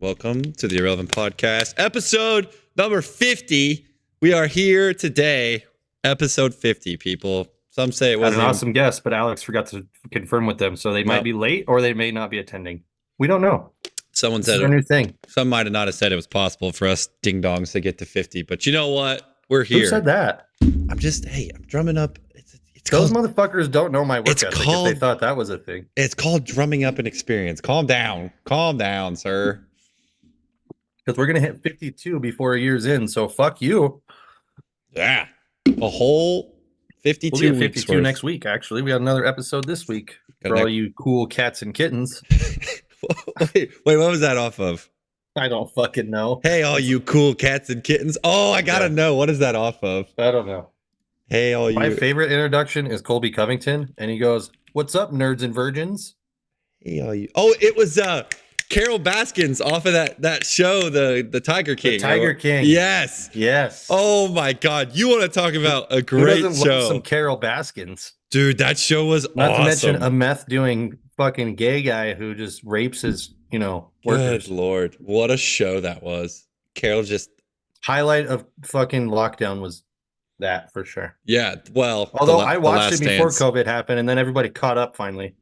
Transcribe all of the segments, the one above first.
Welcome to the Irrelevant Podcast, episode number 50. We are here today, episode 50, people. Some say it Had wasn't an even- awesome guest, but Alex forgot to confirm with them, so they might No. be late or they may not be attending. We don't know. Someone This is said our new thing. some might have not have said it was possible for us ding dongs to get to 50, but you know what? We're here. Who said that? I'm drumming up. It's Those called, motherfuckers don't know my work It's ethic called- if they thought that was a thing. it's called drumming up an experience. Calm down, sir. Because we're going to hit 52 before a year's in, so fuck you. Yeah, a whole 52 We'll be at weeks 52 worth. next week, actually. We got another episode this week Got for an all you cool cats and kittens. wait, what was that off of? I don't fucking know. Hey, all you cool cats and kittens. Oh, I gotta know. What is that off of? I don't know. Hey, all you. My favorite introduction is Colby Covington, and he goes, "What's up, nerds and virgins?" Hey, all you. Oh, it was Carol Baskins off of that show, the Tiger King. The Tiger King. Yes. Yes. Oh my God. You want to talk about a Who great doesn't love show. some Carol Baskins? Dude, that show was Not awesome. to mention a meth doing fucking gay guy who just rapes his, workers. Good Lord. What a show that was. Carol just, Highlight of fucking lockdown was that for sure. yeah, well. Although The I The watched Last it before Dance. COVID happened and then everybody caught up finally.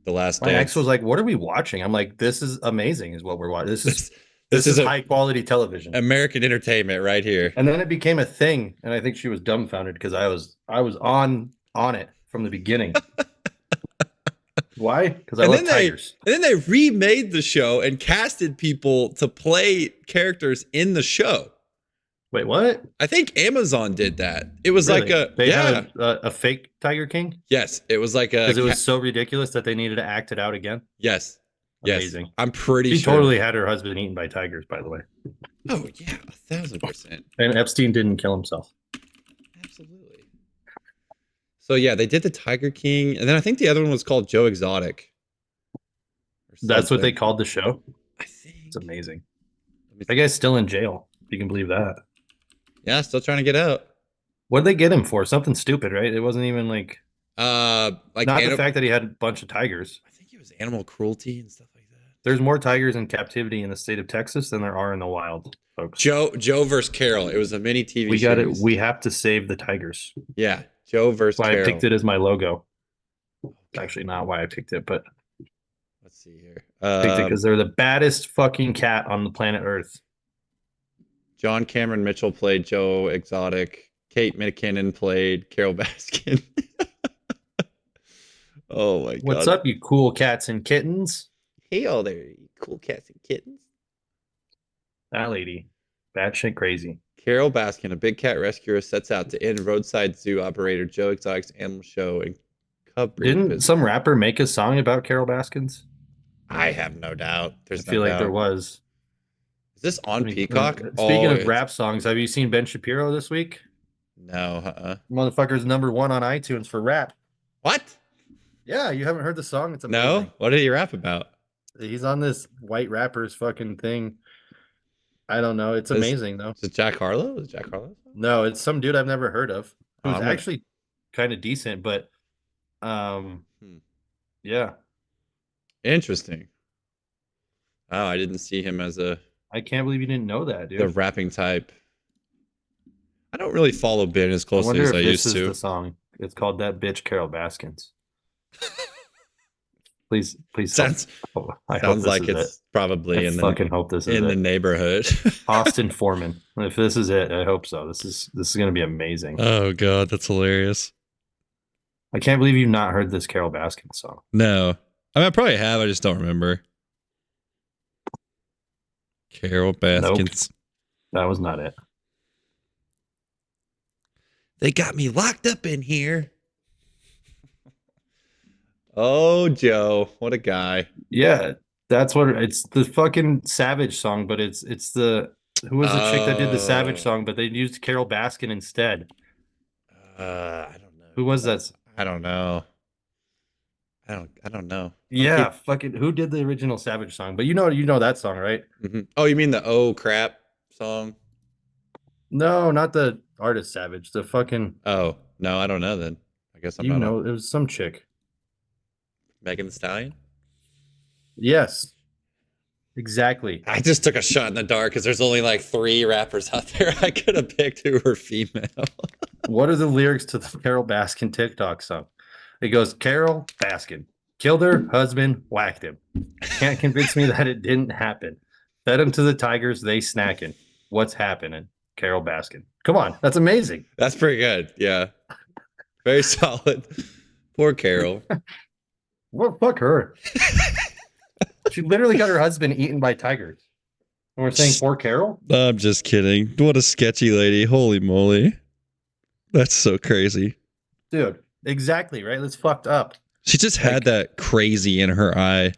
The Last My Dance. ex was like, "What are we watching?" I'm like, "This is amazing is what we're watching. This This is is high quality television." American entertainment right here. And then it became a thing and I think she was dumbfounded because I was on it from the beginning. Why? Because I And love then they- tigers. And then they remade the show and casted people to play characters in the show. Wait, what? I think Amazon did that. It was like Really? They yeah. had a fake Tiger King? Yes, it was like a Because it was so ridiculous that they needed to act it out again. yes. Amazing. Yes. I'm pretty She sure. totally had her husband eaten by tigers, by the way. Oh yeah, 1,000%. And Epstein didn't kill himself. Absolutely. So yeah, they did the Tiger King, and then I think the other one was called Joe Exotic. Or That's what they something. called the show. I think. It's amazing. Let me That guy's still in jail. If you can believe that. Yeah, still trying to get out. What did they get him for? Something stupid, right? It wasn't even like Like not the fact that he had a bunch of tigers. I think it was animal cruelty and stuff like that. There's more tigers in captivity in the state of Texas than there are in the wild, folks. Joe versus Carol. It was a mini TV We got it. series. We have to save the tigers. Yeah, Joe versus That's why Carol. I picked it as my logo. Actually, not why I picked it, but Let's see here. I picked it because they're the baddest fucking cat on the planet Earth. John Cameron Mitchell played Joe Exotic. Kate McKinnon played Carol Baskin. Oh my God. What's up, you cool cats and kittens? Hey, all there, you cool cats and kittens. That lady, bad shit crazy. Carol Baskin, a big cat rescuer, sets out to end roadside zoo operator Joe Exotic's animal show and cub breeding Didn't business. some rapper make a song about Carol Baskins? I have no doubt. There's I feel no like doubt. there was. Is this on I mean, Peacock? Speaking Oh, of rap songs, have you seen Ben Shapiro this week? No. Motherfucker's #1 on iTunes for rap. What? Yeah, you haven't heard the song? It's amazing. No? What did he rap about? He's on this white rapper's fucking thing. I don't know. It's Is- amazing though. Is it Jack Harlow? Is it Jack Harlow? No, it's some dude I've never heard of. Oh, Who's I'm gonna- actually kind of decent, but yeah. Interesting. Oh, I didn't see him as I can't believe you didn't know that, dude. the rapping type. I don't really follow Ben as I closely wonder as if I this used is to. the song. It's called That Bitch Carol Baskins. Please Sounds I hope sounds this like is it's it. probably I in fucking hope this is the it. neighborhood. Austin Foreman. If this is it, I hope so. This is gonna be amazing. Oh God, that's hilarious. I can't believe you've not heard this Carol Baskins song. No, I mean I probably have. I just don't remember. Carol Baskins. That was not it. They got me locked up in here. Oh, Joe, what a guy. Yeah, that's what it's the fucking Savage song, but it's the who was the chick that did the Savage Oh. song, but they used Carol Baskin instead. I don't know. Who was that? I don't know. I don't know. Yeah, fucking who did the original Savage song? But you know that song, right? Mhm. Oh, you mean the Oh Crap song? No, not the artist Savage. The fucking Oh, no, I don't know then. I guess I'm you not know, it was some chick. Megan Thee Stallion. Yes. Exactly. I just took a shot in the dark because there's only like 3 rappers out there I could have picked who were female. What are the lyrics to the Carol Baskin TikTok song? It goes, Carol Baskin killed her husband, whacked him. Can't convince me that it didn't happen. Fed him to the tigers, they snacking. What's happening? Carol Baskin. Come on, that's amazing. That's pretty good. Yeah. Very solid. Poor Carol. Well, fuck her. She literally got her husband eaten by tigers. And we're saying poor Carol? I'm just kidding. What a sketchy lady. Holy moly. That's so crazy. Dude, exactly, right? That's fucked up. She just had that crazy in her eye.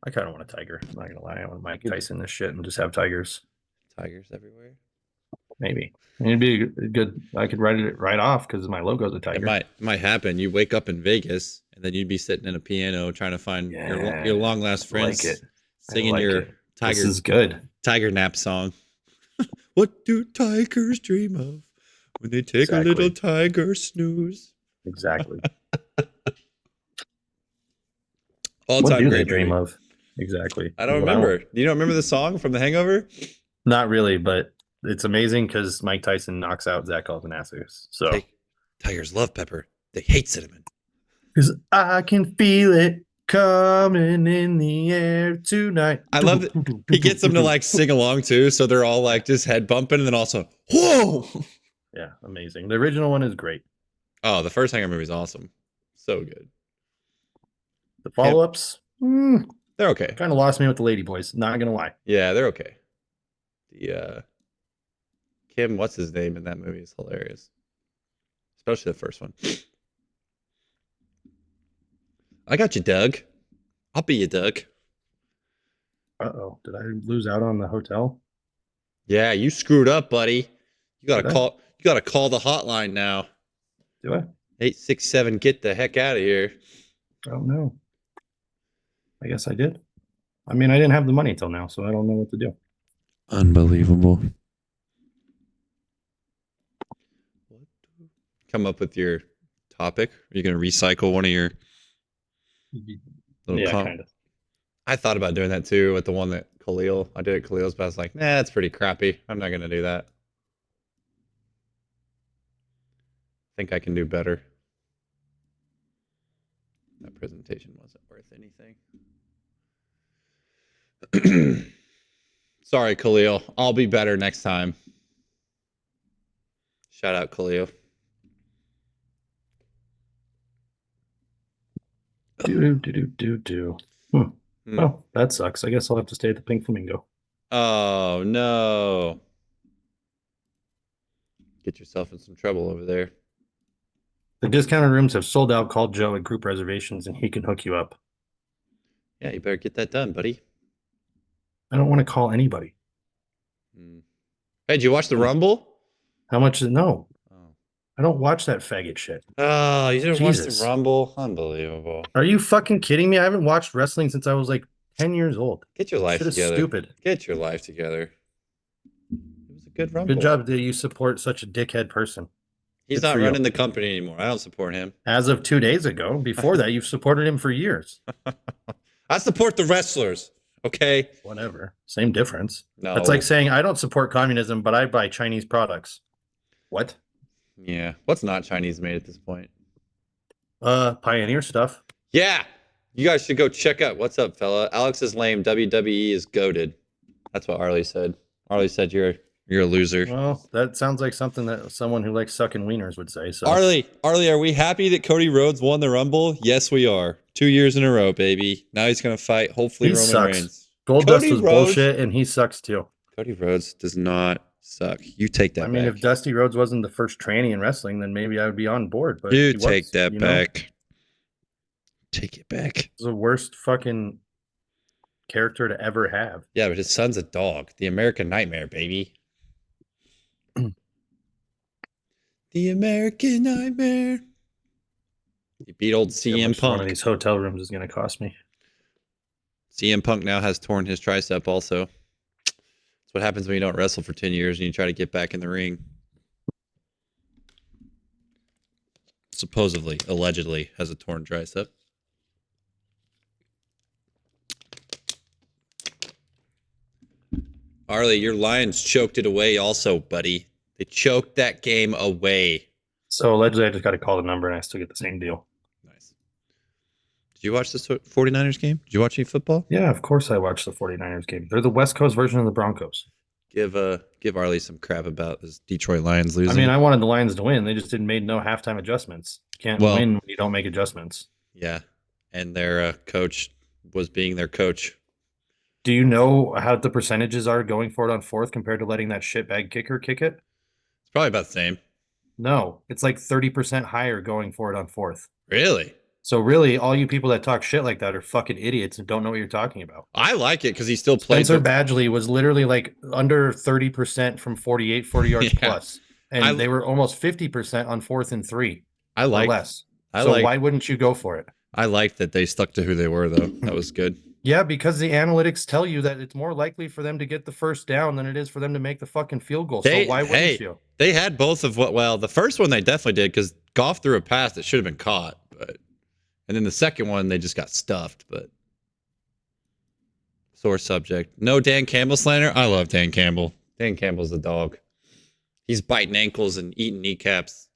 I kind of want a tiger. I'm not going to lie. I want Mike Tyson this shit and just have tigers. Tigers everywhere. Maybe. I mean, it'd be a good. I could write it right off because my logo's a tiger. It might happen. You wake up in Vegas and then you'd be sitting in a piano trying to find your long lost friends singing your tiger. This is good. Tiger nap song. What do tigers dream of when they take a little tiger snooze? Exactly. All What time do great they dream movie. of? Exactly. I don't remember. You don't remember the song from The Hangover? Not really, but it's amazing because Mike Tyson knocks out Zach Galifianakis. So Tigers love pepper. They hate cinnamon. because I can feel it coming in the air tonight. I love it. He gets them to like sing along too, so they're all like just head bumping, and then also whoa. Yeah, amazing. The original one is great. Oh, the first Hangover movie is awesome. So good. The follow-ups, They're okay. kind of lost me with the Lady Boys. Not gonna lie. Yeah, they're okay. The Kim, what's his name in that movie is hilarious. Especially the first one. I got you, Doug. I'll be you, Doug. Uh-oh. Did I lose out on the hotel? Yeah, you screwed up, buddy. You gotta call the hotline now. Do I? 867, get the heck out of here. Oh no. I guess I did. I mean, I didn't have the money till now, so I don't know what to do. Unbelievable. Come up with your topic. Are you gonna recycle one of your little kind of. I thought about doing that too with the one that Khalil. I did it Khalil's, but I was like, nah, that's pretty crappy. I'm not gonna do that. I think I can do better. That presentation wasn't worth anything. Sorry, Khalil. I'll be better next time. Shout out, Khalil. Do. Oh, that sucks. I guess I'll have to stay at the Pink Flamingo. Oh, no. Get yourself in some trouble over there. The discounted rooms have sold out. Call Joe at group reservations and he can hook you up. Yeah, you better get that done, buddy. I don't want to call anybody. Hey, did you watch the Rumble? How much is it? No. Oh. I don't watch that faggot shit. Oh, you didn't watch the Rumble? Unbelievable. Are you fucking kidding me? I haven't watched wrestling since I was like 10 years old. Get your life together. Stupid. Get your life together. It was a good Rumble. Good job that you support such a dickhead person. He's not running the company anymore. I don't support him. As of 2 days ago. Before that, you've supported him for years. I support the wrestlers. Okay. Whatever. Same difference. No. That's like saying I don't support communism, but I buy Chinese products. What? Yeah. What's not Chinese made at this point? Pioneer stuff. Yeah. You guys should go check out. What's up, fella? Alex is lame. WWE is goated. That's what Arlie said. Arlie said you're a loser. Well, that sounds like something that someone who likes sucking wieners would say. So Arlie, are we happy that Cody Rhodes won the Rumble? Yes, we are. 2 years in a row, baby. Now he's gonna fight. Hopefully, Roman Reigns. Goldust was bullshit, and he sucks too. Cody Rhodes does not suck. You take that. I mean, if Dusty Rhodes wasn't the first tranny in wrestling, then maybe I would be on board. But you take that back. Take it back. He's the worst fucking character to ever have. Yeah, but his son's a dog. The American Nightmare, baby. The American Nightmare. He beat old CM Punk. One of these hotel rooms is going to cost me. CM Punk now has torn his tricep also. That's what happens when you don't wrestle for 10 years and you try to get back in the ring. Supposedly, allegedly, has a torn tricep. Arlie, your Lions choked it away also, buddy. They choked that game away. So allegedly, I just got to call the number and I still get the same deal. Nice. Did you watch this 49ers game? Did you watch any football? Yeah, of course I watched the 49ers game. They're the West Coast version of the Broncos. Give Arlie some crap about this Detroit Lions losing. I mean, I wanted the Lions to win. They just didn't make no halftime adjustments. Can't win when you don't make adjustments. Yeah, and their coach was being their coach. Do you know how the percentages are going for it on fourth compared to letting that shitbag kicker kick it? It's probably about the same. No, it's like 30% higher going for it on fourth. Really? So really, all you people that talk shit like that are fucking idiots and don't know what you're talking about. I like it because he still plays. Spencer Badgley was literally like under 30% from 40 yards plus. And they were almost 50% on 4th and 3. I like less. Why wouldn't you go for it? I like that they stuck to who they were, though. That was good. Yeah, because the analytics tell you that it's more likely for them to get the first down than it is for them to make the fucking field goal. So why wouldn't you? They had both of the first one they definitely did because Goff threw a pass that should have been caught, and then the second one they just got stuffed. But sore subject. No Dan Campbell slander. I love Dan Campbell. Dan Campbell's the dog. He's biting ankles and eating kneecaps.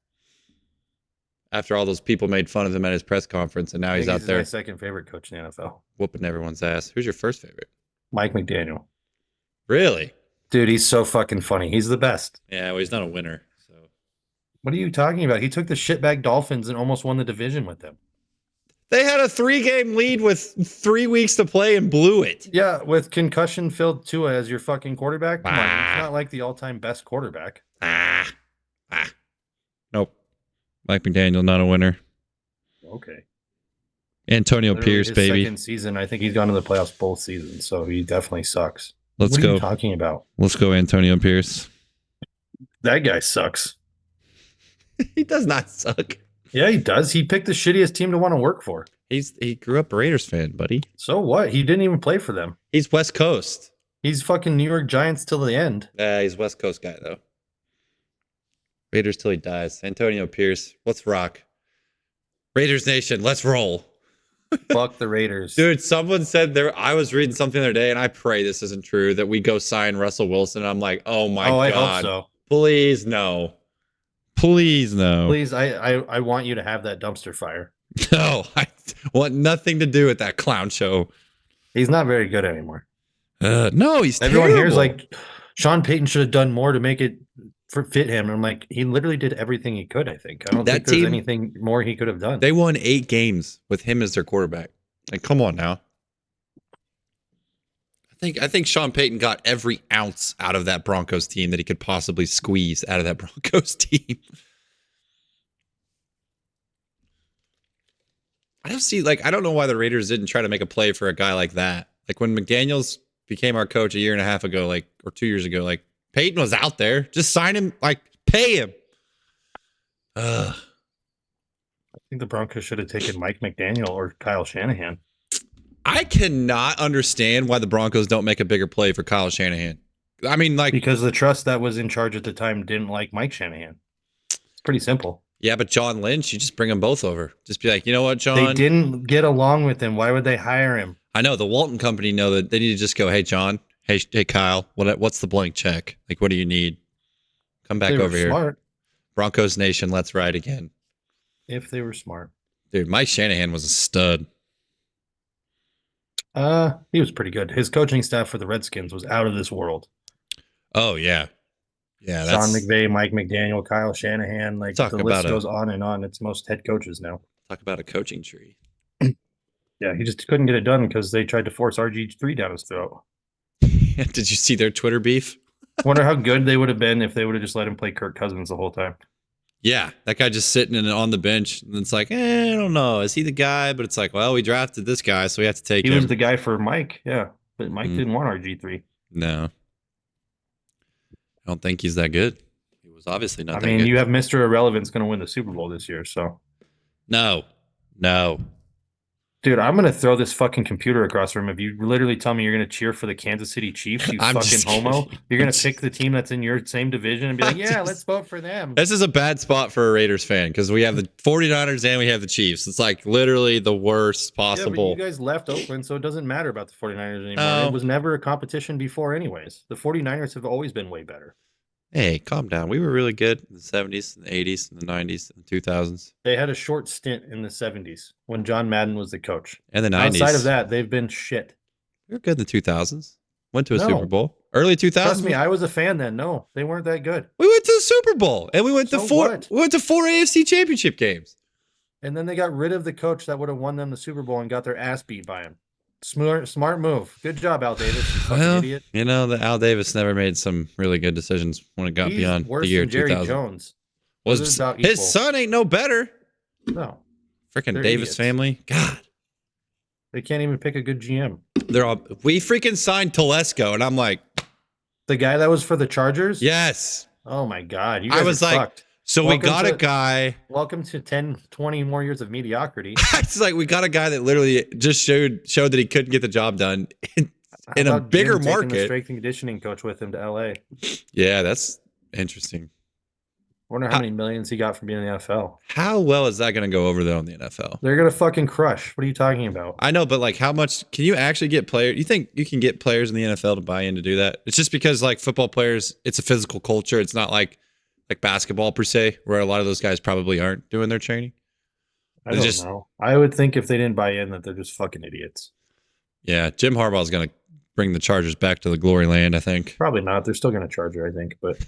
After all those people made fun of him at his press conference, and now he's out there. He's my second favorite coach in the NFL. Whooping everyone's ass. Who's your first favorite? Mike McDaniel. Really? Dude, he's so fucking funny. He's the best. Yeah, well, he's not a winner. So, what are you talking about? He took the shitbag Dolphins and almost won the division with them. They had a 3-game lead with 3 weeks to play and blew it. Yeah, with concussion-filled Tua as your fucking quarterback. Come on, he's not like the all-time best quarterback. Nope. Mike McDaniel, not a winner. Okay. Antonio Pierce, baby. Second season, I think he's gone to the playoffs both seasons, so he definitely sucks. What are you talking about? Let's go, Antonio Pierce. That guy sucks. He does not suck. Yeah, he does. He picked the shittiest team to want to work for. He grew up a Raiders fan, buddy. So what? He didn't even play for them. He's West Coast. He's fucking New York Giants till the end. He's West Coast guy, though. Raiders till he dies. Antonio Pierce, let's rock. Raiders Nation, let's roll. Fuck the Raiders. Dude, someone said I was reading something the other day, and I pray this isn't true, that we go sign Russell Wilson. I'm like, oh my God. I hope so. Please, no. Please, no. Please, I want you to have that dumpster fire. No, I want nothing to do with that clown show. He's not very good anymore. No, he's Everyone terrible. here's like, Sean Payton should have done more to make it fit him. And I'm like, he literally did everything he could, I think. I don't think there's anything more he could have done. They won 8 games with him as their quarterback. Like, come on now. I think Sean Payton got every ounce out of that Broncos team that he could possibly squeeze out of that Broncos team. I don't know why the Raiders didn't try to make a play for a guy like that. Like when McDaniels became our coach a year and a half ago, or 2 years ago, Peyton was out there. Just sign him, pay him. I think the Broncos should have taken Mike McDaniel or Kyle Shanahan. I cannot understand why the Broncos don't make a bigger play for Kyle Shanahan. I mean, because the trust that was in charge at the time didn't like Mike Shanahan. It's pretty simple. Yeah, but John Lynch, you just bring them both over. Just be like, you know what, John? They didn't get along with him. Why would they hire him? I know the Walton Company know that they need to just go, hey, John, hey Kyle, what's the blank check? What do you need? Come back over here. Smart. Broncos Nation, let's ride again. If they were smart. Dude, Mike Shanahan was a stud. He was pretty good. His coaching staff for the Redskins was out of this world. Oh, yeah. Yeah, Sean McVay, Mike McDaniel, Kyle Shanahan. The list goes on and on. It's most head coaches now. Talk about a coaching tree. Yeah, he just couldn't get it done because they tried to force RG3 down his throat. Did you see their Twitter beef? I wonder how good they would have been if they would have just let him play Kirk Cousins the whole time. Yeah, that guy just sitting on the bench. And it's like, I don't know. Is he the guy? But it's like, well, we drafted this guy, so we have to take him. He was the guy for Mike, yeah. But Mike didn't want RG3. No. I don't think he's that good. He was obviously not that good. I mean, you have Mr. Irrelevant's going to win the Super Bowl this year, so. No. Dude, I'm gonna throw this fucking computer across the room if you literally tell me you're gonna cheer for the Kansas City Chiefs, you I'm fucking just homo. kidding. You're gonna pick the team that's in your same division and be like, I'm yeah, just- let's vote for them. This is a bad spot for a Raiders fan because we have the 49ers and we have the Chiefs. It's like literally the worst Yeah, but you possible. guys left Oakland, so it doesn't matter about the 49ers anymore. Oh. It was never a competition before, anyways. The 49ers have always been way better. Hey, calm down. We were really good in the 70s, and the 80s, and the 90s, and the 2000s. They had a short stint in the 70s when John Madden was the coach. And the 90s. Outside of that, they've been shit. We were good in the 2000s. Went to a No. Super Bowl. Early 2000s. Trust me, I was a fan then. No, they weren't that good. We went to the Super Bowl, and we went to So four. what? We went to 4 AFC Championship games. And then they got rid of the coach that would have won them the Super Bowl and got their ass beat by him. Smart move. Good job, Al Davis. You fucking Well, idiot. you know, the Al Davis never made some really good decisions when it got He's beyond worse the year than Jerry 2000. Jones. Was Those are about his equal. son ain't no better. No, Freaking They're Davis idiots. family. God, they can't even pick a good GM. they're all. We freaking signed Telesco, and I'm like, The guy that was for the Chargers? yes. Oh my God. You I guys was are like, fucked. So Welcome we got to- a guy. Welcome to 10, 20 more years of mediocrity. It's like we got a guy that literally just showed that he couldn't get the job done in How a about bigger Jim taking the market. strength and conditioning coach with him to LA. Yeah, that's interesting. Wonder how many millions he got from being in the NFL. How well is that going to go over though in the NFL? They're gonna fucking crush. What are you talking about? I know, but like, how much can you actually get players? You think you can get players in the NFL to buy in to do that? It's just because like football players, it's a physical culture. It's not like basketball per se, where a lot of those guys probably aren't doing their training. I They don't just- know. I would think if they didn't buy in that they're just fucking idiots. Yeah, Jim Harbaugh is going to bring the Chargers back to the glory land. I think Probably not. They're still gonna charge her, I think, but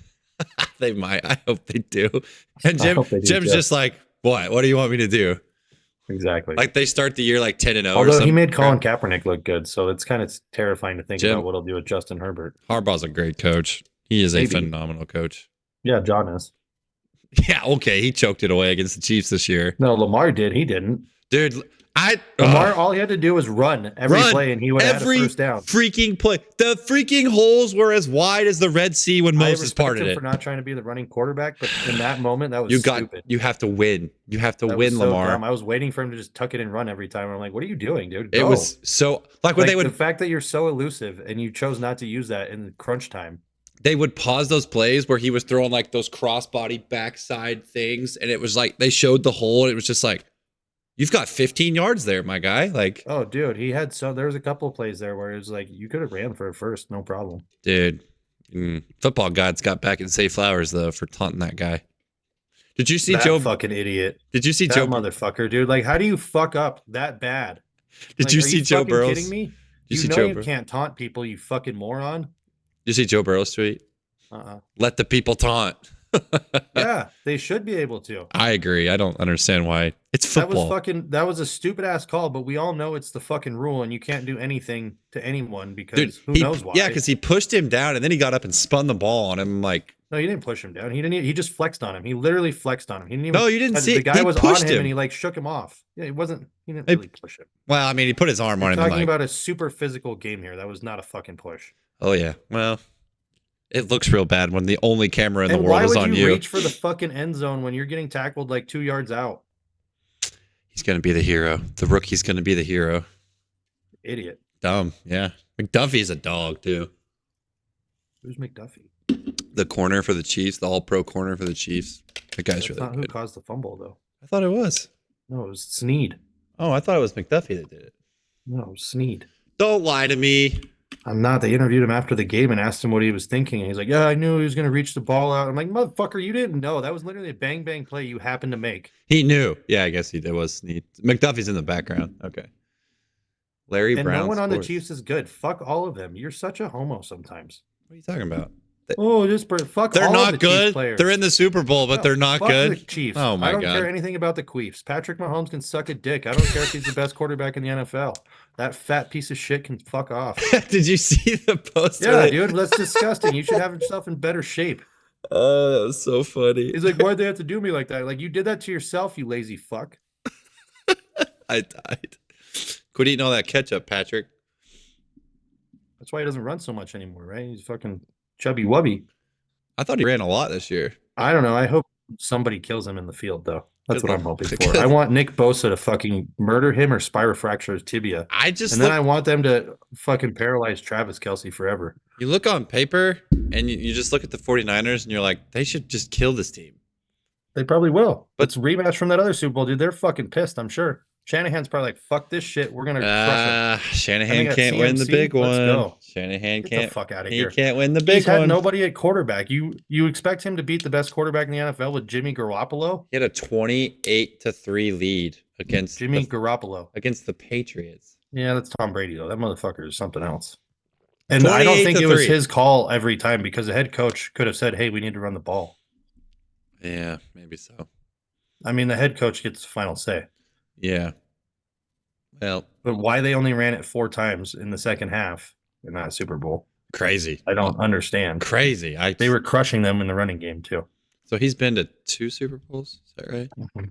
they might. I hope they do. And I hope they do, Jim's too. just like, what? What do you want me to do? exactly. Like they start the year like 10-0. or Although something. he made Colin Kaepernick look good, so it's kind of terrifying to think Jim- about what he'll do with Justin Herbert. Harbaugh's a great coach. He is Maybe. a phenomenal coach. Yeah, John is. Yeah, okay. He choked it away against the Chiefs this year. No, Lamar did. He didn't. Dude, Lamar, all he had to do was run every Run play, and he would have had a every first down. freaking play. The freaking holes were as wide as the Red Sea when I Moses respect parted him it. for not trying to be the running quarterback, but in that moment, that was You stupid. have to win. You have to That win, was so Lamar. dumb. I was waiting for him to just tuck it and run every time. I'm like, what are you doing, dude? It Go. was so like when Like, they would the fact that you're so elusive and you chose not to use that in crunch time. they would pause those plays where he was throwing like those crossbody backside things, and it was like they showed the hole, and it was just like, you've got 15 yards there, my guy. Like, Oh, dude, there was a couple of plays there where it was like you could have ran for a first, no problem. dude, football gods got back in safe flowers though for taunting that guy. Did you see That Joe? fucking idiot. Did you see That Joe? motherfucker, dude. Like, how do you fuck up that bad? Did Like, you are see Joe fucking Burrow's? kidding me? Did you You see know Joe you Burrow? can't taunt people, you fucking moron. Did you see Joe Burrow's tweet? Let the people taunt. Yeah, they should be able to. I agree. I don't understand why. It's football. That was a stupid ass call, but we all know it's the fucking rule and you can't do anything to anyone because who knows why. Yeah, because he pushed him down and then he got up and spun the ball on him. Like, No, he didn't push him down. He just flexed on him. He literally flexed on him. He didn't even No, you didn't see the it. guy He was on pushed him, him. and he like shook him off. Yeah, he didn't Hey, really push him. well, I mean, he put his arm on We're him. And talking like, about a super physical game here. That was not a fucking push. oh yeah. Well, it looks real bad when the only camera in the And world why is would on you you. reach for the fucking end zone when you're getting tackled like 2 yards out? He's gonna be the hero. The rookie's gonna be the hero. Idiot. Dumb. Yeah. McDuffie's a dog too. Who's McDuffie? The corner for the Chiefs, the All-Pro corner for the Chiefs. That guy's That's really not who good. caused the fumble though. I thought it was. No, it was Sneed. Oh, I thought it was McDuffie that did it. No, it was Sneed. Don't lie to me. I'm not. They interviewed him after the game and asked him what he was thinking. And he's like, yeah, I knew he was going to reach the ball out. I'm like, motherfucker, you didn't know. That was literally a bang bang play you happened to make. He knew. Yeah, I guess he did. Was neat. McDuffie's in the background. Okay. Larry And Brown. no one on the Sports. Chiefs is good. Fuck all of them. You're such a homo sometimes. What are you talking about? Oh, just fuck They're all not of the Chiefs good. players. They're in the Super Bowl, but No, they're not fuck good. The Chiefs. Oh my I don't God. care anything about the Queefs. Patrick Mahomes can suck a dick. I don't care if he's the best quarterback in the NFL. That fat piece of shit can fuck off. Did you see the poster? Yeah, dude, that's disgusting. You should have yourself in better shape. Oh, that was so funny. He's like, why'd they have to do me like that? Like, you did that to yourself, you lazy fuck. I died. Quit eating all that ketchup, Patrick. That's why he doesn't run so much anymore, right? He's fucking chubby wubby. I thought he ran a lot this year. I don't know. I hope somebody kills him in the field, though. That's what I'm hoping for. I want Nick Bosa to fucking murder him or fracture his tibia. And then I want them to fucking paralyze Travis Kelce forever. You look on paper and you just look at the 49ers and you're like, they should just kill this team. They probably will. But it's a rematch from that other Super Bowl, dude. They're fucking pissed, I'm sure. Shanahan's probably like, fuck this shit. We're going to crush it. Shanahan can't win the big one. Let's go. Shanahan Get can't. The fuck out of here. He can't win the big He's one. had nobody at quarterback. You expect him to beat the best quarterback in the NFL with Jimmy Garoppolo? He had a 28-3 lead against Garoppolo. Against the Patriots. Yeah, that's Tom Brady, though. That motherfucker is something else. And I don't think it was his call every time because the head coach could have said, hey, we need to run the ball. Yeah, maybe so. I mean, the head coach gets the final say. Yeah. Well, but why they only ran it 4 times in the second half in that Super Bowl? Crazy. I don't understand. Crazy. They were crushing them in the running game too. So he's been to 2 Super Bowls. Is that right? Mm-hmm.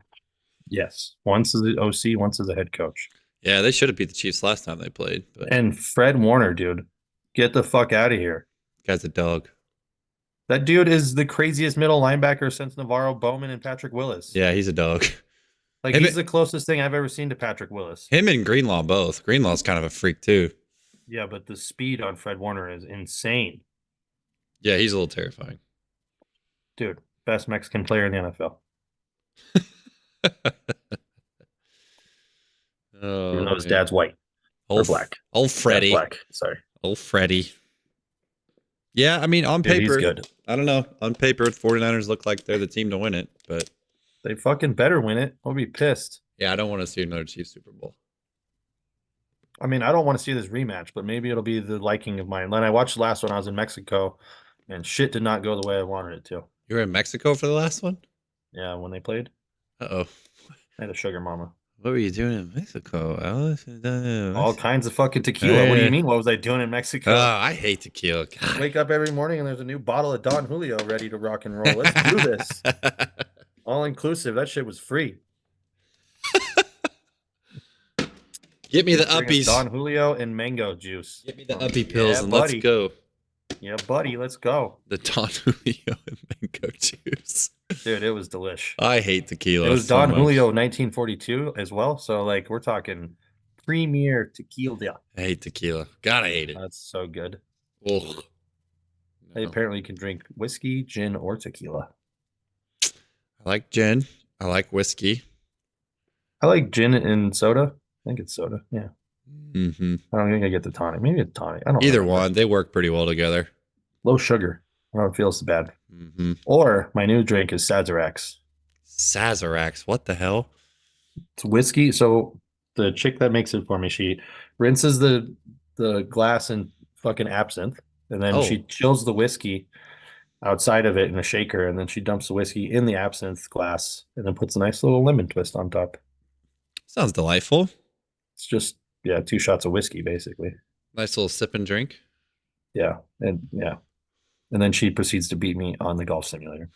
Yes. Once as the OC, once as the head coach. Yeah, they should have beat the Chiefs last time they played. But... And Fred Warner, dude, get the fuck out of here. Guy's a dog. That dude is the craziest middle linebacker since Navarro Bowman and Patrick Willis. Yeah, he's a dog. Like, he's the closest thing I've ever seen to Patrick Willis. Him and Greenlaw both. Greenlaw's kind of a freak, too. Yeah, but the speed on Fred Warner is insane. Yeah, he's a little terrifying. Dude, best Mexican player in the NFL. Even though his dad's white. Or black. Old Freddie. Black, sorry. Old Freddie. Yeah, I mean, on paper, he's good. I don't know. On paper, the 49ers look like they're the team to win it, but... They fucking better win it. I'll be pissed. Yeah, I don't want to see another Chiefs Super Bowl. I mean, I don't want to see this rematch, but maybe it'll be the liking of mine. Then I watched the last one. I was in Mexico, and shit did not go the way I wanted it to. You were in Mexico for the last one? Yeah, when they played. Uh-oh. I had a sugar mama. What were you doing in Mexico, Alice? All kinds of fucking tequila. What do you mean? What was I doing in Mexico? Oh, I hate tequila. God. Wake up every morning and there's a new bottle of Don Julio ready to rock and roll. Let's do this. All inclusive. That shit was free. Get me the uppies. Don Julio and mango juice. Get me the uppie pills and let's go. Yeah, buddy, let's go. The Don Julio and mango juice. Dude, it was delish. I hate tequila. It was Don Julio 1942 as well. So, like, we're talking premier tequila. I hate tequila. God, I hate it. That's so good. Ugh. They apparently can drink whiskey, gin, or tequila. I like gin. I like whiskey. I like gin and soda. I think it's soda. Yeah. Mm-hmm. I don't think I get the tonic. Maybe a tonic. I don't know. Either one. They work pretty well together. Low sugar. I don't feel so bad. Mm-hmm. Or my new drink is Sazerac. Sazerac. What the hell? It's whiskey. So the chick that makes it for me, she rinses the glass in fucking absinthe, and then she chills the whiskey outside of it in a shaker, and then she dumps the whiskey in the absinthe glass and then puts a nice little lemon twist on top. Sounds delightful. It's just 2 shots of whiskey basically. Nice little sip and drink. Yeah. And then she proceeds to beat me on the golf simulator.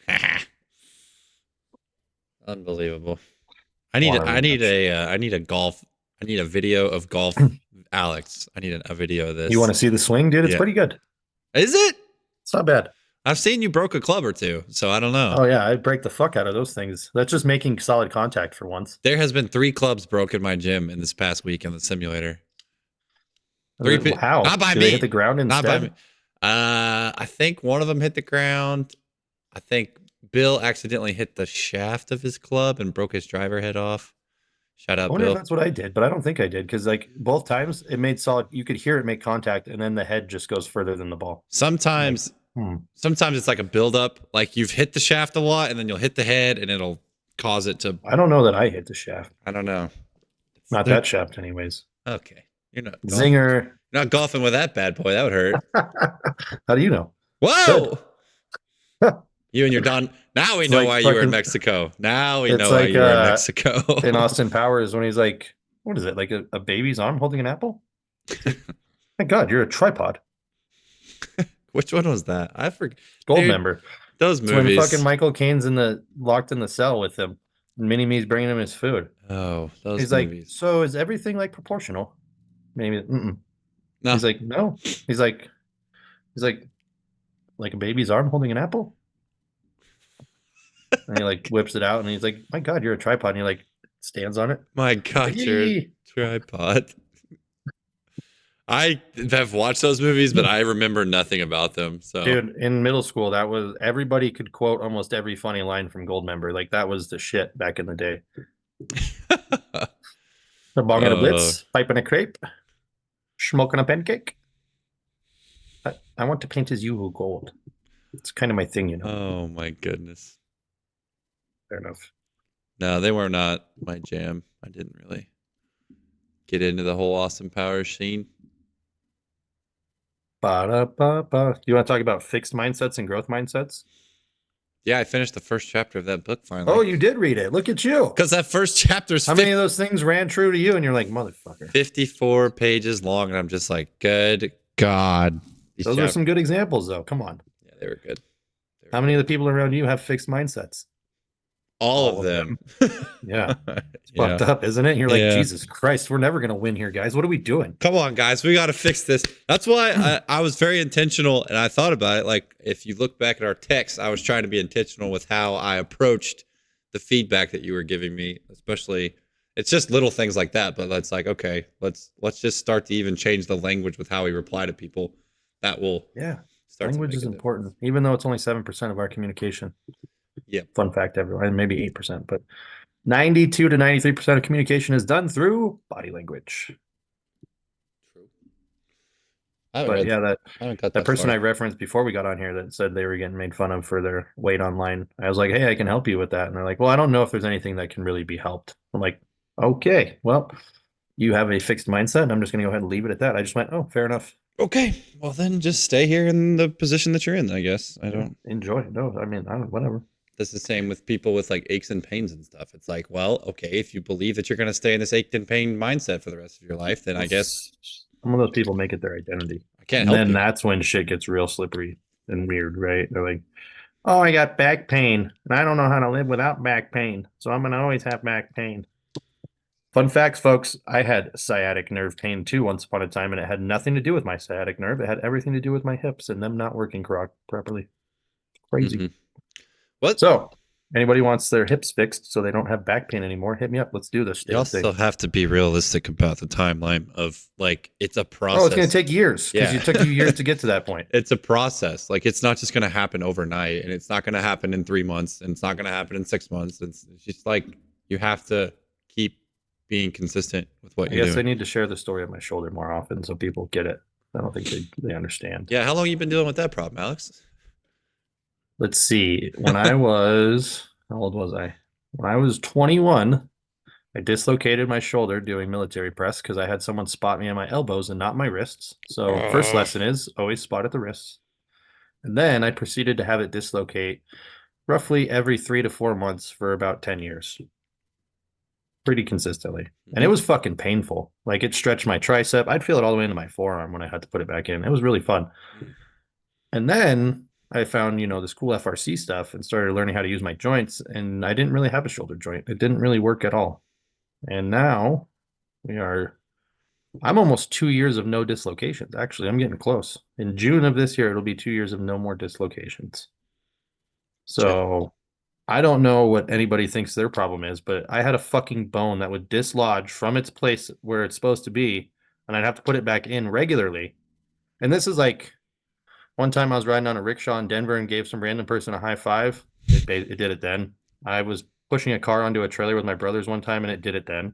Unbelievable. I need a video of golf. Alex, I need a video of this. You want to see the swing, dude? It's pretty good. Is it? It's not bad. I've seen you broke a club or two, so I don't know. Oh yeah, I break the fuck out of those things. That's just making solid contact for once. There has been 3 clubs broke in my gym in this past week in the simulator. How? Not by me. They hit the ground instead? Not by me. I think one of them hit the ground. I think Bill accidentally hit the shaft of his club and broke his driver head off. Shout out, I wonder Bill. if that's what I did, but I don't think I did because like both times it made solid. You could hear it make contact, and then the head just goes further than the ball. Sometimes it's like a buildup. Like you've hit the shaft a lot, and then you'll hit the head, and it'll cause it to. I don't know that I hit the shaft. I don't know. Not that shaft, anyways. Okay, you're not zinger. You're not golfing with that bad boy. That would hurt. How do you know? Whoa! You and your Don. Now we know why you were in Mexico. Now we know why you were in Mexico. In Austin Powers, when he's like, what is it? Like a baby's arm holding an apple? My God, you're a tripod. Which one was that? I forget. Goldmember. Those it's movies. When fucking Michael Caine's locked in the cell with him, and Mini-Me's bringing him his food. Oh, those he's movies. Like, so is everything like proportional? Maybe. No. He's like, no. He's like a baby's arm holding an apple. And he like whips it out and he's like, my God, you're a tripod. And he like stands on it. My God, you're a Yee. tripod. I have watched those movies, but I remember nothing about them. So, Dude, in middle school, that was everybody could quote almost every funny line from Goldmember. Like that was the shit back in the day. The bong and a blitz, pipe and a crepe, smoking a pancake. I want to paint his yoo-hoo gold. It's kind of my thing, you know. oh my goodness. Fair enough. No, they were not my jam. I didn't really get into the whole Austin Powers scene. Ba-da-ba-ba. Do you want to talk about fixed mindsets and growth mindsets? Yeah, I finished the first chapter of that book finally. Oh, you did read it. Look at you. Because that first chapter's How many of those things ran true to you? And you're like, motherfucker. 54 pages long, and I'm just like, good God. Those are some good examples, though. Come on. Yeah, they were good. How many of the people around you have fixed mindsets? All of them. Yeah. It's fucked up, isn't it? You're like, Jesus Christ, we're never going to win here, guys. What are we doing? Come on, guys. We got to fix this. That's why I was very intentional, and I thought about it. Like, if you look back at our text, I was trying to be intentional with how I approached the feedback that you were giving me, especially it's just little things like that, but it's like, okay, let's just start to even change the language with how we reply to people. That will language is important, even though it's only 7% of our communication. Yeah. Fun fact, everyone, maybe 8%, but 92 to 93% of communication is done through body language. True. But yeah, that person I referenced before we got on here that said they were getting made fun of for their weight online. I was like, hey, I can help you with that. And they're like, well, I don't know if there's anything that can really be helped. I'm like, okay, well, you have a fixed mindset, and I'm just going to go ahead and leave it at that. I just went, oh, fair enough. Okay, well then just stay here in the position that you're in, I guess. I don't enjoy it. No, I mean, I don't, whatever. That's the same with people with like aches and pains and stuff. It's like, well, okay, if you believe that you're going to stay in this ache and pain mindset for the rest of your life, then I guess some of those people make it their identity. I can't help you. And then that's when shit gets real slippery and weird, right? They're like, oh, I got back pain, and I don't know how to live without back pain, so I'm going to always have back pain. Fun facts, folks. I had sciatic nerve pain too once upon a time, and it had nothing to do with my sciatic nerve. It had everything to do with my hips and them not working properly. Crazy. Mm-hmm. What? So, anybody wants their hips fixed so they don't have back pain anymore, hit me up. Let's do this. You also have to be realistic about the timeline of like, it's a process. Oh, it's going to take years because it took you years to get to that point. It's a process. Like, it's not just going to happen overnight, and it's not going to happen in 3 months, and it's not going to happen in 6 months. It's just like, you have to keep being consistent with what you're doing. I guess I need to share the story of my shoulder more often so people get it. I don't think they understand. Yeah, how long have you been dealing with that problem, Alex? Let's see. When I was, how old was I? When I was 21, I dislocated my shoulder doing military press because I had someone spot me on my elbows and not my wrists. So first lesson is always spot at the wrists. And then I proceeded to have it dislocate roughly every 3 to 4 months for about 10 years. Pretty consistently. And it was fucking painful. Like, it stretched my tricep. I'd feel it all the way into my forearm when I had to put it back in. It was really fun. And then I found, this cool FRC stuff and started learning how to use my joints. And I didn't really have a shoulder joint. It didn't really work at all. And now I'm almost 2 years of no dislocations. Actually, I'm getting close. In June of this year, it'll be 2 years of no more dislocations. So I don't know what anybody thinks their problem is, but I had a fucking bone that would dislodge from its place where it's supposed to be, and I'd have to put it back in regularly. And this is like, one time I was riding on a rickshaw in Denver and gave some random person a high five. It did it then. I was pushing a car onto a trailer with my brothers one time, and it did it then.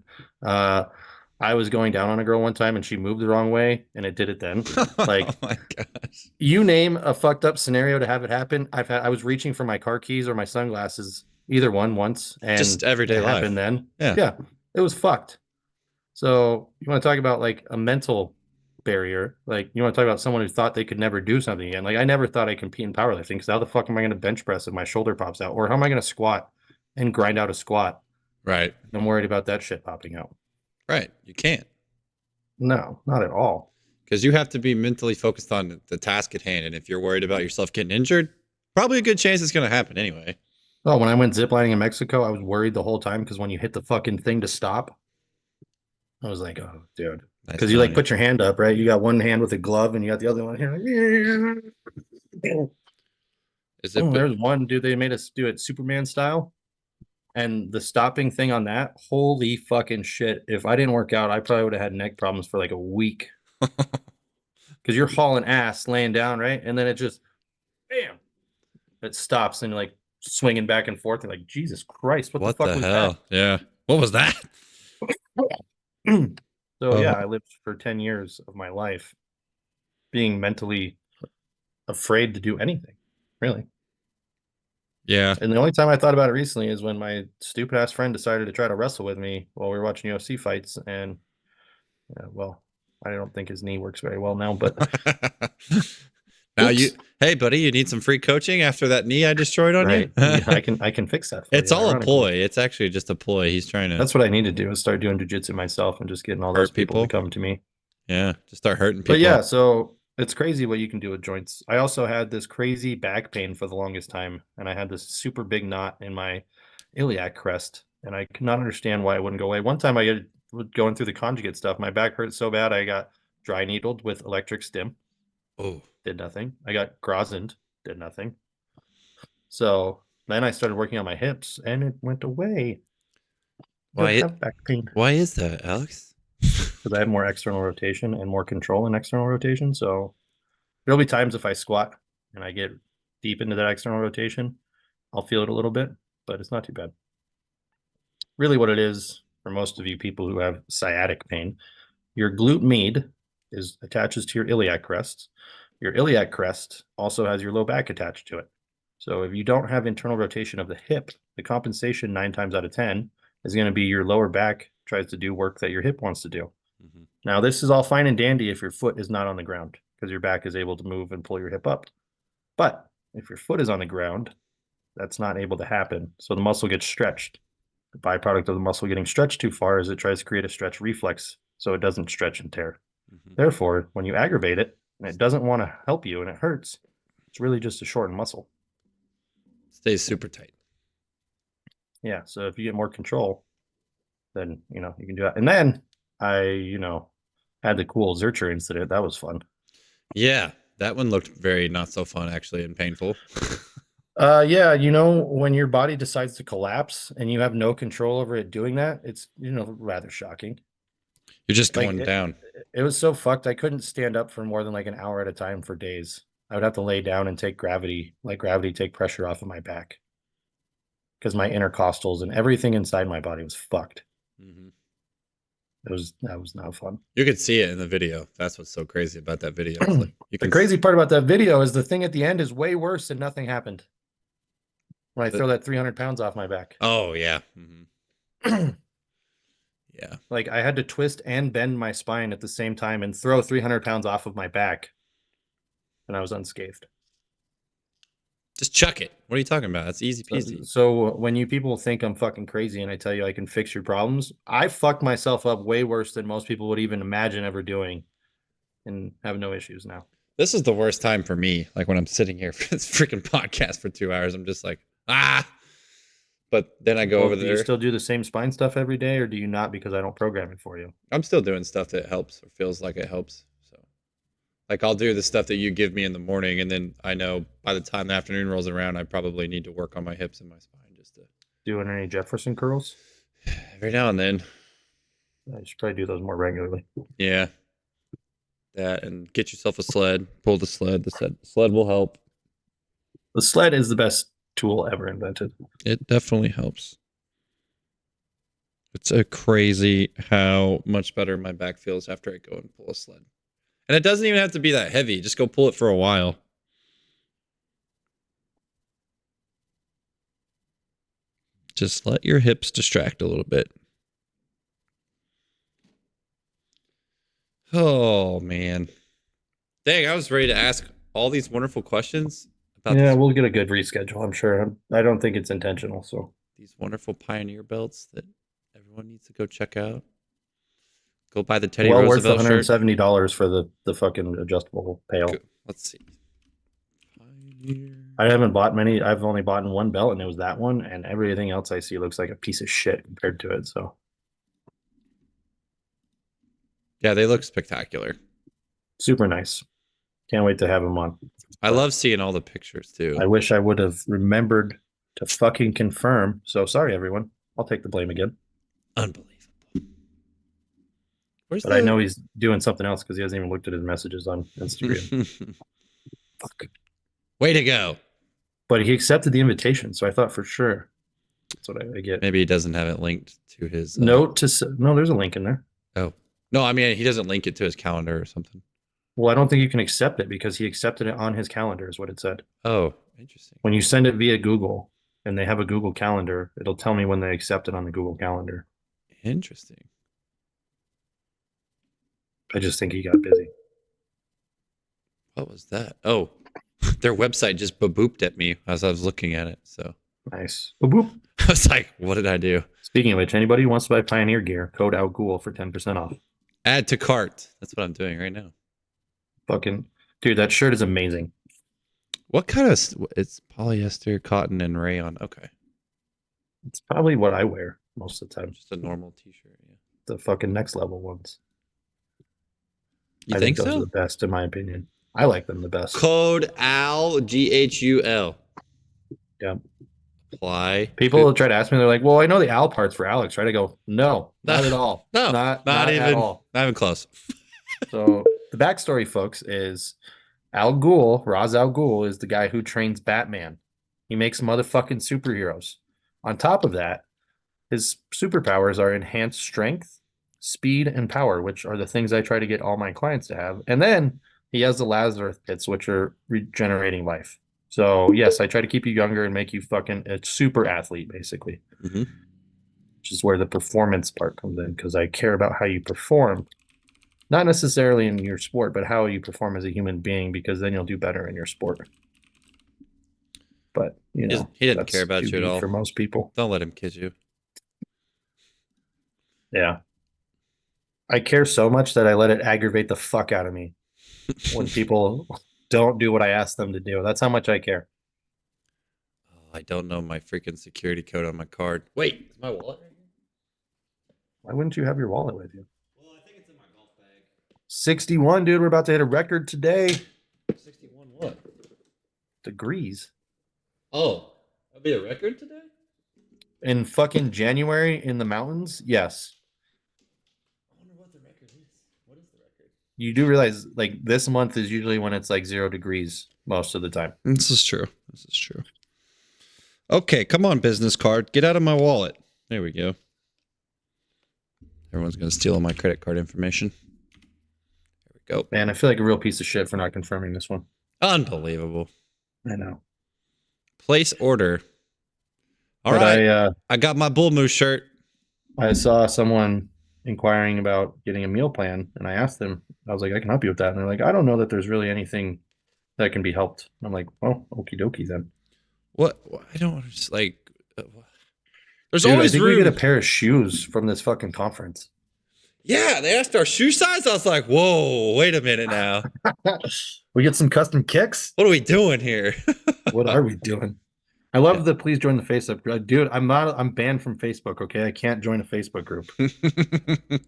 I was going down on a girl one time, and she moved the wrong way, and it did it then. Like, oh my gosh. You name a fucked up scenario to have it happen. I was reaching for my car keys or my sunglasses, either one once, and just everyday life happened then. Yeah, it was fucked. So you want to talk about like a mental barrier? Like, you want to talk about someone who thought they could never do something again? Like, I never thought I'd compete in powerlifting because how the fuck am I going to bench press if my shoulder pops out, or how am I going to squat and grind out a squat? Right. I'm worried about that shit popping out. Right. You can't. No, not at all. Because you have to be mentally focused on the task at hand. And if you're worried about yourself getting injured, probably a good chance it's going to happen anyway. Oh, when I went ziplining in Mexico, I was worried the whole time because when you hit the fucking thing to stop, I was like, oh, dude. Because you like put your hand up, right? You got one hand with a glove and you got the other one here. Is it? There's one dude, they made us do it Superman style. And the stopping thing on that, holy fucking shit. If I didn't work out, I probably would have had neck problems for like a week. Because you're hauling ass laying down, right? And then it just, bam, it stops and like swinging back and forth. And like, Jesus Christ, what the What fuck the was hell? Yeah. What was that? that? So yeah, Oh, I lived for 10 years of my life being mentally afraid to do anything, really. yeah. And the only time I thought about it recently is when my stupid ass friend decided to try to wrestle with me while we were watching UFC fights. And well, I don't think his knee works very well now, but Now you, oops. hey buddy, you need some free coaching after that knee I destroyed on you? Right. Yeah, I can fix that for It's you, all a ironically. ploy. It's actually just a ploy. He's trying to That's what I need to do is start doing jujitsu myself and just getting all those hurt people to people. come to me. Yeah, just start hurting But people. yeah, so it's crazy what you can do with joints. I also had this crazy back pain for the longest time, and I had this super big knot in my iliac crest, and I could not understand why it wouldn't go away. One time was going through the conjugate stuff, my back hurt so bad I got dry needled with electric stim, Oh, did nothing. I got grozined, did nothing. So then I started working on my hips, and it went away. Don't why? have back pain Why is that, Alex? because I have more external rotation and more control in external rotation. So there'll be times if I squat and I get deep into that external rotation, I'll feel it a little bit, but it's not too bad. Really, what it is for most of you people who have sciatic pain, your glute med is attaches to your iliac crest. Your iliac crest also has your low back attached to it. So if you don't have internal rotation of the hip, the compensation 9 times out of 10 is going to be your lower back tries to do work that your hip wants to do. Mm-hmm. Now, this is all fine and dandy if your foot is not on the ground because your back is able to move and pull your hip up. But if your foot is on the ground, that's not able to happen. So the muscle gets stretched. The byproduct of the muscle getting stretched too far is it tries to create a stretch reflex so it doesn't stretch and tear. Mm-hmm. Therefore, when you aggravate it and it doesn't want to help you and it hurts, it's really just a shortened muscle. Stays super tight. Yeah. So if you get more control, then you can do that. And then I had the cool Zercher incident. That was fun. Yeah, that one looked very not so fun actually and painful. Yeah, when your body decides to collapse and you have no control over it doing that, it's rather shocking. You're just Like going down. it was so fucked. I couldn't stand up for more than like an hour at a time for days. I would have to lay down and take gravity, let gravity take pressure off of my back because my intercostals and everything inside my body was fucked. Mm-hmm. That was not fun. You could see it in the video. That's what's so crazy about that video. It's like you The can crazy part about that video is the thing at the end is way worse and nothing happened when I throw that 300 pounds off my back. Oh yeah. Mm-hmm. Yeah. Like I had to twist and bend my spine at the same time and throw 300 pounds off of my back. And I was unscathed. Just chuck it. What are you talking about? That's easy peasy. So when you people think I'm fucking crazy and I tell you I can fix your problems, I fucked myself up way worse than most people would even imagine ever doing and have no issues now. This is the worst time for me. Like when I'm sitting here for this freaking podcast for 2 hours, I'm just like, ah. But then I go over Do there. you still do the same spine stuff every day or do you not because I don't program it for you? I'm still doing stuff that helps or feels like it helps. So, like, I'll do the stuff that you give me in the morning, and then I know by the time the afternoon rolls around, I probably need to work on my hips and my spine just to. Doing any Jefferson curls? Every now and then. I should probably do those more regularly. Yeah. That and get yourself a sled. Pull the sled. The sled will help. The sled is the best tool ever invented. It definitely helps. It's a crazy how much better my back feels after I go and pull a sled. And it doesn't even have to be that heavy. Just go pull it for a while. Just let your hips distract a little bit. Oh, man. Dang, I was ready to ask all these wonderful questions about We'll get a good reschedule, I'm sure. I don't think it's intentional, so. these wonderful Pioneer belts that everyone needs to go check out. Go buy the Teddy Well worth the Roosevelt shirt. $170 for the fucking adjustable pail. Go, let's see. Pioneer. I haven't bought many. I've only bought one belt, and it was that one. And everything else I see looks like a piece of shit compared to it. So Yeah, they look spectacular. super nice. Can't wait to have them on. I love seeing all the pictures too. I wish I would have remembered to fucking confirm. So sorry, everyone. I'll take the blame again. Unbelievable. Where's But I know he's doing something else because he hasn't even looked at his messages on Instagram. Fuck. Way to go. But he accepted the invitation, so I thought for sure that's what I get. Maybe he doesn't have it linked to his Note to no, there's a link in there. Oh no, I mean he doesn't link it to his calendar or something. Well, I don't think you can accept it because he accepted it on his calendar, is what it said. Oh, interesting. When you send it via Google and they have a Google Calendar, it'll tell me when they accept it on the Google Calendar. Interesting. I just think he got busy. What was that? Oh, their website just booped at me as I was looking at it. So nice. Boop, boop. I was like, what did I do? Speaking of which, anybody who wants to buy Pioneer gear, code OutGhoul for 10% off. Add to cart. That's what I'm doing right now. Fucking dude, that shirt is amazing. What kind of? It's polyester, cotton, and rayon. Okay. It's probably what I wear most of the time. Just a normal t-shirt. Yeah. The fucking next level ones. You I think those so? are the best in my opinion. I like them the best. Code AL GHUL. Yeah. Apply. People will try to ask me, they're like, well, I know the Al part's for Alex, right? I go, no, not at all. No, not even at all. Not even close. So the backstory, folks, is Al Ghul, Ra's al Ghul, is the guy who trains Batman. He makes motherfucking superheroes. On top of that, his superpowers are enhanced strength, speed, and power, which are the things I try to get all my clients to have. And then he has the Lazarus pits, which are regenerating life. So yes, I try to keep you younger and make you fucking a super athlete, basically. Mm-hmm. Which is where the performance part comes in, because I care about how you perform, not necessarily in your sport, but how you perform as a human being, because then you'll do better in your sport. But you know, he didn't care about you at all. For most people, don't let him kid you. Yeah, I care so much that I let it aggravate the fuck out of me when people don't do what I ask them to do. That's how much I care. Oh, I don't know my freaking security code on my card. Wait, is my wallet right here? Why wouldn't you have your wallet with you? Well, I think it's in my golf bag. 61, dude. We're about to hit a record today. 61 what? Degrees. Oh, that'll be a record today? In fucking January in the mountains? Yes. I wonder what the record is. What is the record? You do realize, like, this month is usually when it's like 0 degrees most of the time. This is true. This is true. Okay, come on, business card. Get out of my wallet. There we go. Everyone's going to steal all my credit card information. There we go. Man, I feel like a real piece of shit for not confirming this one. Unbelievable. I know. Place order. All right. I got my Bull Moose shirt. I saw someone inquiring about getting a meal plan, and I asked them, I was like, I can help you with that. And they're like, I don't know that there's really anything that can be helped. I'm like, oh, okie dokie then. What? I don't just like. There's Dude, always I think room. we get a pair of shoes from this fucking conference. Yeah, they asked our shoe size. I was like, whoa, wait a minute now. We get some custom kicks. What are we doing here? What are we doing? I love the please join the Facebook group. Dude, I'm banned from Facebook, okay? I can't join a Facebook group. I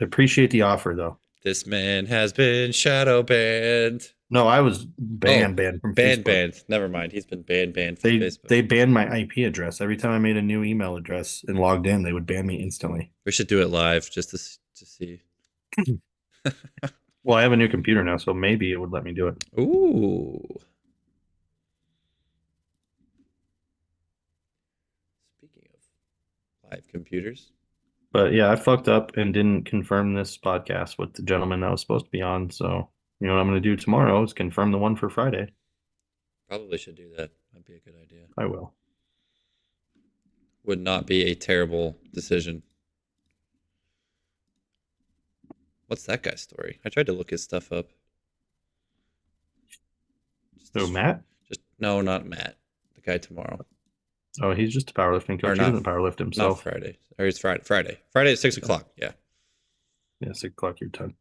appreciate the offer though. This man has been shadow banned. No, I was banned from Facebook. Banned. Never mind. He's been banned from Facebook. They banned my IP address. Every time I made a new email address and logged in, they would ban me instantly. We should do it live just to see. Well, I have a new computer now, so maybe it would let me do it. Ooh. Speaking of live computers. But yeah, I fucked up and didn't confirm this podcast with the gentleman that was supposed to be on. So, you know what I'm going to do tomorrow is confirm the one for Friday. Probably should do that. That'd be a good idea. I will. Would not be a terrible decision. What's that guy's story? I tried to look his stuff up. So Matt? No, not Matt. The guy tomorrow. Oh, he's just a powerlifting coach. He doesn't powerlift himself. Not Friday. Or it's Friday. Friday at 6 o'clock. Yeah. Yeah, 6 o'clock your time.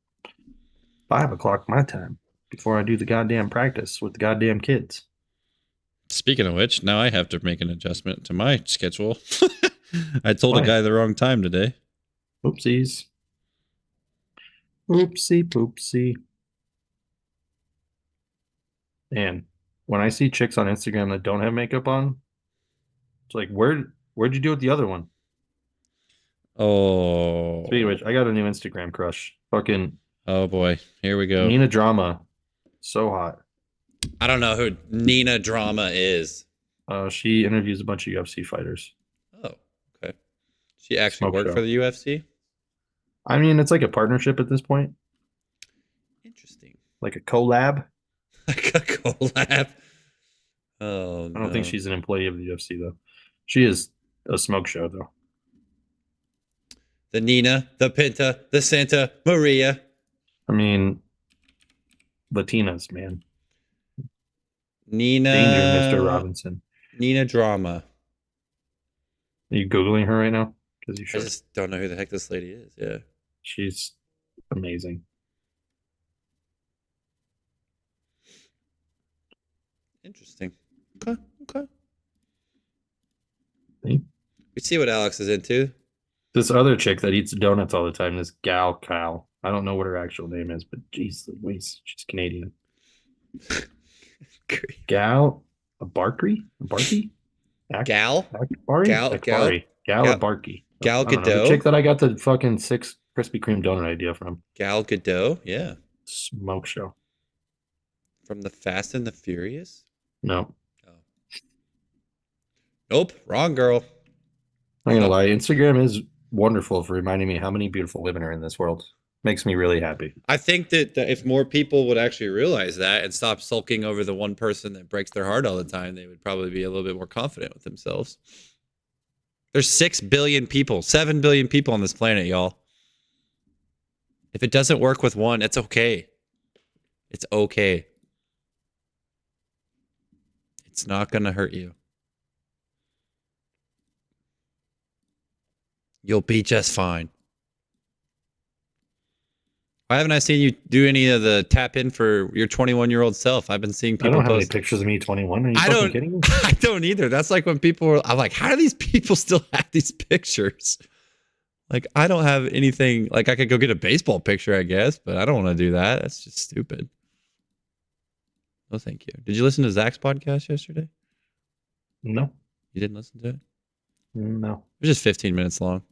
5 o'clock my time. Before I do the goddamn practice with the goddamn kids. Speaking of which, now I have to make an adjustment to my schedule. I told a guy the wrong time today. Oopsies. Oopsie poopsie. And when I see chicks on Instagram that don't have makeup on, it's like, where'd you do with the other one? Speaking of Oh, which, I got a new Instagram crush. Fucking oh boy. Here we go. Nina Drama. So hot. I don't know who Nina Drama is. She interviews a bunch of UFC fighters. Oh, okay. She actually Smoke worked for show. the UFC? I mean, it's like a partnership at this point, Interesting. like a collab. Like a collab. Oh I don't think no. she's an employee of the UFC though. She is a smoke show though. The Nina, the Pinta, the Santa Maria. I mean, Latinas, man. Danger, Mr. Nina Robinson. Nina Drama. Are you Googling her right now? Because you I should. just don't know who the heck this lady is. Yeah. She's amazing. Interesting. Okay. Okay. See? We see what Alex is into. This other chick that eats donuts all the time, this Gal Cal. I don't know what her actual name is, but geez Louise, she's Canadian. Gal Barkey? Barkey? Gal? Akbari? Gal? Gal? Akbari. Gal Gal? Barkey. Gal I don't know. The chick Gadot? that I got the fucking 6 Krispy Kreme donut idea from. Gal Gadot? Yeah. Smoke show. From the Fast and the Furious? No. Oh. Nope. Wrong girl. I'm gonna lie. Instagram is wonderful for reminding me how many beautiful women are in this world. Makes me really happy. I think that if more people would actually realize that and stop sulking over the one person that breaks their heart all the time, they would probably be a little bit more confident with themselves. There's 6 billion people, 7 billion people on this planet, y'all. If it doesn't work with one, it's okay. It's okay. It's not going to hurt you. You'll be just fine. Why haven't I seen you do any of the tap in for your 21-year-old self? I've been seeing I people don't have any post. pictures of me 21. Are you I fucking don't. kidding me? I don't either. That's like when people are. I'm like, how do these people still have these pictures? Like, I don't have anything. Like, I could go get a baseball picture, I guess, but I don't want to do that. That's just stupid. No, thank you. Did you listen to Zach's podcast yesterday? No. You didn't listen to it? No. It was just 15 minutes long.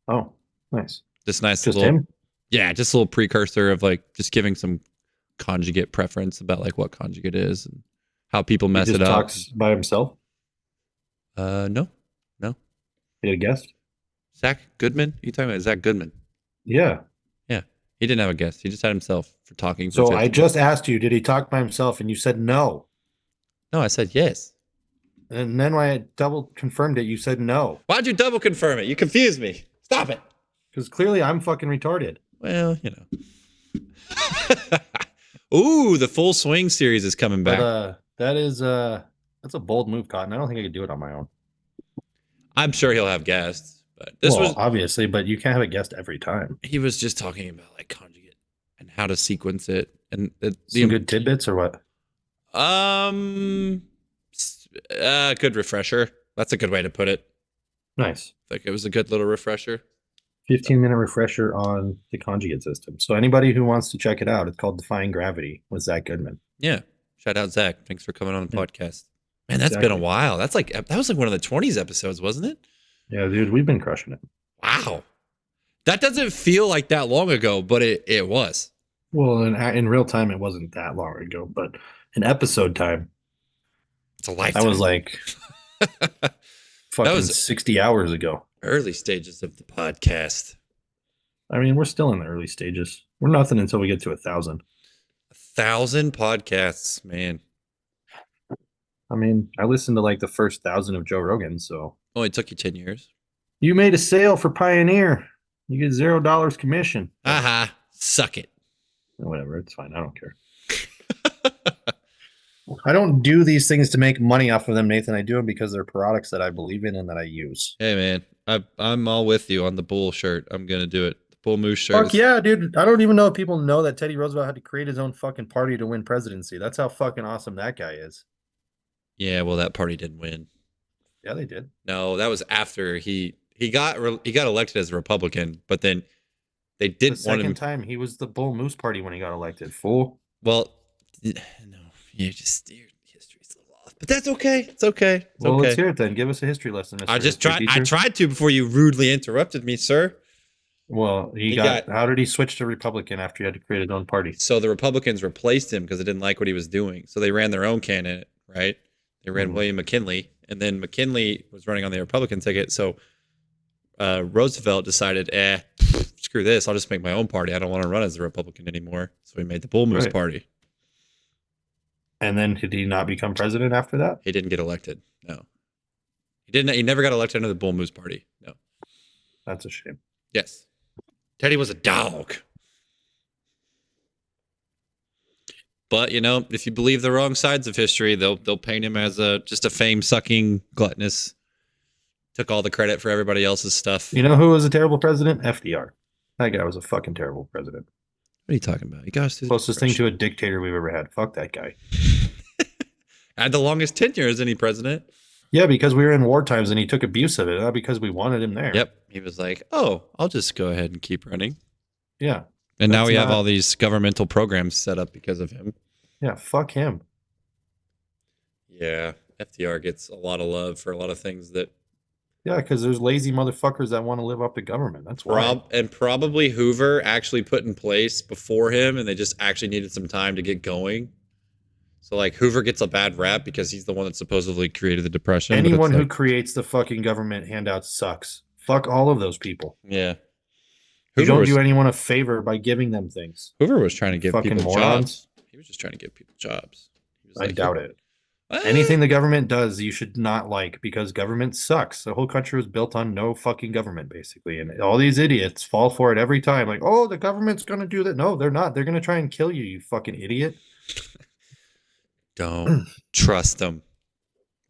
Oh, nice. Just nice Just little. him? Yeah, just a little precursor of like just giving some conjugate preference about like what conjugate is and how people He mess just it up. talks by himself? No. He had a guest? Zach Goodman? You talking about Zach Goodman? Yeah. Yeah. He didn't have a guest. He just had himself for talking. For So 15 I just asked you, did he talk by himself? And you said no. No, I said yes. And then when I double confirmed it, you said no. Why'd you double confirm it? You confused me. Stop it. Because clearly I'm fucking retarded. Well, you know. Ooh, the Full Swing series is coming back. But that's a bold move, Cotton. I don't think I could do it on my own. I'm sure he'll have guests, but this Well, was obviously, but you can't have a guest every time. he was just talking about like conjugate and how to sequence it and Some good tidbits or what? Good refresher. That's a good way to put it. Nice. Like it was a good little refresher. 15-minute refresher on the conjugate system. So anybody who wants to check it out, it's called Defying Gravity with Zach Goodman. Yeah. Shout out Zach. Thanks for coming on the Yeah. podcast. Man, that's been a while. That was like one of the 20s episodes, wasn't it? Yeah, dude, we've been crushing it. Wow. That doesn't feel like that long ago, but it was. Well, in real time, it wasn't that long ago, but in episode time, It's a lifetime. that was like fucking was 60 hours ago. early stages of the podcast. I mean, we're still in the early stages. We're nothing until we get to 1,000. 1,000 podcasts, man. I mean, I listened to like the first 1,000 of Joe Rogan, so Only took you 10 years. you made a sale for Pioneer. You get $0 commission. Aha. Suck it. Whatever, it's fine. I don't care. I don't do these things to make money off of them, Nathan. I do them because they're products that I believe in and that I use. Hey, man. I'm all with you on the bull shirt. I'm going to do it. The bull moose shirt. Fuck yeah, dude. I don't even know if people know that Teddy Roosevelt had to create his own fucking party to win presidency. That's how fucking awesome that guy is. Yeah, well, that party didn't win. Yeah, they did. No, that was after he got elected as a Republican, but then they didn't The want second him. time he was the Bull Moose Party when he got elected. Fool. Well, no, your history's a little off, but that's okay. It's okay. It's Well, okay. let's hear it then. Give us a history lesson, Mr. I just History tried. I teacher. tried to before you rudely interrupted me, sir. Well, He got- how did he switch to Republican after he had to create his own party? So the Republicans replaced him because they didn't like what he was doing. So they ran their own candidate, right? They ran William McKinley, and then McKinley was running on the Republican ticket. So Roosevelt decided, screw this. I'll just make my own party. I don't want to run as a Republican anymore. So he made the Bull Moose Party. And then did he not become president after that? He didn't get elected. No. He didn't. He never got elected under the Bull Moose Party. No. That's a shame. Yes. Teddy was a dog. But, you know, if you believe the wrong sides of history, they'll paint him as just a fame-sucking gluttonous. Took all the credit for everybody else's stuff. You know who was a terrible president? FDR. That guy was a fucking terrible president. What are you talking about? You guys closest thing to a dictator we've ever had. Fuck that guy. Had the longest tenure as any president. Yeah, because we were in war times and he took abuse of it, not because we wanted him there. Yep. He was like, oh, I'll just go ahead and keep running. Yeah. And now we have all these governmental programs set up because of him. Yeah, fuck him. Yeah. FDR gets a lot of love for a lot of things that. Yeah, because there's lazy motherfuckers that want to live up to government. That's why. And probably Hoover actually put in place before him, and they just actually needed some time to get going. So, like, Hoover gets a bad rap because he's the one that supposedly created the Depression. Anyone who creates the fucking government handouts sucks. Fuck all of those people. Yeah. You don't do anyone a favor by giving them things. Hoover was trying to give people jobs. He was just trying to give people jobs. I doubt it. Anything the government does, you should not like because government sucks. The whole country was built on no fucking government, basically. And all these idiots fall for it every time. Like, oh, the government's going to do that. No, they're not. They're going to try and kill you, you fucking idiot. Don't trust them.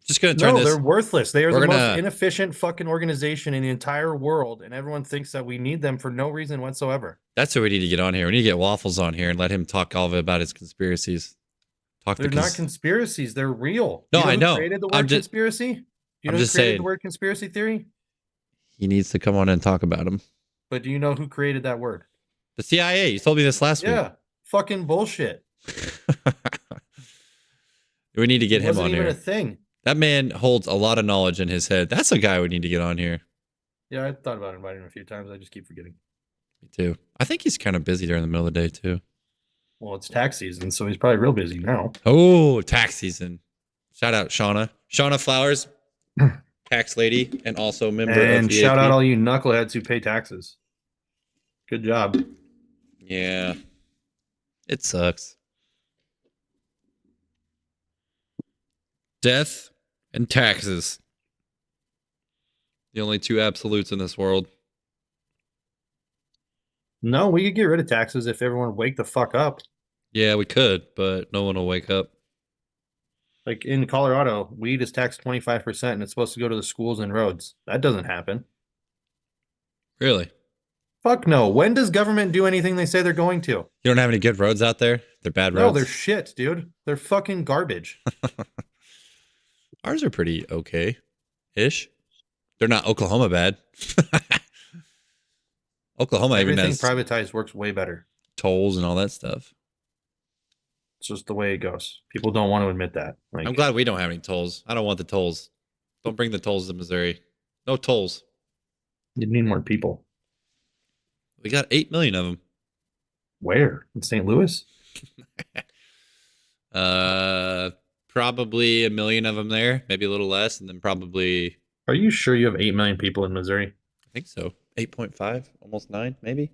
Just going to turn this. No, they're worthless. They are the most inefficient fucking organization in the entire world. And everyone thinks that we need them for no reason whatsoever. That's what we need to get on here. We need to get Waffles on here and let him talk all of it about his conspiracies. They're not conspiracies. They're real. No, I know. Who created the word conspiracy? Do you know who created the word conspiracy theory? He needs to come on and talk about them. But do you know who created that word? The CIA. You told me this last week. Yeah. Fucking bullshit. We need to get him on here. It wasn't even a thing. That man holds a lot of knowledge in his head. That's a guy we need to get on here. Yeah, I thought about inviting him a few times. I just keep forgetting. Me too. I think he's kind of busy during the middle of the day too. Well, it's tax season, so he's probably real busy now. Oh, tax season. Shout out Shauna. Shauna Flowers, tax lady, and also member of the And shout out all you knuckleheads who pay taxes. Good job. Yeah. It sucks. Death and taxes. The only two absolutes in this world. No, we could get rid of taxes if everyone would wake the fuck up. Yeah, we could, but no one will wake up. Like in Colorado, weed is taxed 25% and it's supposed to go to the schools and roads. That doesn't happen. Really? Fuck no. When does government do anything they say they're going to? You don't have any good roads out there? They're bad roads? No, they're shit, dude. They're fucking garbage. Ours are pretty okay-ish. They're not Oklahoma bad. Oklahoma Everything even has privatized works way better. Tolls and all that stuff. It's just the way it goes. People don't want to admit that. Like, I'm glad we don't have any tolls. I don't want the tolls. Don't bring the tolls to Missouri. No tolls. You need more people. We got 8 million of them. Where? In St. Louis? Probably 1 million of them there, maybe a little less, and then probably. Are you sure you have 8 million people in Missouri? I think so. 8.5, almost 9, maybe.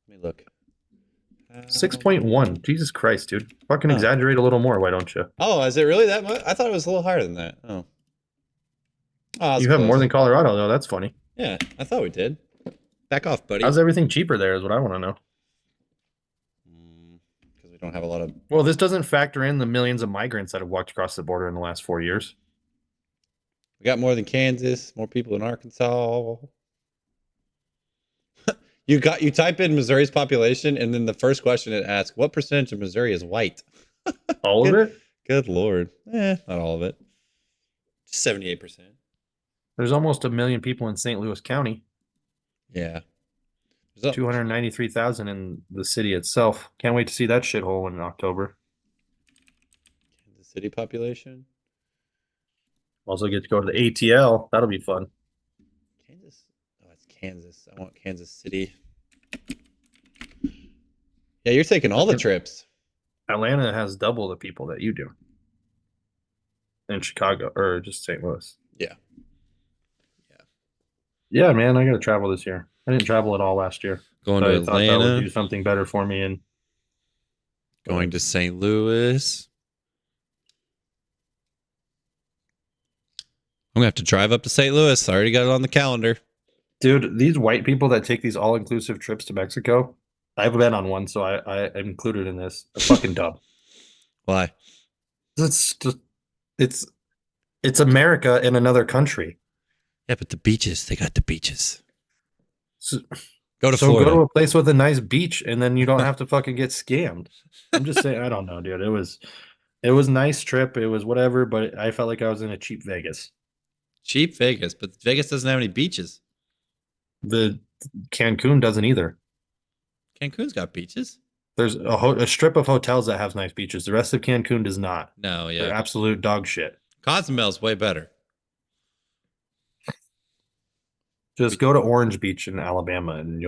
Let me look. 6.1. Jesus Christ, dude. Fucking exaggerate a little more, why don't you? Oh, is it really that much? I thought it was a little higher than that. Oh. You have more than Colorado, though. That's funny. Yeah, I thought we did. Back off, buddy. How's everything cheaper there is what I want to know. Because we don't have a lot of... Well, this doesn't factor in the millions of migrants that have walked across the border in the last 4 years. We got more than Kansas, more people in Arkansas. You type in Missouri's population, and then the first question it asks, what percentage of Missouri is white? All of it? Good Lord. Not all of it. Just 78%. There's almost 1 million people in St. Louis County. Yeah. 293,000 in the city itself. Can't wait to see that shithole in October. Kansas City population. Also get to go to the ATL. That'll be fun. Kansas. Oh, it's Kansas. I want Kansas City. Yeah, you're taking all the trips. Atlanta has double the people that you do. In Chicago or just St. Louis. Yeah. Yeah, man, I got to travel this year. I didn't travel at all last year. Going So to I thought that would Atlanta. do something better for me. And Going to St. Louis. I'm gonna have to drive up to St. Louis. I already got it on the calendar. dude, these white people that take these all-inclusive trips to Mexico, I've been on one, so I am included in this. A fucking dub. Why? It's just it's America in another country. Yeah, but the beaches. They got the beaches. So, Go to so Florida. go to a place with a nice beach, and then you don't have to fucking get scammed. I'm just saying, I don't know, dude. It was a nice trip. It was whatever, but I felt like I was in a cheap Vegas. Cheap Vegas, but Vegas doesn't have any beaches. The Cancun doesn't either. Cancun's got beaches. There's a strip of hotels that have nice beaches. The rest of Cancun does not. No, They're yeah. absolute dog shit. Cozumel's way better. Just go to Orange Beach in Alabama, and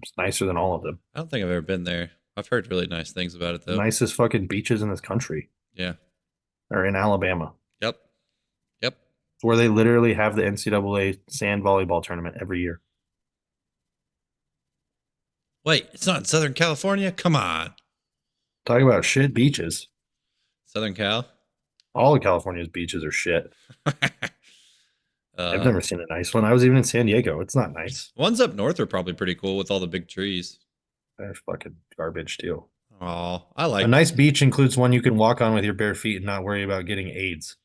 it's nicer than all of them. I don't think I've ever been there. I've heard really nice things about it, though. Nicest fucking beaches in this country Yeah. are in Alabama. Yep. Yep. Where they literally have the NCAA sand volleyball tournament every year. Wait, it's not in Southern California? Come on. Talk about shit beaches. Southern Cal? All of California's beaches are shit. I've Uh, never seen a nice one. I was even in San Diego. It's not nice. ones up north are probably pretty cool with all the big trees. They're fucking garbage too. Oh, I like A nice beach includes one you can walk on with your bare feet and not worry about getting AIDS.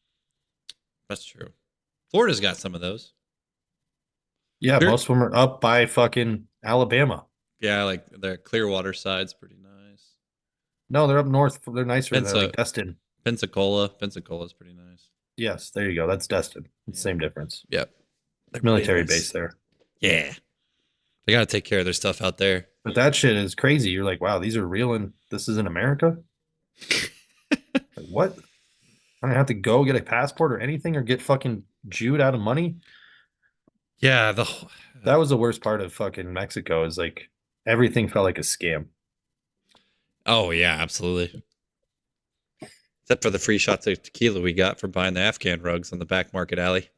That's true. Florida's got some of those. Yeah, Clear- most of them are up by fucking Alabama. Yeah, like the Clearwater side's pretty nice. No, they're up north. They're nicer than Pensa- like Destin. Pensacola's pretty nice. Yes, there you go. That's Destin. It's the Yeah. same difference. Yep. They're Military pretty nice. base there. Yeah. They got to take care of their stuff out there. But that shit is crazy. You're like, wow, these are real and this is in America? Like, what? I don't have to go get a passport or anything or get fucking Jewed out of money. Yeah, That was the worst part of fucking Mexico is like everything felt like a scam. Oh yeah, absolutely. Except for the free shots of tequila we got for buying the Afghan rugs on the back market alley.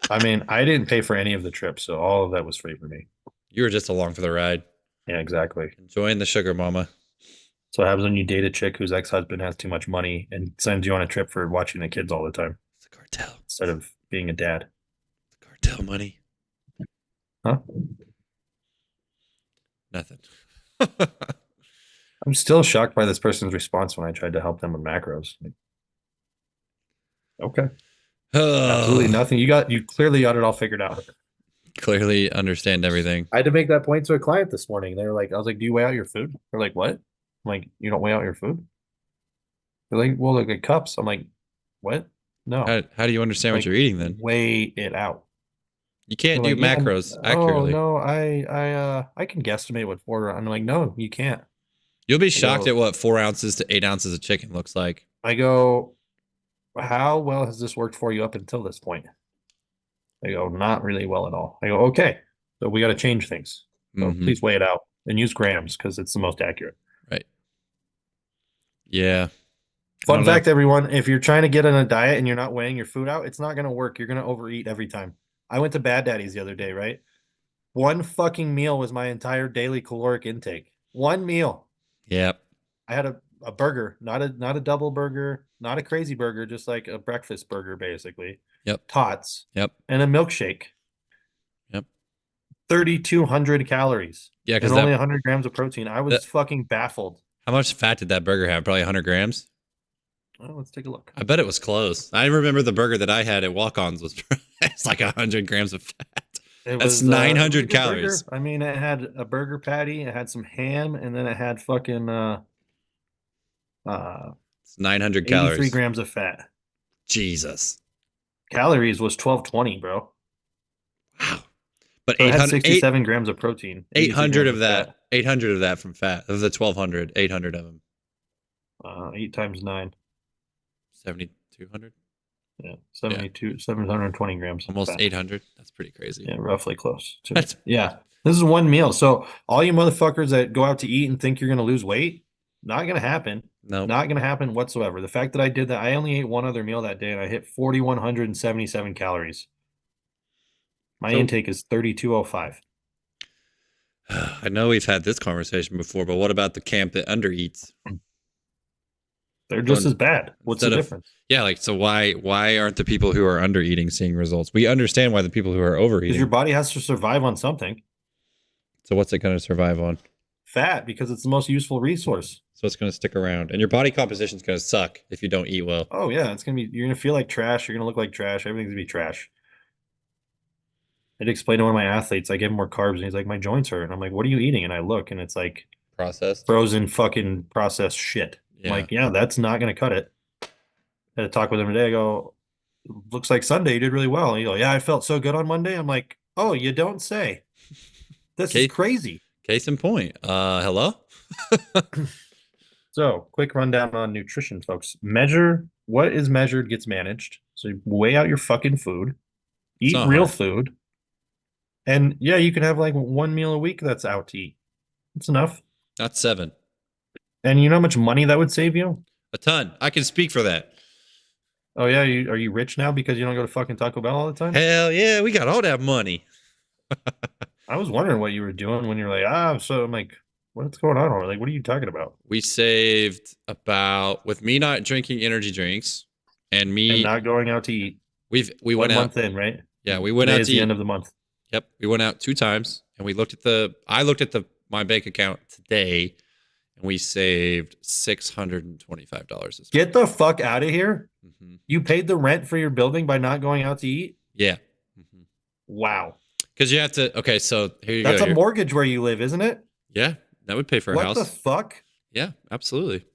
I mean, I didn't pay for any of the trips, so all of that was free for me. You were just along for the ride, Yeah, exactly. enjoying the sugar mama. So what happens when you date a chick whose ex-husband has too much money and sends you on a trip for watching the kids all the time It's the cartel. instead of being a dad? The cartel money. Huh? Nothing. I'm still shocked by this person's response when I tried to help them with macros. Like, okay. Absolutely nothing. You clearly got it all figured out. Clearly understand everything. I had to make that point to a client this morning. They were like, I was like, do you weigh out your food? They're like, what? I'm like, you don't weigh out your food? They're like, well, like cups. I'm like, what? No. How do you understand what Like, you're eating then? Weigh it out. You can't They're do like, yeah, macros accurately. Oh no, I can guesstimate what 4. I'm like, no, you can't. You'll be shocked go- at what 4 ounces to 8 ounces of chicken looks like. I go, how well has this worked for you up until this point? They go, not really well at all. I go, okay, so we got to change things. So Mhm. please weigh it out and use grams because it's the most accurate. Right. Yeah. Fun fact, everyone, if you're trying to get on a diet and you're not weighing your food out, it's not going to work. You're going to overeat every time. I went to Bad Daddy's the other day, right? One fucking meal was my entire daily caloric intake. One meal. Yep. I had a burger, not a double burger, not a crazy burger, just like a breakfast burger, basically. Yep. Tots. Yep. And a milkshake. Yep. 3,200 calories. Yeah, And because only 100 grams of protein. I was that- fucking baffled. how much fat did that burger have? Probably 100 grams. Oh, let's take a look. I bet it was close. I remember the burger that I had at Walk-Ons was it's like 100 grams of fat. It That's was, 900 it was a burger. calories. I mean, it had a burger patty, it had some ham, and then it had fucking It's 900 83 calories. grams of fat. Jesus. Calories was 1220, bro. Wow. But So it had 800, 67 grams of protein. 800 of 83 grams that. 800 of that from fat. Of the 1200, 800 of them. 8 times 9. 7,200, Yeah, 720 grams. almost fat. 800. That's pretty crazy. Yeah, roughly close. That's Yeah. This is one meal. So all you motherfuckers that go out to eat and think you're gonna lose weight, not gonna happen. no. Not gonna happen whatsoever. The fact that I did that, I only ate one other meal that day and I hit 4,177 calories. My So- intake is 3,205. I know we've had this conversation before, but what about the camp that undereats? They're just Going- as bad. What's the instead of- difference? Yeah, like so why aren't the people who are under eating seeing results? We understand why the people who are Because overeating. your body has to survive on something. So what's it going to survive on? Fat, because it's the most useful resource. So it's going to stick around, and your body composition is going to suck if you don't eat well. Oh yeah, you're gonna feel like trash, you're gonna look like trash, everything's gonna be trash. I'd explain to one of my athletes, I give him more carbs, and he's like, my joints hurt. And I'm like, what are you eating? And I look, and it's like Processed. frozen fucking processed shit. I'm Yeah. like, yeah, that's not gonna cut it. I had to talk with him today. I go, looks like Sunday you did really well. And he go, yeah, I felt so good on Monday. I'm like, oh, you don't say. This Okay. is crazy. Case in point. Hello. So, quick rundown on nutrition, folks. Measure what is measured gets managed. So, you weigh out your fucking food, eat not real hard. food, and yeah, you can have like one meal a week that's out to eat. It's enough. Not 7. And you know how much money that would save you? A ton. I can speak for that. Oh yeah, are you rich now because you don't go to fucking Taco Bell all the time? Hell yeah, we got all that money. I was wondering what you were doing when you're like, so I'm like, what's going on? Like, what are you talking about? We saved about, with me not drinking energy drinks and me And not going out to eat. we 1 went out. month in, right? Yeah, we went Today out is to the eat. end of the month. Yep, we went out 2 times, and we looked at I looked at my bank account today, and we saved $625 this Get the fuck out of here. month. Mhm. You paid the rent for your building by not going out to eat? Yeah, Wow. because you have to. Okay, so here you That's go. a mortgage where you live, isn't it? Yeah, that would pay for a What house. the fuck? Yeah, absolutely.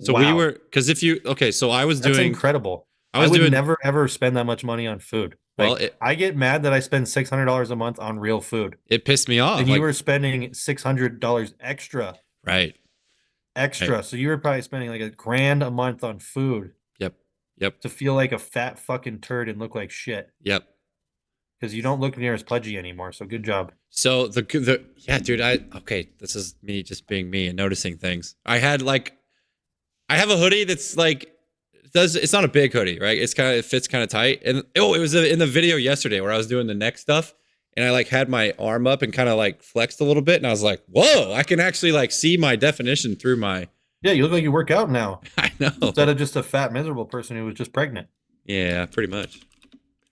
So we Wow. were, because if you, okay, so I was That's doing, incredible. I was would doing, never ever spend that much money on food. Like, well, I get mad that I spend $600 a month on real food. it pissed me off. And like, you were spending $600 extra. right. Right. So you were probably spending like $1,000 a month on food Yep. to feel like a fat fucking turd and look like shit. Yep. Because you don't look near as pudgy anymore. So good job. So yeah, dude, okay, this is me just being me and noticing things. I have a hoodie that's like, it's not a big hoodie, right? It fits kind of tight. And it was in the video yesterday where I was doing the neck stuff, and I like had my arm up and kind of like flexed a little bit, and I was like, whoa, I can actually like see my definition through my. Yeah, you look like you work out now. I know. Instead of just a fat, miserable person who was just pregnant. Yeah, pretty much.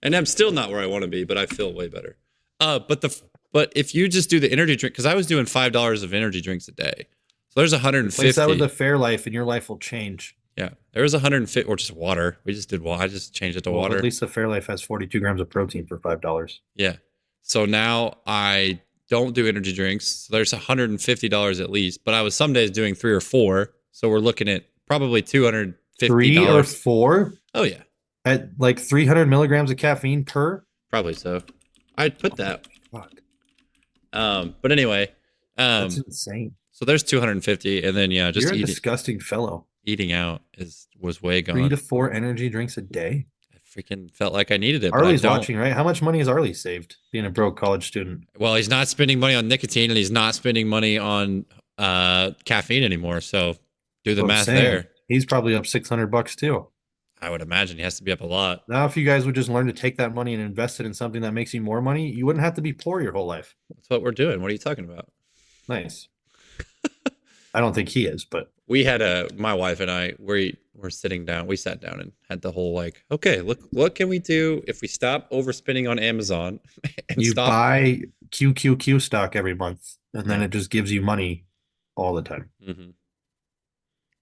And I'm still not where I want to be, but I feel way better. But if you just do the energy drink, because I was doing $5 of energy drinks a day, so there's 150. Place that with the Fairlife, and your life will change. Yeah, there was 150, or just water. We just did water. I just changed it to water. At least the Fairlife has 42 grams of protein for $5. Yeah. So now I don't do energy drinks. So there's $150 at least, but I was some days doing 3 or 4. So we're looking at probably $250. 3 or 4 Oh yeah, at like 300 milligrams of caffeine per. probably so. I'd put that. Fuck, But anyway, that's insane. so there's 250, and then yeah, just You're a disgusting fellow. eating out was way gone. 3 to 4 energy drinks a day. I freaking felt like I needed it. But I Arlie's don't. watching, right? How much money has Arlie saved being a broke college student? Well, he's not spending money on nicotine, and he's not spending money on caffeine anymore. So do the What I'm math saying. there. He's probably up $600 too. I would imagine he has to be up a lot. Now, if you guys would just learn to take that money and invest it in something that makes you more money, you wouldn't have to be poor your whole life. That's what we're doing. What are you talking about? Nice. I don't think he is, but We had my wife and I were sitting down. We sat down and had the whole like, okay, look, what can we do if we stop overspending on Amazon and you stop? buy QQQ stock every month, and then it just gives you money all the time. Mm-hmm.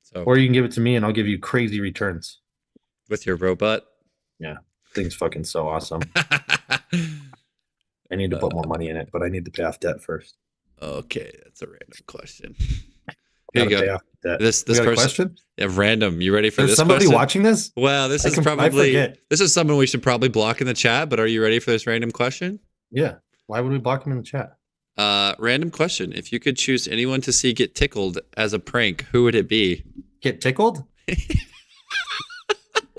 So Or you can give it to me, and I'll give you crazy returns. with your robot. Thing's fucking so awesome. I need to put more money in it, but I need to pay off debt first. Okay, that's a random question. Gotta Here you pay go. off debt. This We got a person, question? yeah, random. You ready for There's this somebody question? watching this? Well, this is I probably forget. this is someone we should probably block in the chat. But are you ready for this random question? Yeah. Why would we block him in the chat? Random question. If you could choose anyone to see get tickled as a prank, who would it be? Get tickled?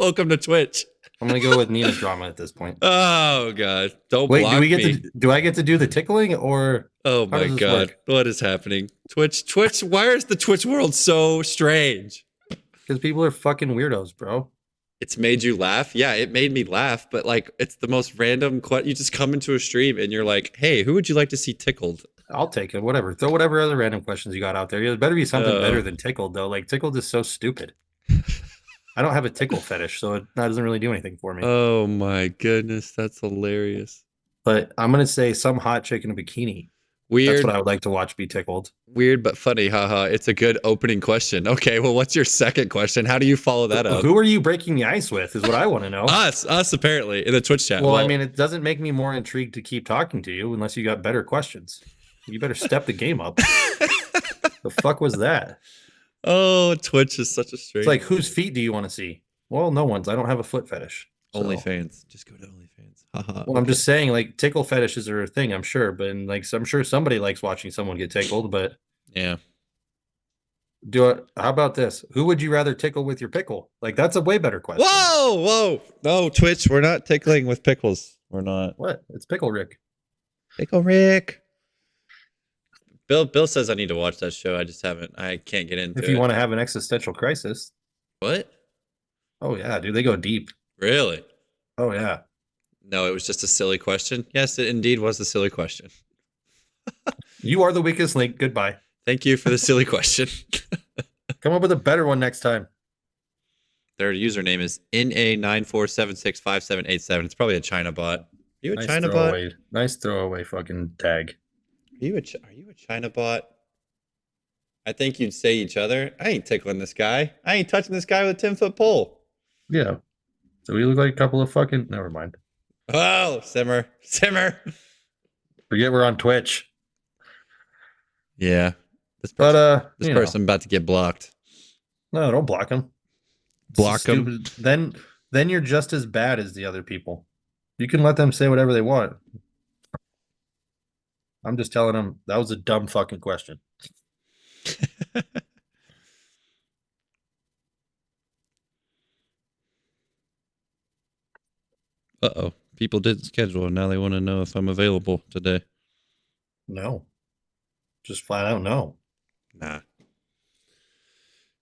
Welcome to Twitch. I'm gonna go with Nina drama at this point. Oh god, don't Wait, block me. do I get to do the tickling or Oh how my does this god, work? what is happening? Twitch. Why is the Twitch world so strange? Because people are fucking weirdos, bro. It's made you laugh. Yeah, it made me laugh, but like it's the most random you just come into a stream and you're like, "Hey, who would you like to see tickled?" I'll take it. Whatever. Throw whatever other random questions you got out there. It better be something better than tickled, though. Like tickled is so stupid. I don't have a tickle fetish, so that doesn't really do anything for me. Oh my goodness, that's hilarious. But I'm gonna say some hot chick in a bikini. Weird. That's what I would like to watch be tickled. Weird but funny, haha. It's a good opening question. Okay, well, what's your second question? How do you follow that up? Who are you breaking the ice with? Is what I want to know. Us apparently in the Twitch chat. Well, I mean, it doesn't make me more intrigued to keep talking to you unless you got better questions. You better step the game up. The fuck was that? Oh, Twitch is such a strange. It's like, whose feet do you want to see? Well, no one's. I don't have a foot fetish. So. OnlyFans. Just go to OnlyFans. Haha. Well, I'm just saying, like, tickle fetishes are a thing, I'm sure, but like, I'm sure somebody likes watching someone get tickled. But yeah, how about this? Who would you rather tickle with your pickle? Like, that's a way better question. Whoa! No, Twitch, we're not tickling with pickles. We're not. What? It's Pickle Rick. Pickle Rick. Bill says I need to watch that show. I just haven't. I can't get into it. If you want to have an existential crisis. What? Oh yeah, dude, they go deep. Really? Oh yeah. No, it was just a silly question. Yes, it indeed was a silly question. You are the weakest link. Goodbye. Thank you for the silly question. Come up with a better one next time. Their username is NA94765787. It's probably a China bot. Are you a China bot? Nice throwaway fucking tag. Are you a China bot? I think you'd say each other. I ain't tickling this guy. I ain't touching this guy with a 10-foot pole. Yeah. So we look like a couple of fucking. Never mind. Oh, simmer. Forget we're on Twitch. Yeah. This person about to get blocked. No, don't block him. Block him. Then you're just as bad as the other people. You can let them say whatever they want. I'm just telling them that was a dumb fucking question. Uh-oh. People didn't schedule and now they want to know if I'm available today. No. Just flat out no. Nah.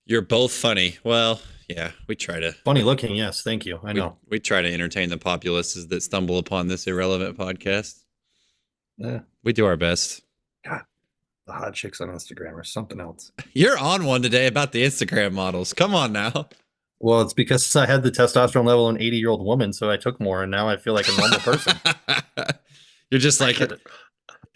You're both funny. Well, yeah, we try to. Funny looking, yes. Thank you. I know. We try to entertain the populaces that stumble upon this irrelevant podcast. Yeah. We do our best. God, the hot chicks on Instagram or something else. You're on one today about the Instagram models. Come on now. Well, it's because I had the testosterone level of an 80-year-old woman, so I took more, and now I feel like a normal person. You're just like...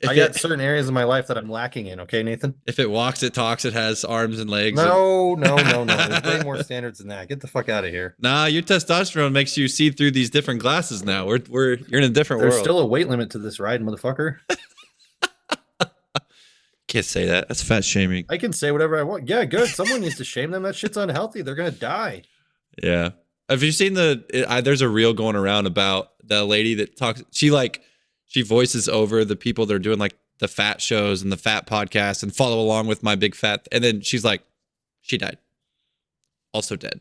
I got certain areas of my life that I'm lacking in, okay, Nathan? If it walks, it talks, it has arms and legs. No. There's way more standards than that. Get the fuck out of here. Nah, your testosterone makes you see through these different glasses now. You're in a different world. There's still a weight limit to this ride, motherfucker. Can't say that. That's fat shaming. I can say whatever I want. Yeah, good. Someone needs to shame them. That shit's unhealthy. They're going to die. Yeah. Have you seen there's a reel going around about the lady that talks, she voices over the people that are doing like the fat shows and the fat podcasts and follow along with my big fat. And then she's like, she died. Also dead.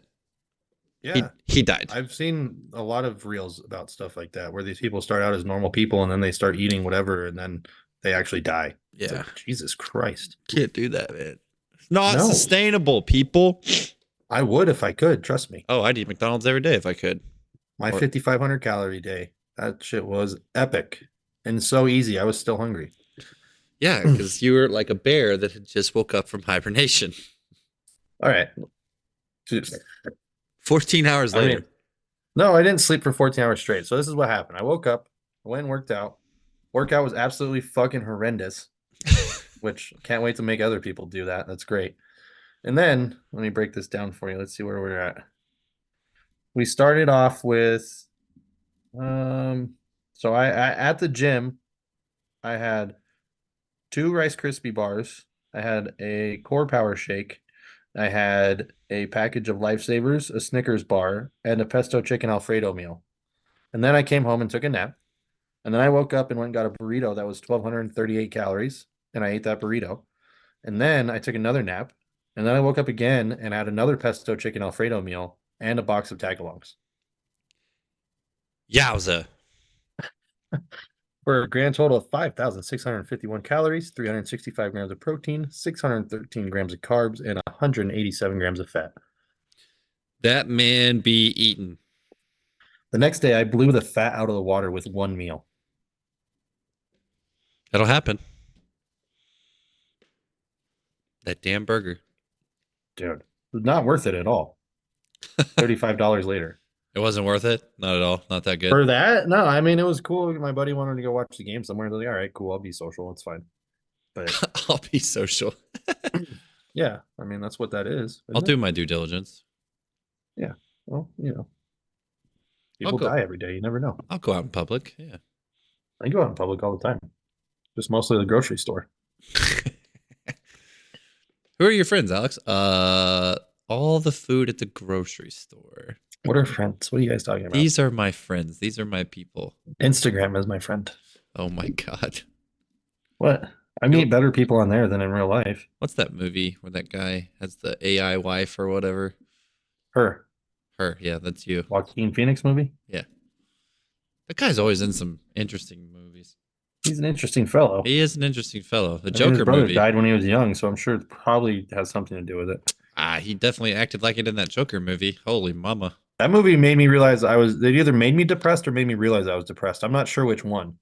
Yeah. He died. I've seen a lot of reels about stuff like that where these people start out as normal people and then they start eating whatever and then they actually die. Yeah. Like, Jesus Christ. Can't do that, man. It's not sustainable, people. I would if I could. Trust me. Oh, I'd eat McDonald's every day if I could. My 5,500 calorie day. That shit was epic and so easy. I was still hungry. Yeah, because you were like a bear that had just woke up from hibernation. All right. 14 hours later. No, I didn't sleep for 14 hours straight. So this is what happened. I woke up, I went and worked out. Workout was absolutely fucking horrendous, which can't wait to make other people do that. That's great. And then let me break this down for you. Let's see where we're at. We started off with, so I at the gym, I had 2 Rice Krispie bars. I had a Core Power shake. I had a package of Lifesavers, a Snickers bar, and a pesto chicken Alfredo meal. And then I came home and took a nap. And then I woke up and went and got a burrito that was 1,238 calories. And I ate that burrito. And then I took another nap. And then I woke up again and had another pesto chicken Alfredo meal. and a box of tagalongs. Yowza. For a grand total of 5,651 calories, 365 grams of protein, 613 grams of carbs, and 187 grams of fat. That man be eating. The next day, I blew the fat out of the water with one meal. That'll happen. That damn burger. Dude, not worth it at all. $35 later. It wasn't worth it? Not at all. Not that good. For that? No, I mean, it was cool. My buddy wanted to go watch the game somewhere. I was like, all right, cool. I'll be social. It's fine. But I'll be social. yeah, I mean, that's what that is. I'll do my due diligence. Yeah. Well, people die every day. You never know. I'll go out in public. Yeah. I go out in public all the time. Just mostly the grocery store. Who are your friends, Alex? All the food at the grocery store. What are friends? What are you guys talking about? These are my friends. These are my people. Instagram is my friend. Oh my God. What? I meet better people on there than in real life. What's that movie where that guy has the AI wife or whatever? Her. Yeah, that's you. Joaquin Phoenix movie? Yeah. That guy's always in some interesting movies. He's an interesting fellow. He is an interesting fellow. The his Joker brother movie. died when he was young, so I'm sure it probably has something to do with it. He definitely acted like it in that Joker movie. Holy mama. That movie made me realize they either made me depressed or made me realize I was depressed. I'm not sure which one.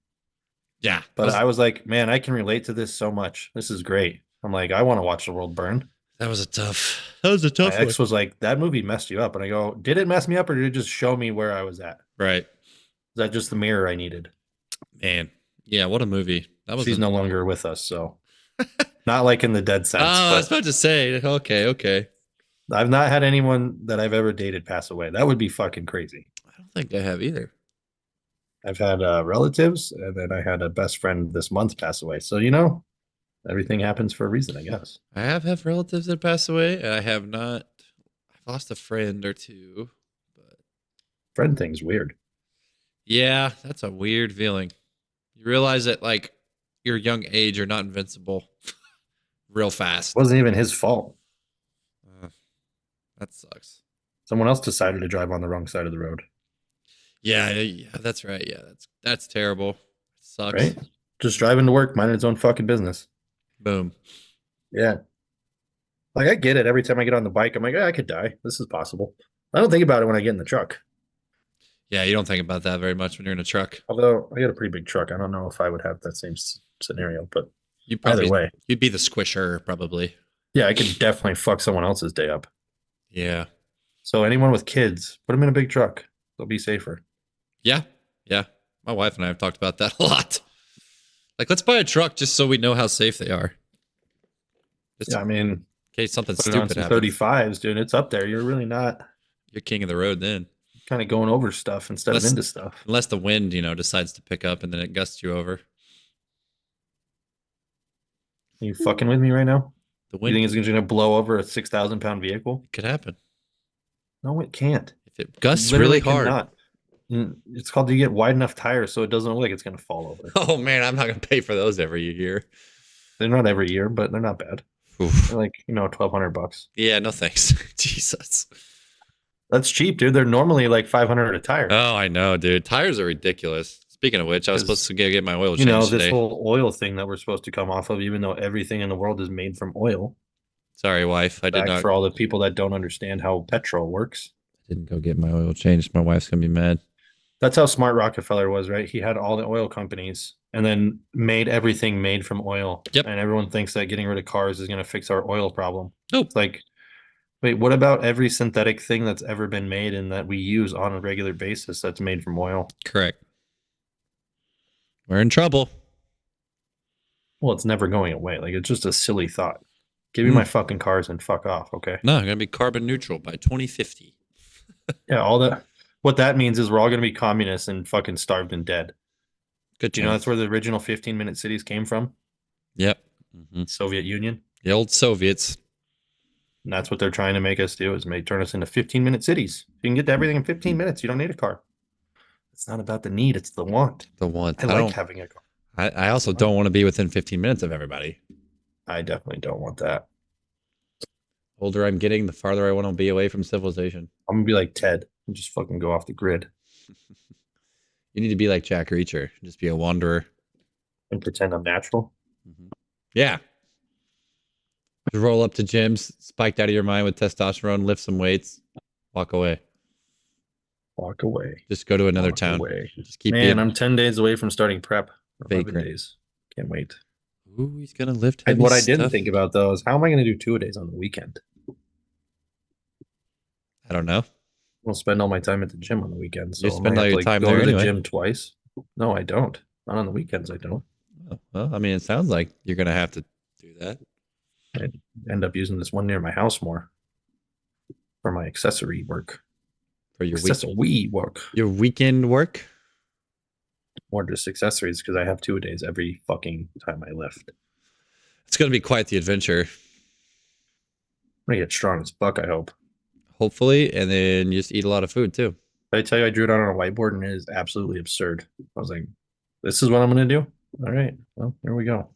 Yeah. But I was like, man, I can relate to this so much. This is great. I'm like, I want to watch the world burn. That was a tough My ex was like, that movie messed you up. And I go, did it mess me up or did it just show me where I was at? Right. Is that just the mirror I needed? Man. Yeah, what a movie. She's no longer with us, so not like in the dead sense. I was about to say, okay. I've not had anyone that I've ever dated pass away. That would be fucking crazy. I don't think I have either. I've had relatives, and then I had a best friend this month pass away. So, everything happens for a reason, I guess. I have relatives that pass away, and I have not. I've lost a friend or two. But friend thing's weird. Yeah, that's a weird feeling. You realize that, like, your young age, you're not invincible real fast. It wasn't even his fault. That sucks. Someone else decided to drive on the wrong side of the road. Yeah, that's right. Yeah, that's terrible. It sucks. Right? Just driving to work, minding his own fucking business. Boom. Yeah. Like, I get it. Every time I get on the bike, I'm like, I could die. This is possible. I don't think about it when I get in the truck. Yeah, you don't think about that very much when you're in a truck. Although I got a pretty big truck. I don't know if I would have that same scenario, but either way. You'd be the squisher, probably. Yeah, I could definitely fuck someone else's day up. Yeah. So anyone with kids, put them in a big truck. They'll be safer. Yeah. My wife and I have talked about that a lot. Like, let's buy a truck just so we know how safe they are. I mean, in case something put stupid it on some 35s, dude. It's up there. You're really not. You're king of the road then. Kind of going over stuff instead of into stuff. Unless the wind, decides to pick up and then it gusts you over. Are you fucking with me right now? The wind. You think it's going to blow over a 6,000-pound vehicle? It could happen. No, it can't. If it gusts really hard. Cannot. It's called you get wide enough tires so it doesn't look like it's going to fall over. Oh, man, I'm not going to pay for those every year. They're not every year, but they're not bad. Oof. They're like, $1,200. Yeah, no thanks. Jesus. That's cheap, dude. They're normally like $500 a tire. Oh, I know, dude. Tires are ridiculous. Speaking of which, I was supposed to get my oil changed this today. whole oil thing that we're supposed to come off of, even though everything in the world is made from oil. Sorry, wife. I did not. For all the people that don't understand how petrol works. I didn't go get my oil changed. My wife's going to be mad. That's how smart Rockefeller was, right? He had all the oil companies and then made everything made from oil. Yep. And everyone thinks that getting rid of cars is going to fix our oil problem. Nope. It's like, wait, what about every synthetic thing that's ever been made and that we use on a regular basis that's made from oil? Correct. We're in trouble. Well, it's never going away. Like, it's just a silly thought. Give me my fucking cars and fuck off, okay? No, I'm going to be carbon neutral by 2050. Yeah, all that. What that means is we're all going to be communists and fucking starved and dead. Good. Do you know that's where the original 15-minute cities came from? Yep. Mm-hmm. Soviet Union. The old Soviets. And that's what they're trying to make us do, is turn us into 15-minute cities. You can get to everything in 15 minutes. You don't need a car. It's not about the need. It's the want. The want. I like having a car. I also don't want to be within 15 minutes of everybody. I definitely don't want that. older I'm getting, the farther I want to be away from civilization. I'm gonna be like Ted and just fucking go off the grid You need to be like Jack Reacher, just be a wanderer. and pretend I'm natural. Yeah. Just roll up to gyms, spiked out of your mind with testosterone, lift some weights, walk away. Walk away. Just go to another Walk town. away. Just keep Man, being I'm 10 days away from starting prep. 11 vagrant. days. Can't wait. Ooh, he's gonna lift heavy What I stuff. didn't think about though is how am I going to do 2-a-days on the weekend? I don't know. I'll spend all my time at the gym on the weekend. So You I spend might all have to, your time go there to the anyway. gym twice. No, I don't. Not on the weekends. I don't. Oh, well, I mean, it sounds like you're gonna have to do that. I end up using this one near my house more for my accessory work. For your Accessory work. your weekend work. More just accessories because I have 2-a-days every fucking time I lift. It's gonna be quite the adventure, I'm gonna get strong as fuck, I hope. hopefully, and then you just eat a lot of food too. I tell you, I drew it out on a whiteboard and it is absolutely absurd. I was like, this is what I'm gonna do. All right. Well, here we go.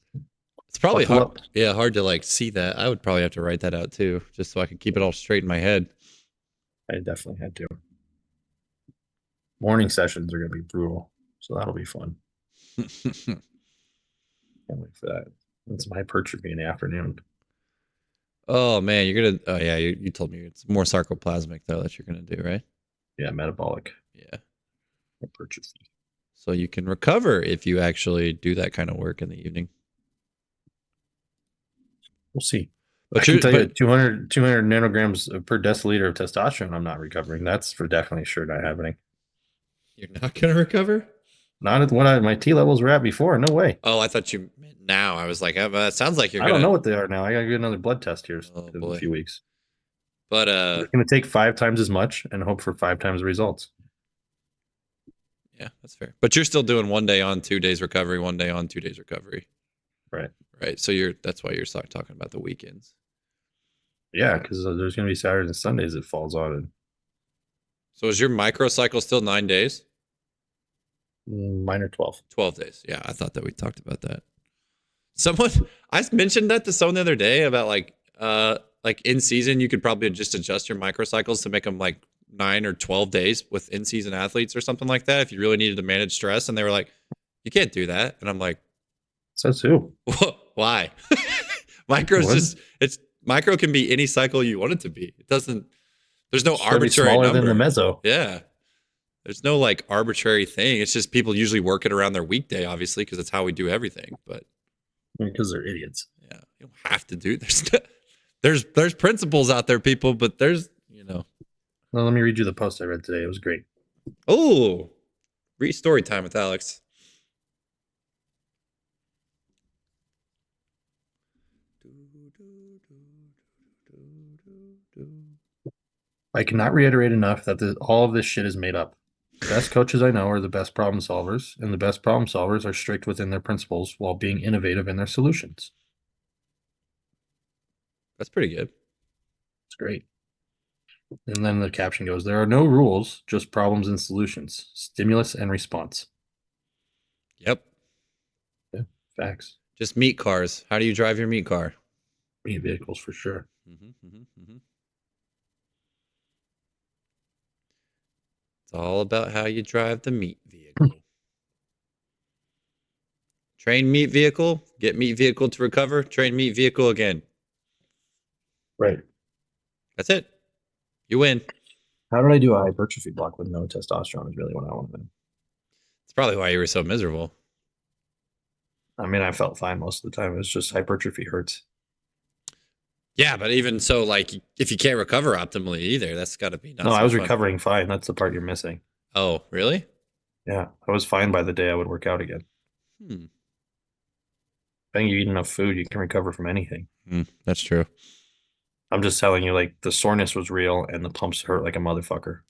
It's probably Buckle hard. up. Yeah, hard to like see that. I would probably have to write that out too, just so I can keep it all straight in my head. I definitely had to. Morning sessions are gonna be brutal. So that'll be fun. Can't wait for that. It's my hypertrophy in the afternoon. Oh man, you're gonna. Oh yeah, you told me it's more sarcoplasmic though that you're gonna do, right? Yeah, metabolic Yeah. hypertrophy. So you can recover if you actually do that kind of work in the evening. We'll see. But I can tell you 200 nanograms per deciliter of testosterone, I'm not recovering. That's for definitely sure not happening. you're not gonna recover. Not at what my T levels were at before. No way. Oh, I thought you meant now. I was like, oh, that sounds like you're I gonna. don't know what they are now. I gotta get another blood test here Oh, in boy. a few weeks. But It's gonna take 5 times as much and hope for 5 times the results. yeah, that's fair. But you're still doing 1 day on, 2 days recovery, 1 day on, 2 days recovery. Right. Right. So that's why you're talking about the weekends. Yeah, because there's gonna be Saturdays and Sundays it falls on. And So is your microcycle still 9 days? mine are 12. 12 days. Yeah, I thought that we talked about that. I mentioned that to someone the other day about like in season, you could probably just adjust your microcycles to make them like 9 or 12 days with in season athletes or something like that. If you really needed to manage stress, and they were like, you can't do that. And I'm like, Says who? why? Micro can be any cycle you want it to be. It doesn't, there's no It's gotta be arbitrary smaller number. than the meso. Yeah. There's no like arbitrary thing. It's just people usually work it around their weekday, obviously, because it's how we do everything. But Because they're idiots. yeah, you don't have to do. There's principles out there, people, but there's Well, let me read you the post I read today. It was great. oh, read story time with Alex. I cannot reiterate enough that all of this shit is made up. The best coaches I know are the best problem solvers, and the best problem solvers are strict within their principles while being innovative in their solutions. That's pretty good. It's great. And then the caption goes, there are no rules, just problems and solutions, stimulus and response. Yep. Facts. Just meat cars. How do you drive your meat car? Meat vehicles for sure. It's all about how you drive the meat vehicle. Train meat vehicle, get meat vehicle to recover, train meat vehicle again. Right. That's it. You win. How did I do a hypertrophy block with no testosterone is really what I want to know. It's probably why you were so miserable. I mean, I felt fine most of the time. It was just hypertrophy hurts. Yeah, but even so, like, if you can't recover optimally either, that's got to be nuts. No, I was recovering fine. That's the part you're missing. Oh, really? Yeah, I was fine by the day I would work out again. I think you eat enough food, you can recover from anything. That's true. I'm just telling you, like, the soreness was real and the pumps hurt like a motherfucker.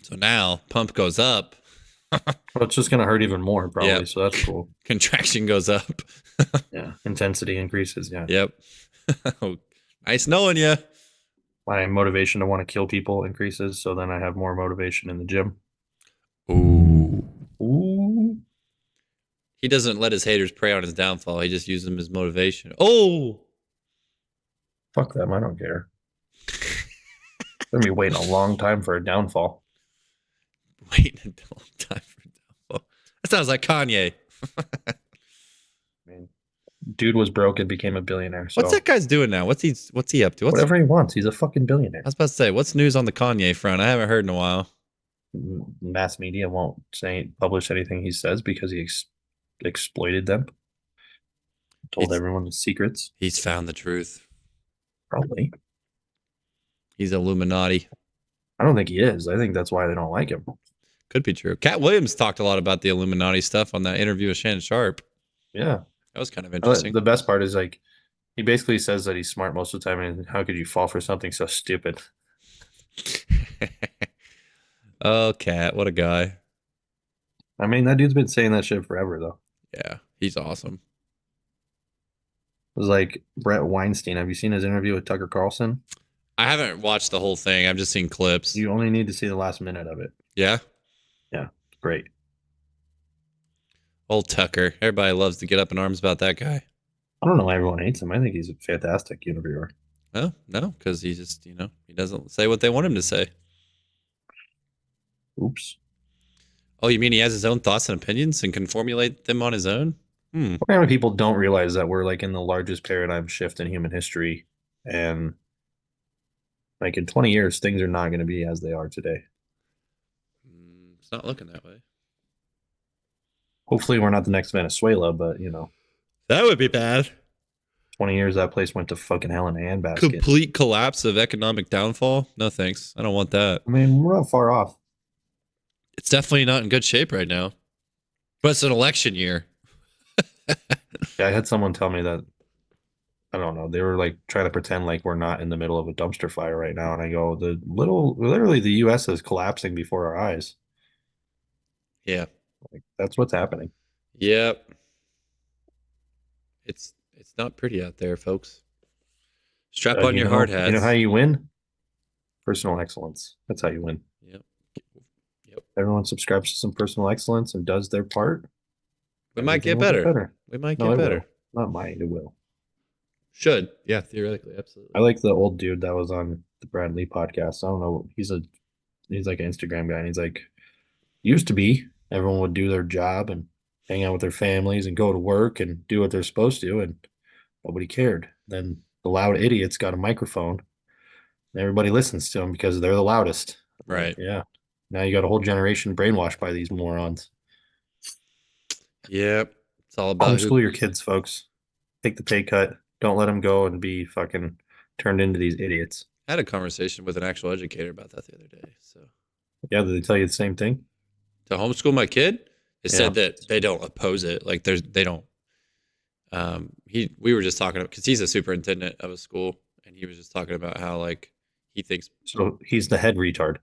So now pump goes up. Well, it's just going to hurt even more, probably. Yep. So that's cool. Contraction goes up. Yeah. Intensity increases. Yeah. Yep. Nice knowing you. My motivation to want to kill people increases. So then I have more motivation in the gym. Ooh. He doesn't let his haters prey on his downfall. He just uses them as motivation. Oh. Fuck them. I don't care. They're gonna be waiting a long time for a downfall. Waiting a long time for downfall. That sounds like Kanye. I mean, dude was broke and became a billionaire. So What's that guy's doing now? What's he up to? whatever he wants, he's a fucking I billionaire. was about to say, what's news on the Kanye front? I haven't heard in a while. Mass media won't publish anything he says because he exploited them. Told everyone his secrets. He's found the truth. Probably. He's Illuminati. I don't think he is. I think that's why they don't like him. Could be true. Cat Williams talked a lot about the Illuminati stuff on that interview with Shannon Sharp. Yeah. That was kind of interesting. The best part is like he basically says that he's smart most of the time, and how could you fall for something so stupid? Oh, Cat, what a guy. I mean, that dude's been saying that shit forever, though. Yeah, he's awesome. It was like Brett Weinstein. Have you seen his interview with Tucker Carlson? I haven't watched the whole thing. I've just seen clips. You only need to see the last minute of it. Yeah? Yeah, it's great. Old Tucker. Everybody loves to get up in arms about that guy. I don't know why everyone hates him. I think he's a fantastic interviewer. Oh, no, because he just, he doesn't say what they want him to say. Oops. Oh, you mean he has his own thoughts and opinions and can formulate them on his own? How many people don't realize that we're like in the largest paradigm shift in human history, and like in 20 years, things are not going to be as they are today. It's not looking that way. Hopefully, we're not the next Venezuela, but that would be bad. 20 years, that place went to fucking hell in a handbasket. Complete collapse of economic downfall? No, thanks. I don't want that. I mean, we're not far off. It's definitely not in good shape right now. But it's an election year. Yeah, I had someone tell me that, I don't know, they were like trying to pretend like we're not in the middle of a dumpster fire right now. And I go, literally the US is collapsing before our eyes. Yeah. Like, that's what's happening. Yep. It's not pretty out there, folks. Strap on your hard hats. You know how you win? Personal excellence. That's how you win. Yep. Everyone subscribes to some personal excellence and does their part. We might get better. We might get better. Not mine, it will. Should. Yeah, theoretically, absolutely. I like the old dude that was on the Brad Lee podcast. I don't know. He's like an Instagram guy, and he's like, used to be everyone would do their job and hang out with their families and go to work and do what they're supposed to, and nobody cared. Then the loud idiots got a microphone, and everybody listens to them because they're the loudest. Right. Yeah. Now you got a whole generation brainwashed by these morons. Yep. It's all about homeschool your kids, folks. Take the pay cut. Don't let them go and be fucking turned into these idiots. I had a conversation with an actual educator about that the other day. So yeah, did they tell you the same thing? To homeschool my kid? They said that they don't oppose it. Like they don't. We were just talking because he's a superintendent of a school, and he was just talking about how like he thinks. So he's the head retard.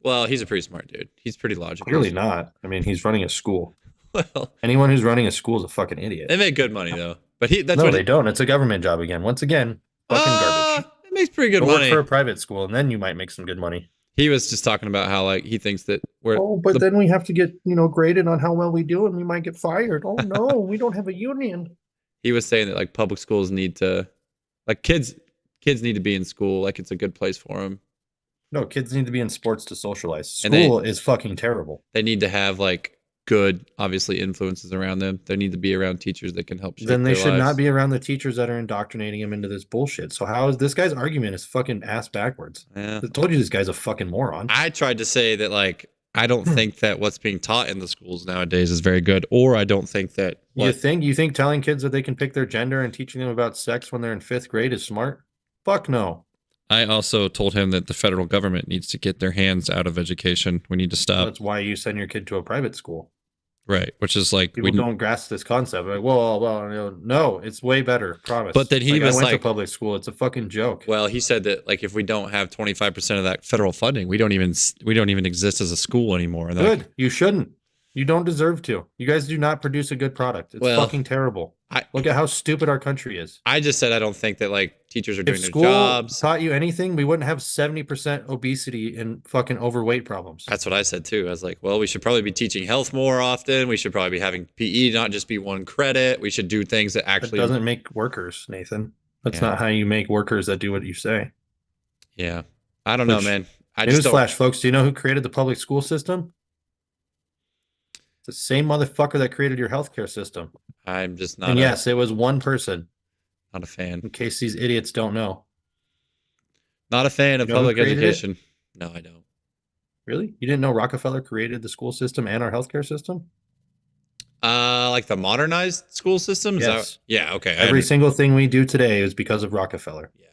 Well, he's a pretty smart dude. He's pretty logical. Clearly not. I mean, he's running a school. Well, anyone who's running a school is a fucking idiot. They make good money though, but they don't. It's a government job again. Once again, fucking garbage. It makes pretty good money. Work for a private school, and then you might make some good money. He was just talking about how like he thinks that we're. Oh, but then we have to get graded on how well we do, and we might get fired. Oh no, we don't have a union. He was saying that like public schools need to, like kids need to be in school. Like it's a good place for them. No, kids need to be in sports to socialize. School is fucking terrible. They need to have like good, obviously, influences around them. They need to be around teachers that can help shape Then they their should lives. not be around the teachers that are indoctrinating them into this bullshit. So how is this guy's argument is fucking ass backwards? Yeah. I told you this guy's a fucking moron. I tried to say that like I don't think that what's being taught in the schools nowadays is very good, or I don't think that you think telling kids that they can pick their gender and teaching them about sex when they're in 5th grade is smart? Fuck no. I also told him that the federal government needs to get their hands out of education. We need to stop. That's why you send your kid to a private school. Right, which is like people don't grasp this concept. Like, well, no, it's way better. Promise. But then he was I went to public school. It's a fucking joke. Well, he said that like if we don't have 25% of that federal funding, we don't even exist as a school anymore. And good. You shouldn't. You don't deserve to. You guys do not produce a good product. It's fucking terrible. Look at how stupid our country is. I just said I don't think that like teachers are doing their jobs. If school taught you anything, we wouldn't have 70% obesity and fucking overweight problems. That's what I said too. I was like, well, we should probably be teaching health more often. We should probably be having PE, not just be one credit. We should do things that actually doesn't make workers, Nathan. That's Yeah. not how you make workers that do what you say. Yeah. I don't know, Which, man. I just don't. newsflash, folks, do you know who created the public school system? It's the same motherfucker that created your healthcare system. I'm just And yes, it was one person, not a fan. in case these idiots don't know. Not a fan You of know who public created it? education. No, I don't. Really? You didn't know Rockefeller created the school system and our healthcare system? Like the modernized school system? Is that? Yes. Yeah. Okay. Every single thing we do today is because of Rockefeller. Yeah.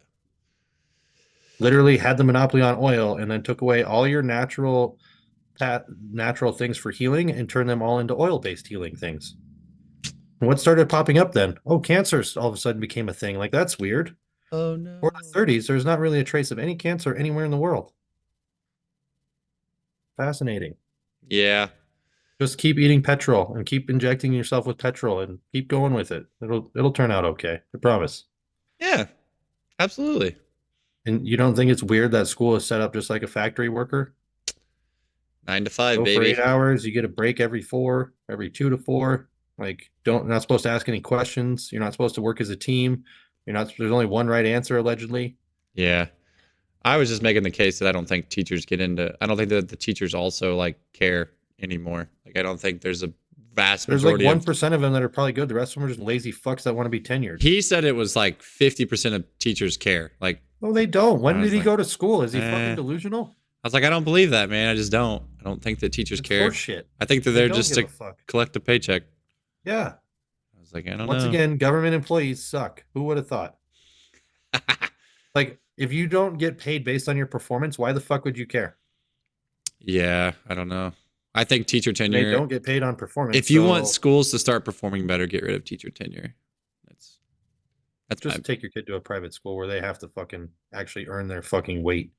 Literally had the monopoly on oil and then took away all your natural things for healing and turned them all into oil-based healing things. And what started popping up then? Oh, cancer all of a sudden became a thing. Like, that's weird. Oh no. For the 30s, there's not really a trace of any cancer anywhere in the world. Fascinating. Yeah. Just keep eating petrol and keep injecting yourself with petrol and keep going with it. It'll turn out okay. I promise. Yeah. Absolutely. And you don't think it's weird that school is set up just like a factory worker? 9 to 5, Go for baby. 8 hours. You get a break every 2 to 4. Like, not supposed to ask any questions. You're not supposed to work as a team. There's only one right answer, allegedly. Yeah. I was just making the case that I don't think I don't think that the teachers also like care anymore. Like, I don't think there's a vast There's like majority 1% of them that are probably good. The rest of them are just lazy fucks that want to be tenured. He said it was like 50% of teachers care. Like, No, they don't. When I did was he like, go to school? Is he fucking delusional? I was like, I don't believe that, man. I just don't. I don't think that teachers It's care. horseshit. I think that They they're don't just give to a fuck. collect a paycheck. Yeah. I was like, I don't Once know. again, government employees suck. Who would have thought? Like, if you don't get paid based on your performance, why the fuck would you care? Yeah, I don't know. I think teacher They tenure. don't get paid on performance. If you want schools to start performing better, get rid of teacher tenure. That's just take your kid to a private school where they have to fucking actually earn their fucking weight.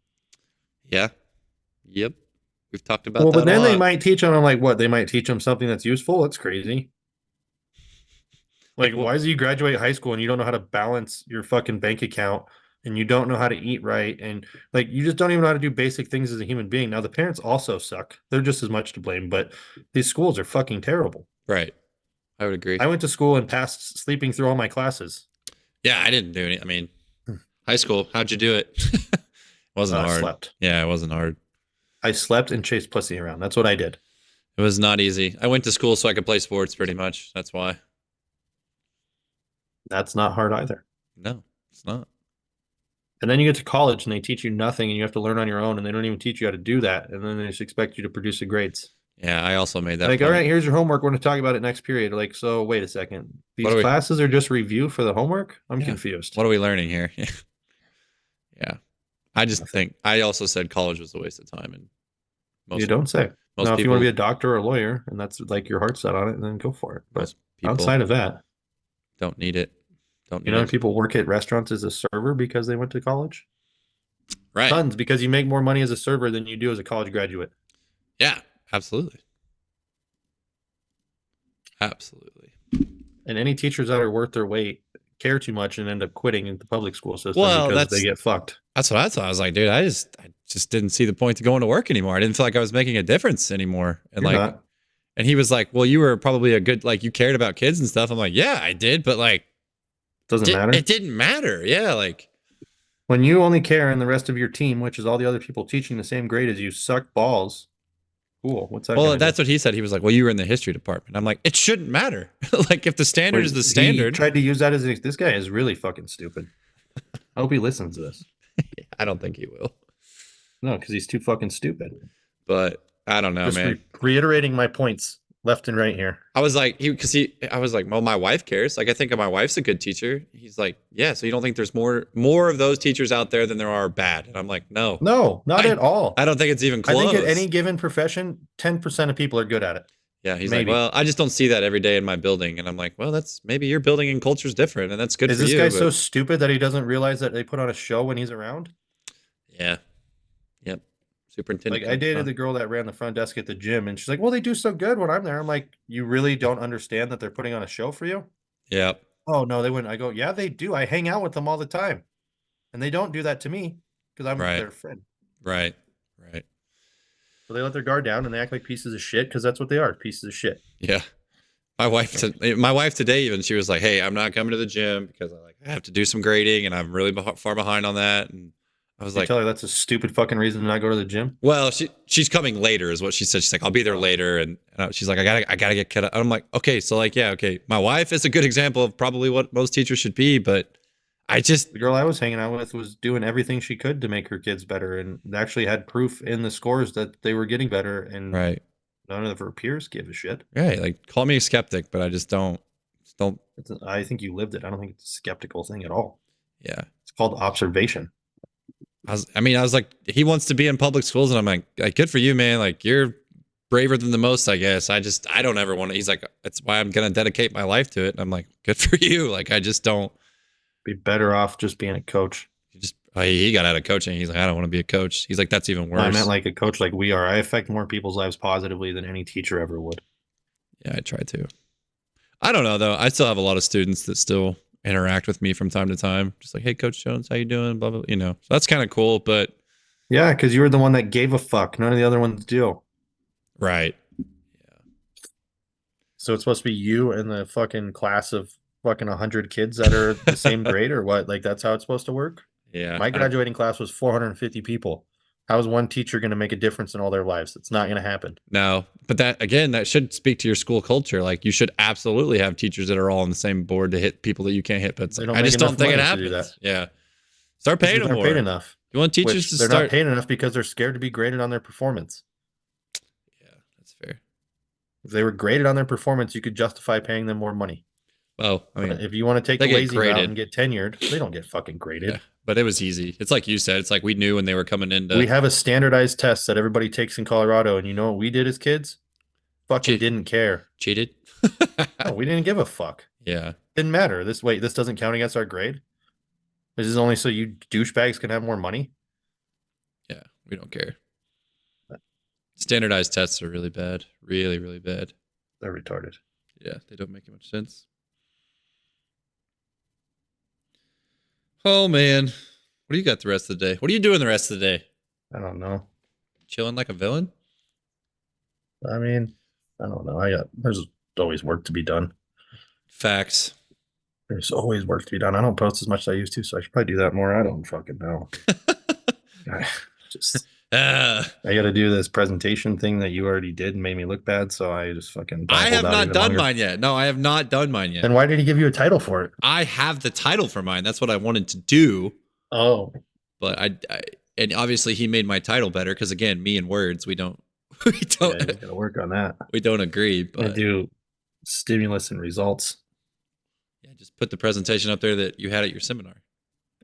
Yeah. Yep. We've talked about Well, that. but then they might teach them like what? They might teach them something that's useful. That's crazy. Like, why do you graduate high school and you don't know how to balance your fucking bank account and you don't know how to eat right and like you just don't even know how to do basic things as a human being? Now the parents also suck. They're just as much to blame, but these schools are fucking terrible. Right. I would agree. I went to school and passed sleeping through all my classes. Yeah, I didn't do any. I mean, high school, how'd you do it? It wasn't hard. Slept. Yeah, it wasn't hard. I slept and chased pussy around. That's what I did. It was not easy. I went to school so I could play sports pretty much. That's why. That's not hard either. No, it's not. And then you get to college and they teach you nothing and you have to learn on your own and they don't even teach you how to do that. And then they just expect you to produce the grades. Yeah, I also made that. Like, point. all right, here's your homework. We're going to talk about it next period. Like, so wait a second. These classes are just review for the homework? I'm confused. What are we learning here? Yeah. I just think, I also said college was a waste of time. And you don't say. Now, if you want to be a doctor or a lawyer and that's like your heart's set on it, then go for it. But outside of that, don't need it. Don't need it. People work at restaurants as a server because they went to college? Right. Tons, because you make more money as a server than you do as a college graduate. Yeah, absolutely. Absolutely. And any teachers that are worth their weight care too much and end up quitting in the public school system because they get fucked. That's what I thought. I was like, dude, I just didn't see the point to going to work anymore. I didn't feel like I was making a difference anymore. And You're not. And he was like, well, you were probably a good, like, you cared about kids and stuff. I'm like, yeah, I did, but like, doesn't matter. It didn't matter. Yeah, like when you only care and the rest of your team, which is all the other people teaching the same grade as you, suck balls. Cool. What's that? Well, that's what he said. He was like, well, you were in the history department. I'm like, it shouldn't matter. Like, if the standard is the standard. He tried to use that as this guy is really fucking stupid. I hope he listens to this. I don't think he will. No, because he's too fucking stupid. But I don't know, man. Reiterating my points left and right here. I was like, I was like, well, my wife cares. Like, I think my wife's a good teacher. He's like, yeah. So you don't think there's more of those teachers out there than there are bad? And I'm like, no, not at all. I don't think it's even close. I think at any given profession, 10% of people are good at it. Yeah. He's like, well, I just don't see that every day in my building. And I'm like, well, that's maybe your building and culture's different. And that's good for you. Is this guy so stupid that he doesn't realize that they put on a show when he's around? Yeah. Yep. Superintendent. Like, I dated the girl that ran the front desk at the gym, and she's like, well, they do so good when I'm there. I'm like, you really don't understand that they're putting on a show for you? Yeah. Oh, no, they wouldn't. I go, yeah, they do. I hang out with them all the time. And they don't do that to me because I'm their friend. Right. So they let their guard down and they act like pieces of shit because that's what they are, pieces of shit. Yeah. My wife today even, she was like, "Hey, I'm not coming to the gym because I have to do some grading and I'm really far behind on that." And I was You like, tell her that's a stupid fucking reason to not go to the gym. "Well, she's coming later," is what she said. She's like, "I'll be there later," and she's like, I gotta get cut up." I'm like, "Okay, so like, yeah, okay." My wife is a good example of probably what most teachers should be, but I just The girl I was hanging out with was doing everything she could to make her kids better, and actually had proof in the scores that they were getting better, and right, none of her peers give a shit. right. Like, call me a skeptic, but I just don't. I think you lived it. I don't think it's a skeptical thing at all. Yeah. It's called observation. I was like, he wants to be in public schools, and I'm like, good for you, man. Like, you're braver than the most, I guess. I don't ever want to. He's like, that's why I'm gonna dedicate my life to it. And I'm like, good for you. Like, I just don't. Be better off just being a coach. He got out of coaching. He's like, I don't want to be a coach. He's like, that's even worse. I meant like a coach like we are. I affect more people's lives positively than any teacher ever would. Yeah, I try to. I don't know though. I still have a lot of students that still interact with me from time to time. Just like, hey, Coach Jones, how you doing? Blah blah. So that's kind of cool. But Yeah, because you were the one that gave a fuck. None of the other ones do. right. So it's supposed to be you and the fucking class of fucking 100 kids that are the same grade, or what? Like that's how it's supposed to work? Yeah. My graduating class was 450 people. How is one teacher going to make a difference in all their lives? It's not going to happen. No, but that should speak to your school culture. Like, you should absolutely have teachers that are all on the same board to hit people that you can't hit. But I just don't think it happens. Yeah, start paying them more. Paid enough. You want teachers to they're start? Not paid enough because they're scared to be graded on their performance. Yeah, that's fair. If they were graded on their performance, you could justify paying them more money. Well, I mean, but if you want to take the lazy route and get tenured, they don't get fucking graded. Yeah, but it was easy. It's like you said. It's like we knew when they were coming into. We have a standardized test that everybody takes in Colorado, and you know what we did as kids? Fucking didn't care. Cheated? No, we didn't give a fuck. Yeah. Didn't matter. This doesn't count against our grade? This is only so you douchebags can have more money? Yeah, we don't care. Standardized tests are really bad. Really, really bad. They're retarded. Yeah, they don't make much sense. Oh, man. What do you got the rest of the day? What are you doing the rest of the day? I don't know. Chilling like a villain? I mean, I don't know. There's always work to be done. Facts. There's always work to be done. I don't post as much as I used to, so I should probably do that more. I don't fucking know. I got to do this presentation thing that you already did and made me look bad, so I just fucking. I have not done mine yet. No, I have not done mine yet. Then why did he give you a title for it? I have the title for mine. That's what I wanted to do. Oh, but and obviously he made my title better because again, me and words, we don't. Yeah, you gotta work on that. We don't agree. But I do stimulus and results. Yeah, just put the presentation up there that you had at your seminar.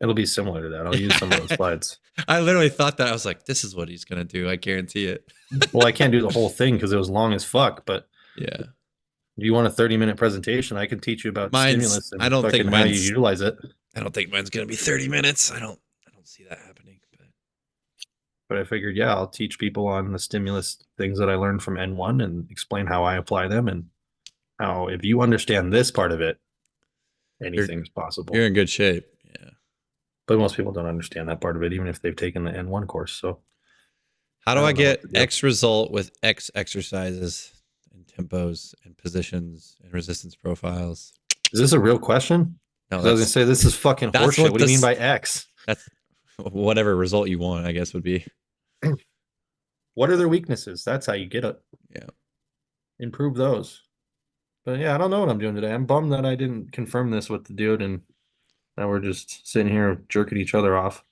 It'll be similar to that. I'll use some of those slides. I literally thought that. I was like, this is what he's going to do. I guarantee it. Well, I can't do the whole thing because it was long as fuck, but yeah. If you want a 30-minute presentation, I can teach you about stimulus and I don't think how you utilize it. I don't think mine's going to be 30 minutes. I don't see that happening. But I figured, yeah, I'll teach people on the stimulus things that I learned from N1 and explain how I apply them and how if you understand this part of it, anything's possible. You're in good shape. Yeah. But most people don't understand that part of it, even if they've taken the N1 course. So how do I get X result with X exercises and tempos and positions and resistance profiles? Is this a real question? No, I was going to say, this is fucking horseshit. What do you mean by X? That's whatever result you want, I guess, would be. What are their weaknesses? That's how you get it. Yeah. Improve those. But yeah, I don't know what I'm doing today. I'm bummed that I didn't confirm this with the dude, and now we're just sitting here jerking each other off.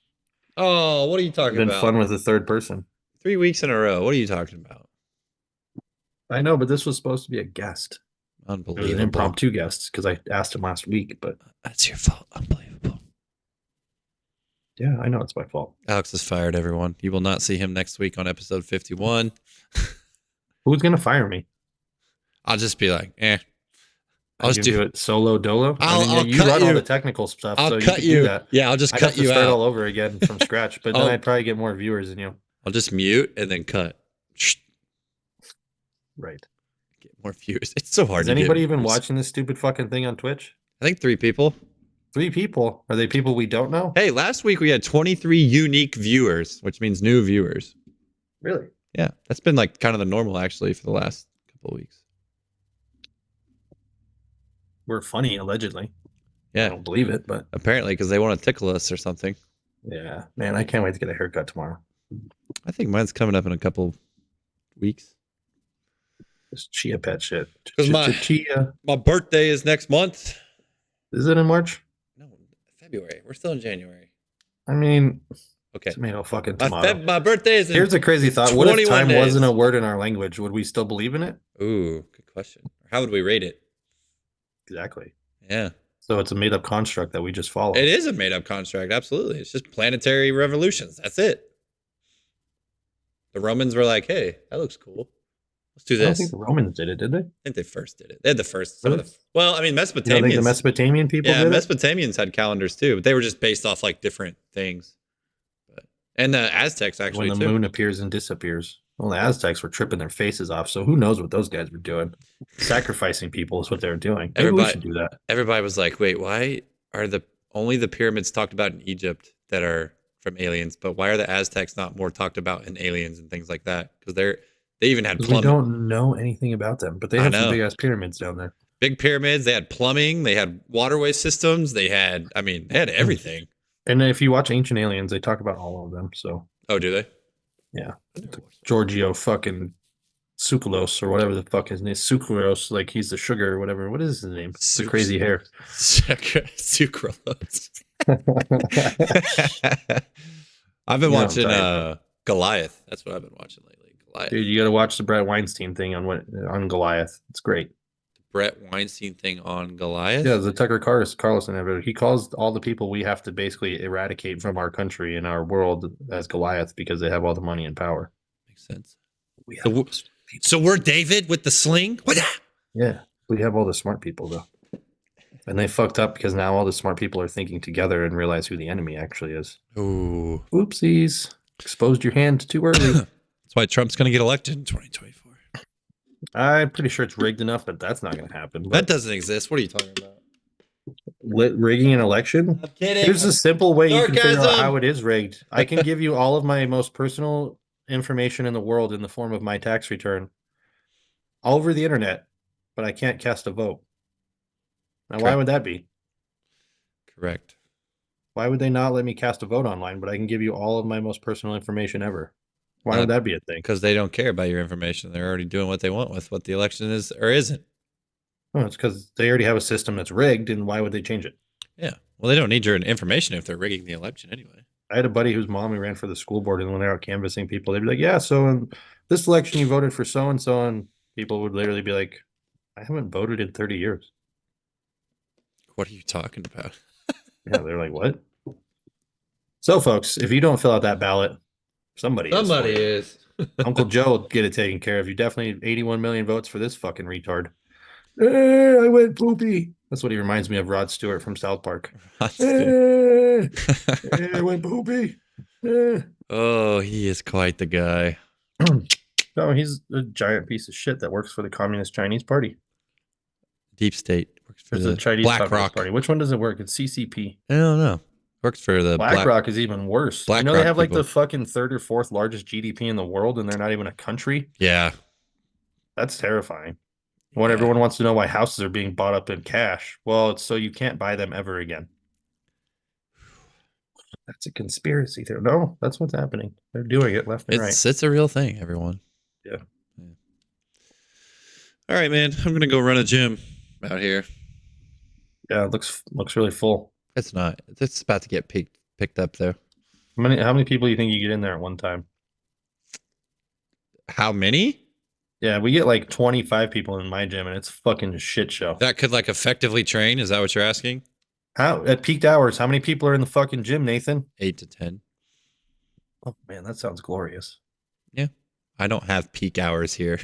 Oh, what are you talking about? It's been fun with a third person. 3 weeks in a row. What are you talking about? I know, but this was supposed to be a guest. Unbelievable. It was an impromptu guest because I asked him last week, but that's your fault. Unbelievable. Yeah, I know it's my fault. Alex is fired, everyone. You will not see him next week on episode 51. Who's going to fire me? I'll just be like, I'll just do it solo dolo. You run all the technical stuff. I'll cut you. Do that. Yeah, I'll just cut you out. Start all over again from scratch, but then I'd probably get more viewers than you. I'll just mute and then cut. Right. Get more viewers. It's so hard. Is anybody even watching this stupid fucking thing on Twitch? I think 3 people. 3 people? Are they people we don't know? Hey, last week we had 23 unique viewers, which means new viewers. Really? Yeah, that's been like kind of the normal actually for the last couple of weeks. we're funny, allegedly. I Yeah, don't believe it, but apparently because they want to tickle us or something. yeah, man, I can't wait to get a haircut tomorrow. I think mine's coming up in a couple weeks. This chia pet shit. Because Chia. my birthday is next month. Is it in March? No, February. We're still in January. I mean, Okay. tomato fucking tomato. My birthday is in Here's a crazy thought. What if 21 time days. wasn't a word in our language? Would we still believe in it? Ooh, good question. How would we rate it? Exactly. Yeah. So it's a made up construct that we just follow. It is a made up construct. Absolutely. It's just planetary revolutions. That's it. The Romans were like, hey, that looks cool. Let's do I don't this. think the Romans did it, did they? I think they first did it. They had the first. Really? Well, I mean, You don't Mesopotamians. think the Mesopotamian people Yeah, did it? Mesopotamians had calendars too, but they were just based off like different things. And the Aztecs actually When the too. moon appears and disappears. Well, the Aztecs were tripping their faces off, so who knows what those guys were doing? Sacrificing people is what they were doing. Maybe we should do that. Everybody was like, "Wait, why are only the pyramids talked about in Egypt that are from aliens? But why are the Aztecs not more talked about in aliens and things like that? Because they even had plumbing. We don't know anything about them, but they have some big ass pyramids down there. Big pyramids. They had plumbing. They had waterway systems. They had everything. And if you watch Ancient Aliens, they talk about all of them. So, oh, do they? Yeah, Giorgio fucking Sucralose or whatever the fuck his name is. Sucralose, like he's the sugar or whatever. What is his name? The crazy hair. Sucralose. I've been watching Goliath. That's what I've been watching lately. Goliath. Dude, you got to watch the Brett Weinstein thing on Goliath. It's great. The Brett Weinstein thing on Goliath? Yeah, the Tucker Carlson episode. He calls all the people we have to basically eradicate from our country and our world as Goliath because they have all the money and power. Makes sense. So we're David with the sling? Yeah, we have all the smart people, though. And they fucked up because now all the smart people are thinking together and realize who the enemy actually is. Ooh. Oopsies. Exposed your hand too early. That's why Trump's going to get elected in 2024. I'm pretty sure it's rigged enough that that's not going to happen. That doesn't exist. What are you talking about? Rigging an election? I'm kidding. There's a simple way you can figure out how it is rigged. I can give you all of my most personal information in the world in the form of my tax return all over the internet, but I can't cast a vote. Now, why would that be? Correct. Why would they not let me cast a vote online, but I can give you all of my most personal information ever? Why would that be a thing? Because they don't care about your information. They're already doing what they want with what the election is or isn't. Well, it's because they already have a system that's rigged, and why would they change it? Yeah. Well, they don't need your information if they're rigging the election anyway. I had a buddy whose mom who ran for the school board, and when they're out canvassing people, they'd be like, yeah, so in this election you voted for so-and-so, and people would literally be like, I haven't voted in 30 years. What are you talking about? Yeah, they're like, what? So, folks, if you don't fill out that ballot, somebody is. Uncle Joe will get it taken care of. You definitely 81 million votes for this fucking retard. I went poopy. That's what he reminds me of, Rod Stewart from South Park. I went poopy. Oh, he is quite the guy. No, he's a giant piece of shit that works for the Communist Chinese Party. Deep State works for the Chinese BlackRock Party. Which one does it work? It's CCP. I don't know. Works for the BlackRock is even worse. BlackRock, you know they have like the fucking third or fourth largest GDP in the world, and they're not even a country. Yeah, that's terrifying. When everyone wants to know why houses are being bought up in cash, well, it's so you can't buy them ever again. That's a conspiracy theory. No, that's what's happening. They're doing it left and right. It's a real thing, everyone. Yeah. All right, man. I'm gonna go run a gym out here. Yeah, it looks really full. It's not. It's about to get picked up though. How many people do you think you get in there at one time? How many? Yeah, we get like 25 people in my gym, and it's fucking a shit show. That could like effectively train? Is that what you're asking? How at peak hours? How many people are in the fucking gym, Nathan? 8 to 10. Oh man, that sounds glorious. Yeah, I don't have peak hours here.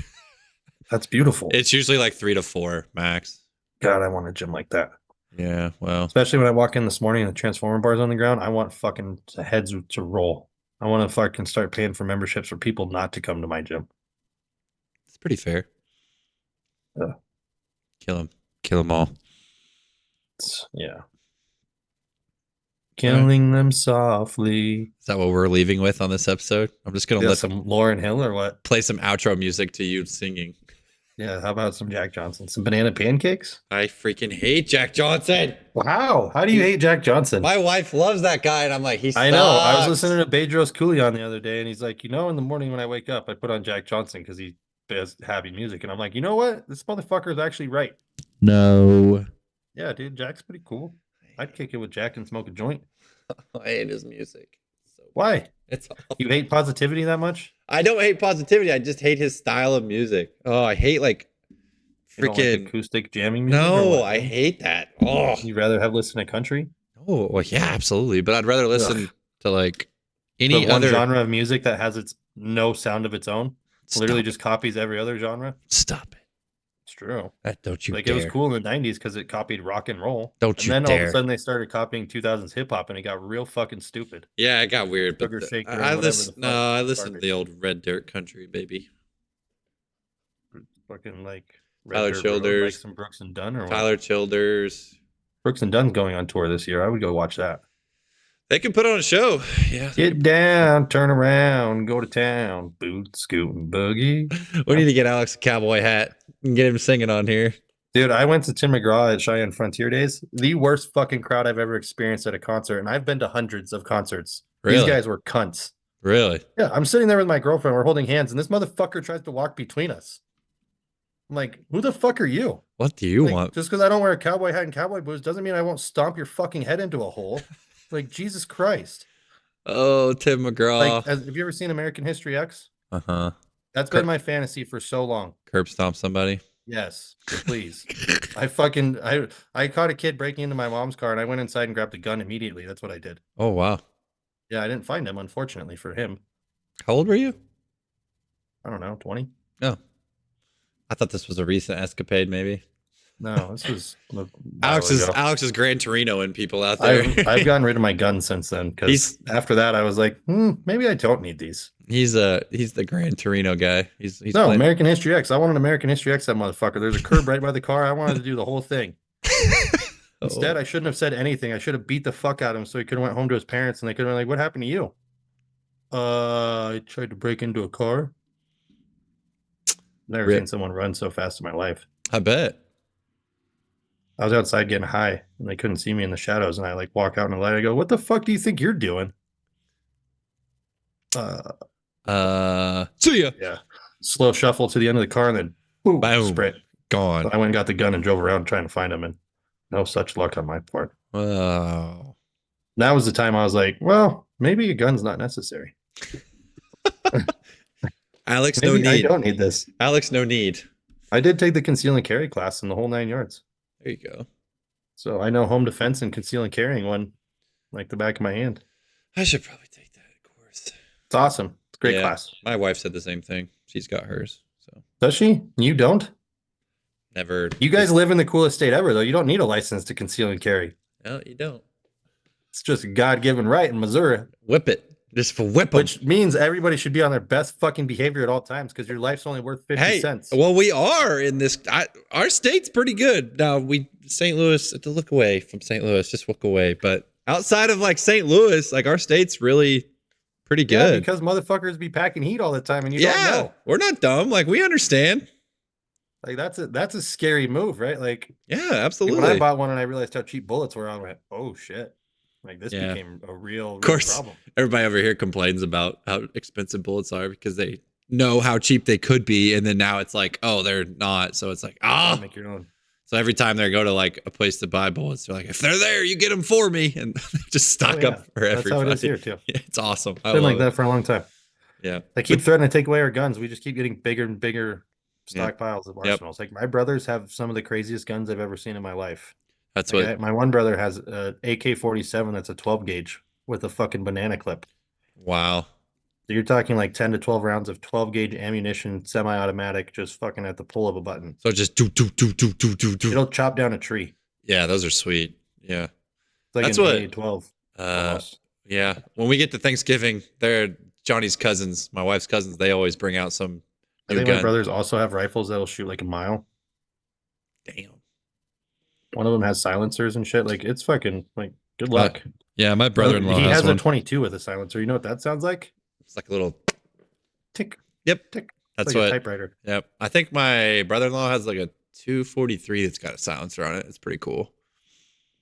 That's beautiful. It's usually like 3 to 4 max. God, I want a gym like that. Yeah, well, especially when I walk in this morning and the transformer bar's on the ground, I want fucking heads to roll. I want to fucking start paying for memberships for people not to come to my gym. It's pretty fair. Kill them all. Yeah. Killing them softly. Is that what we're leaving with on this episode? I'm just gonna let some Lauryn Hill or what? Play some outro music to you singing. Yeah, how about some Jack Johnson? Some banana pancakes? I freaking hate Jack Johnson. Wow. How do you hate Jack Johnson? My wife loves that guy, and I'm like, he I know. I was listening sucks. to Bedros Koulian the other day, and he's like, in the morning when I wake up, I put on Jack Johnson because he has happy music. And I'm like, you know what? This motherfucker is actually right. No. Yeah, dude, Jack's pretty cool. I'd kick it with Jack and smoke a joint. I hate his music. So Why? it's awful. You hate positivity that much? I don't hate positivity. I just hate his style of music. Oh, I hate like You don't like freaking. acoustic jamming music or No, what, I man? hate that. Oh, You'd rather have listen to country? oh, well, yeah, absolutely. But I'd rather listen Ugh. to like The any one other. genre of music that has its no sound of its own. Literally Stop it. just copies every other genre. Stop it. It's true. That don't you Like it was dare. cool in the 90s because it copied rock and roll. Don't And you then all of a dare. sudden they started copying 2000s hip hop and it got real fucking stupid. Yeah, it got weird, but Sugar Shaker I and whatever the listen. fuck. No, I listen to garbage. the old Red Dirt Country, baby. Fucking like Tyler Red Dirt Road, like Childers, some Brooks and Dunn or what? Tyler Childers. Brooks and Dunn's going on tour this year. I would go watch that. They can put on a show. Yeah. Get down, turn around, go to town, boot, scoot, and boogie. We need to get Alex a cowboy hat and get him singing on here. Dude, I went to Tim McGraw at Cheyenne Frontier Days. The worst fucking crowd I've ever experienced at a concert, and I've been to hundreds of concerts. These Really? guys were cunts. Really? Yeah, I'm sitting there with my girlfriend. We're holding hands, and this motherfucker tries to walk between us. I'm like, who the fuck are you? What do you Like, want? just because I don't wear a cowboy hat and cowboy boots doesn't mean I won't stomp your fucking head into a hole. Like, Jesus Christ. Oh, Tim McGraw. Have you ever seen American History X? Uh-huh. That's been my fantasy for so long. Curb stomp somebody. Yes, please. I caught a kid breaking into my mom's car and I went inside and grabbed a gun immediately. That's what I did. Oh, wow. Yeah, I didn't find him, unfortunately for him. How old were you? I don't know, 20? Oh. I thought this was a recent escapade, maybe. No, this was a while Alex's ago. Alex's Gran Torino and people out there. I've gotten rid of my gun since then because after that I was like, maybe I don't need these. He's the Gran Torino guy. He's No, playing. American History X. I wanted American History X, that motherfucker. There's a curb right by the car. I wanted to do the whole thing. Instead, I shouldn't have said anything. I should have beat the fuck out of him so he could have went home to his parents and they could have been like, what happened to you? I tried to break into a car. Never seen someone run so fast in my life. I bet. I was outside getting high and they couldn't see me in the shadows. And I like walk out in the light. I go, what the fuck do you think you're doing? See ya. Yeah. Slow shuffle to the end of the car and then boom, Boom. sprint. Gone. So I went and got the gun and drove around trying to find him and no such luck on my part. Oh. That was the time I was like, well, maybe a gun's not necessary. Alex, Maybe no need. I don't need this. Alex, no need. I did take the conceal and carry class in the whole 9 yards. There you go. So I know home defense and conceal and carrying one like the back of my hand. I should probably take that course. It's awesome. It's a great Yeah. class. My wife said the same thing. She's got hers. So Does she? You don't? never. You guys live in the coolest state ever, though. You don't need a license to conceal and carry. No, you don't. It's just a God-given right in Missouri, Whip it. Just for whip 'em. which means everybody should be on their best fucking behavior at all times because your life's only worth 50 cents. Well, we are in this. Our state's pretty good. Now, St. Louis, to look away from St. Louis, just look away. But outside of like St. Louis, like our state's really pretty Yeah, good. because motherfuckers be packing heat all the time and you don't know. We're not dumb. Like we understand. Like that's a scary move, right? Like Yeah, when absolutely. I bought one and I realized how cheap bullets were, I went, "Oh shit!" Like this Yeah. became a real course. problem. Everybody over here complains about how expensive bullets are because they know how cheap they could be, and then now it's like, oh, they're not. So it's like, Make your own. So every time they go to like a place to buy bullets, they're like, if they're there, you get them for me, and they just stock yeah. up for everybody. That's how it is here too. Yeah, it's awesome. I Been love like that for a long time. Yeah, They keep threatening to take away our guns. We just keep getting bigger and bigger Yeah. stockpiles of Yep. arsenals. Like my brothers have some of the craziest guns I've ever seen in my life. that's Like, what. my one brother has a AK-47 that's a 12 gauge with a fucking banana clip. Wow. So you're talking like 10 to 12 rounds of 12 gauge ammunition, semi-automatic, just fucking at the pull of a button. So just do. It'll chop down a tree. Yeah, those are sweet. Yeah. It's like That's an what- AA-12. almost. Yeah. When we get to Thanksgiving, they're Johnny's cousins, my wife's cousins. They always bring out some I new think gun. my brothers also have rifles that'll shoot like a mile. Damn. One of them has silencers and shit. Like it's fucking like good luck. Yeah, my brother-in-law He has one. a 22 with a silencer. You know what that sounds like? It's like a little. Tick. Yep. Tick. That's like a what. typewriter. Yep. I think my brother-in-law has like a 243 that's got a silencer on it. It's pretty cool.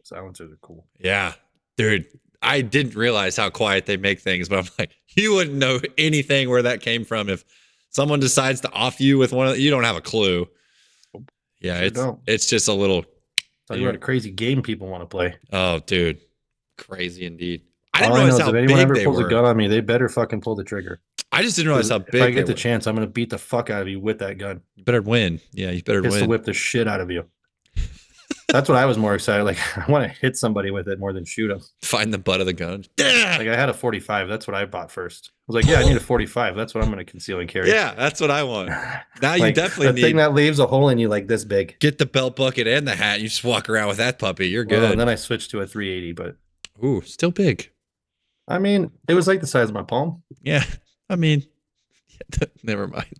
Silencers are cool. Yeah, dude. I didn't realize how quiet they make things, but I'm like, you wouldn't know anything where that came from if someone decides to off you with one of. You don't have a clue. Yeah, it's just a little. Tell you what a crazy game people want to play. Oh, dude, crazy indeed. I didn't All I know realize is how if anyone big ever they pulls a were. gun on me, they better fucking pull the trigger. I just didn't realize how If I big they get the were. chance, I'm gonna beat the fuck out of you with that gun. You better win. Yeah, you better Pistol win. whip the shit out of you. That's what I was more excited. Like I want to hit somebody with it more than shoot them. Find the butt of the gun. Like I had a 45. That's what I bought first. I was like, yeah, I need a 45. That's what I'm going to conceal and carry. Yeah, that's what I want. Now you like, definitely the thing need. that leaves a hole in you like this big. Get the belt bucket and the hat. You just walk around with that puppy. You're Well, good. and then I switched to a 380, but Ooh, still big. I mean, it was like the size of my palm. Yeah, I mean, never mind.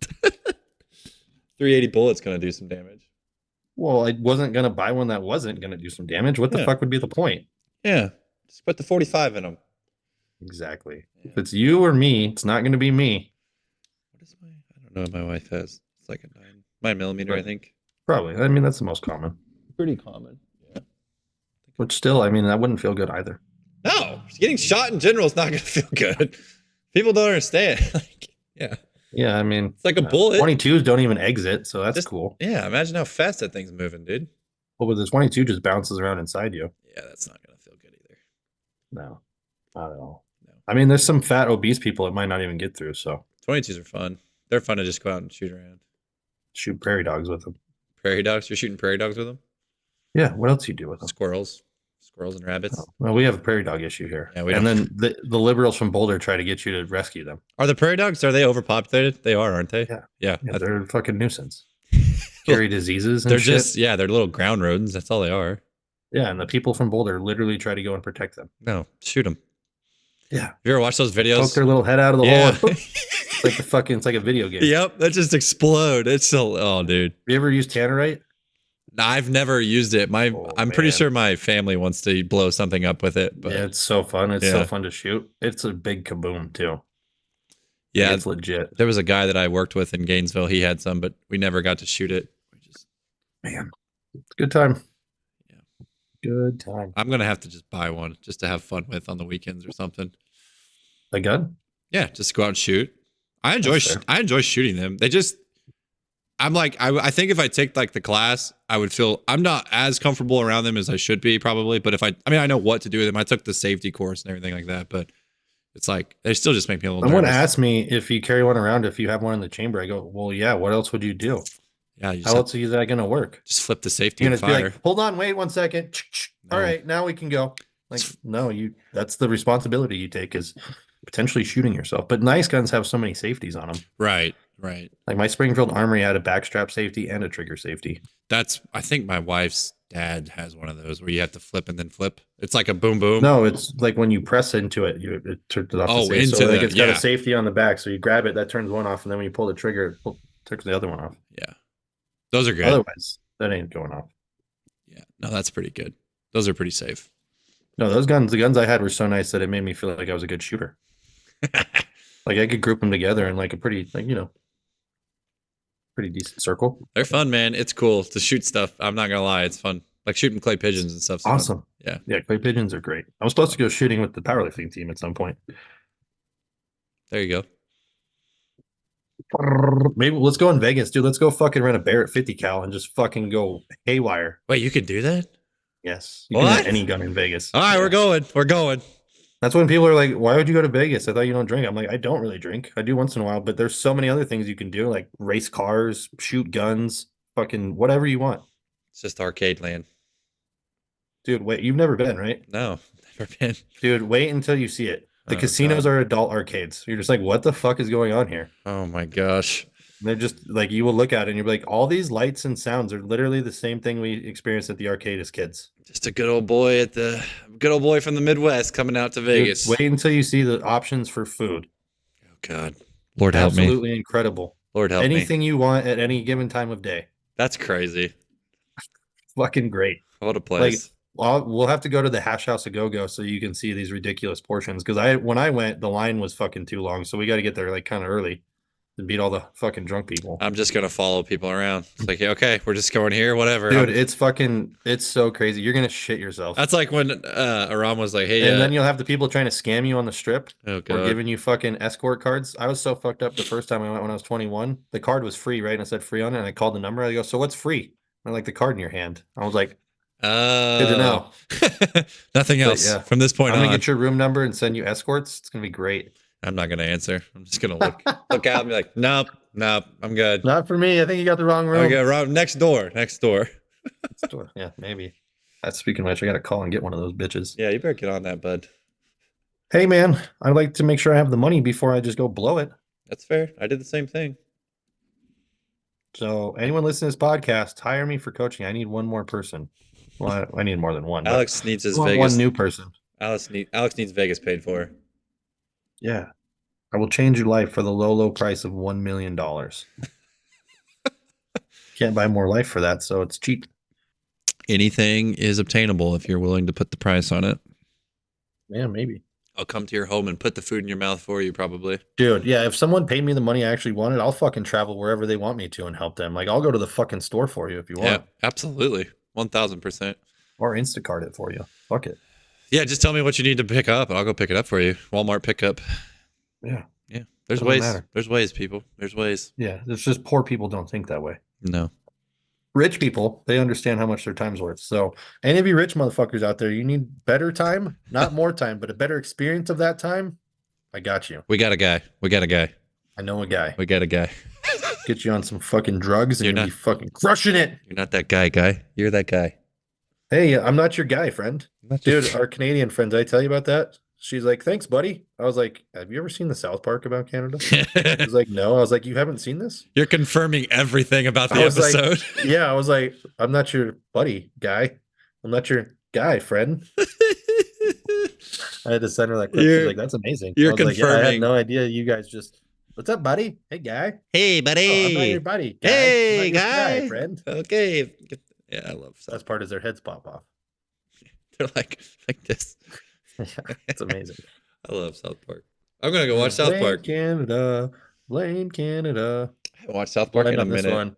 380 bullets gonna do some damage. Well, I wasn't going to buy one that wasn't going to do some damage. What the fuck would be the point? Yeah, just put the 45 in them. Exactly. Yeah. If it's you or me, it's not going to be me. What is my? I don't know what my wife has. It's like a 9mm, I think. Probably. I mean, that's the most common. Pretty common. Yeah. Which still, I mean, that wouldn't feel good either. No, getting shot in general is not gonna feel good. People don't understand. Yeah. Yeah, I mean, It's like a bullet. 22s don't even exit, so that's Just- cool. Yeah, imagine how fast that thing's moving, dude. Well, but the 22 just bounces around inside you. Yeah, that's not gonna feel good either. No, not at all. No. I mean, there's some fat, obese people it might not even get through, so 22s are fun. They're fun to just go out and shoot around. shoot prairie dogs with them. Prairie dogs? You're shooting prairie dogs with them? Yeah, what else you do with them? Squirrels and rabbits. Oh, well, we have a prairie dog issue here. Yeah, we and don't. then the liberals from Boulder try to get you to rescue them. Are the prairie dogs? Are they overpopulated? They are, aren't they? Yeah. Yeah. Yeah, they're a fucking nuisance. Carry diseases and They're shit. just they're little ground rodents. That's all they are. Yeah, and the people from Boulder literally try to go and protect them. No, shoot them. Yeah. You ever watch those videos? Poke their little head out of the Yeah. hole. It's like it's like a video game. Yep, that just explode. It's so dude. You ever use tannerite? I've never used it. I'm pretty man. sure my family wants to blow something up with it. But Yeah, it's so fun. It's Yeah. so fun to shoot. It's a big kaboom too. yeah, It's legit. there was a guy that I worked with in Gainesville. He had some, but we never got to shoot it. Man, it's a good time. Yeah. Good time. I'm gonna have to just buy one just to have fun with on the weekends or something. A gun? Yeah, just go out and shoot. I enjoy That's fair. I enjoy shooting them. I'm like I think if I take like the class, I would feel I'm not as comfortable around them as I should be probably. But if I mean I know what to do with them. I took the safety course and everything like that, but it's like they still just make me a little Someone nervous. asked me if you carry one around, if you have one in the chamber. I go, well, yeah. What else would you do? Yeah, you How else is that going to work? just flip the safety You're and going to be fire. like, hold on, wait 1 second. All No. right, now we can go. Like, no, that's the responsibility you take is potentially shooting yourself. But nice guns have so many safeties on them. Right. Like my Springfield Armory had a backstrap safety and a trigger safety. I think my wife's dad has one of those where you have to flip and then flip. It's like a boom boom. No, it's like when you press into it, it turns it off. Oh, the safe. into so like the- it's got yeah. a safety on the back. So you grab it, that turns one off, and then when you pull the trigger, it turns the other one off. Yeah. Those are good. Otherwise, that ain't going off. Yeah. No, that's pretty good. Those are pretty safe. No, the guns I had were so nice that it made me feel like I was a good shooter. Like I could group them together in like a pretty, pretty decent circle. They're fun, man. It's cool to shoot stuff. I'm not gonna lie, it's fun. Like shooting clay pigeons and stuff. Awesome. Yeah. Yeah, clay pigeons are great. I was supposed to go shooting with the powerlifting team at some point. There you go. Maybe let's go in Vegas, dude. Let's go fucking rent a Barrett 50 cal and just fucking go haywire. Wait, you can do that? Yes. You can What? rent any gun in Vegas. All right, Yeah. we're going. We're going. That's when people are like, why would you go to Vegas? I thought you don't drink. I'm like, I don't really drink. I do once in a while, but there's so many other things you can do, like race cars, shoot guns, fucking whatever you want. It's just arcade land. Dude, wait, you've never been, right? No, never been. Dude, wait until you see it. The Oh, casinos God. are adult arcades. You're just like, what the fuck is going on here? Oh my gosh. And they're just like, you will look at it and you'll be like, all these lights and sounds are literally the same thing we experienced at the arcade as kids. Just a good old boy from the Midwest coming out to Vegas. Dude, wait until you see the options for food. Oh God. Lord help me. Absolutely incredible. Lord help me. Anything you want at any given time of day. That's crazy. Fucking great. What a place. We'll have to go to the Hash House a Go-Go so you can see these ridiculous portions. Because when I went, the line was fucking too long, so we got to get there like kind of early. to beat all the fucking drunk people. I'm just gonna follow people around. It's like, okay, we're just going here, whatever. Dude, it's so crazy. You're gonna shit yourself. That's like when Aram was like, hey, And then you'll have the people trying to scam you on the strip oh or god, giving you fucking escort cards. I was so fucked up the first time I went when I was 21. The card was free, right? And it said free on it. And I called the number. I go, so what's free? And like the card in your hand. I was like, good to know. Nothing But else yeah, from this point I'm on. gonna get your room number and send you escorts. It's gonna be great. I'm not gonna answer. I'm just gonna look out and be like, nope, I'm good. Not for me. I think you got the wrong room. Okay, Aram, next door. Yeah, maybe. Speaking of which, I got to call and get one of those bitches. Yeah, you better get on that, bud. Hey, man, I'd like to make sure I have the money before I just go blow it. That's fair. I did the same thing. So, anyone listening to this podcast, hire me for coaching. I need one more person. Well, I need more than one. Alex needs his one Vegas. One new person. Alex needs Vegas paid for. Yeah, I will change your life for the low price of $1 million. Can't buy more life for that, so it's cheap. Anything is obtainable if you're willing to put the price on it. Yeah, maybe. I'll come to your home and put the food in your mouth for you, probably. Dude, yeah, if someone paid me the money I actually wanted, I'll fucking travel wherever they want me to and help them. Like, I'll go to the fucking store for you if you want. Yeah, absolutely. 1000%. Or Instacart it for you. Fuck it. Yeah, just tell me what you need to pick up, and I'll go pick it up for you. Walmart pickup. Yeah. Yeah. There's Doesn't ways. matter. There's ways, people. There's ways. Yeah, it's just poor people don't think that way. No. Rich people, they understand how much their time's worth. So, any of you rich motherfuckers out there, you need better time, not more time, but a better experience of that time. I got you. We got a guy. I know a guy. We got a guy. Get you on some fucking drugs and You're you'll be fucking crushing it. You're not that guy. You're that guy. Hey, I'm not your guy, friend. Dude, our Canadian friend, did I tell you about that? She's like, thanks, buddy. I was like, have you ever seen the South Park about Canada? She's like, no. I was like, you haven't seen this? You're confirming everything about the I was like, episode. yeah, I was like, I'm not your buddy, guy. I'm not your guy, friend. I had to send her that clip. She's like, that's amazing. You're I was like, yeah, I confirming. had no idea you guys just, what's up, buddy? Hey, guy. Hey, Oh, buddy. I'm not your buddy. Guy. Hey, I'm not your guy. friend. Okay. Yeah, I love South. That's part as their heads pop off. They're like this. It's amazing. I love South Park. I'm gonna go watch South Park. Blame Canada. I haven't watched South Park in a minute. One.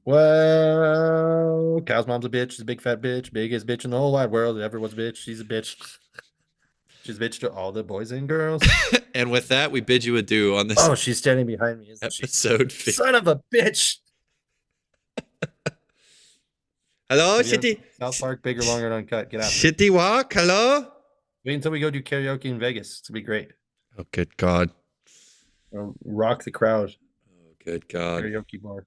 Well, Cow's mom's a bitch. She's a big fat bitch. Biggest bitch in the whole wide world. Ever was a bitch. She's a bitch. She's a bitch to all the boys and girls. And with that, we bid you adieu on this. Oh, she's standing behind me, isn't she? Episode 50. Son of a bitch. Hello, Yeah. Shitty. South Park, bigger, longer, uncut. Get out. Shitty Walk. Hello. Wait until we go do karaoke in Vegas. It's gonna be great. Oh, good God. Rock the crowd. Oh, good God. Karaoke bar.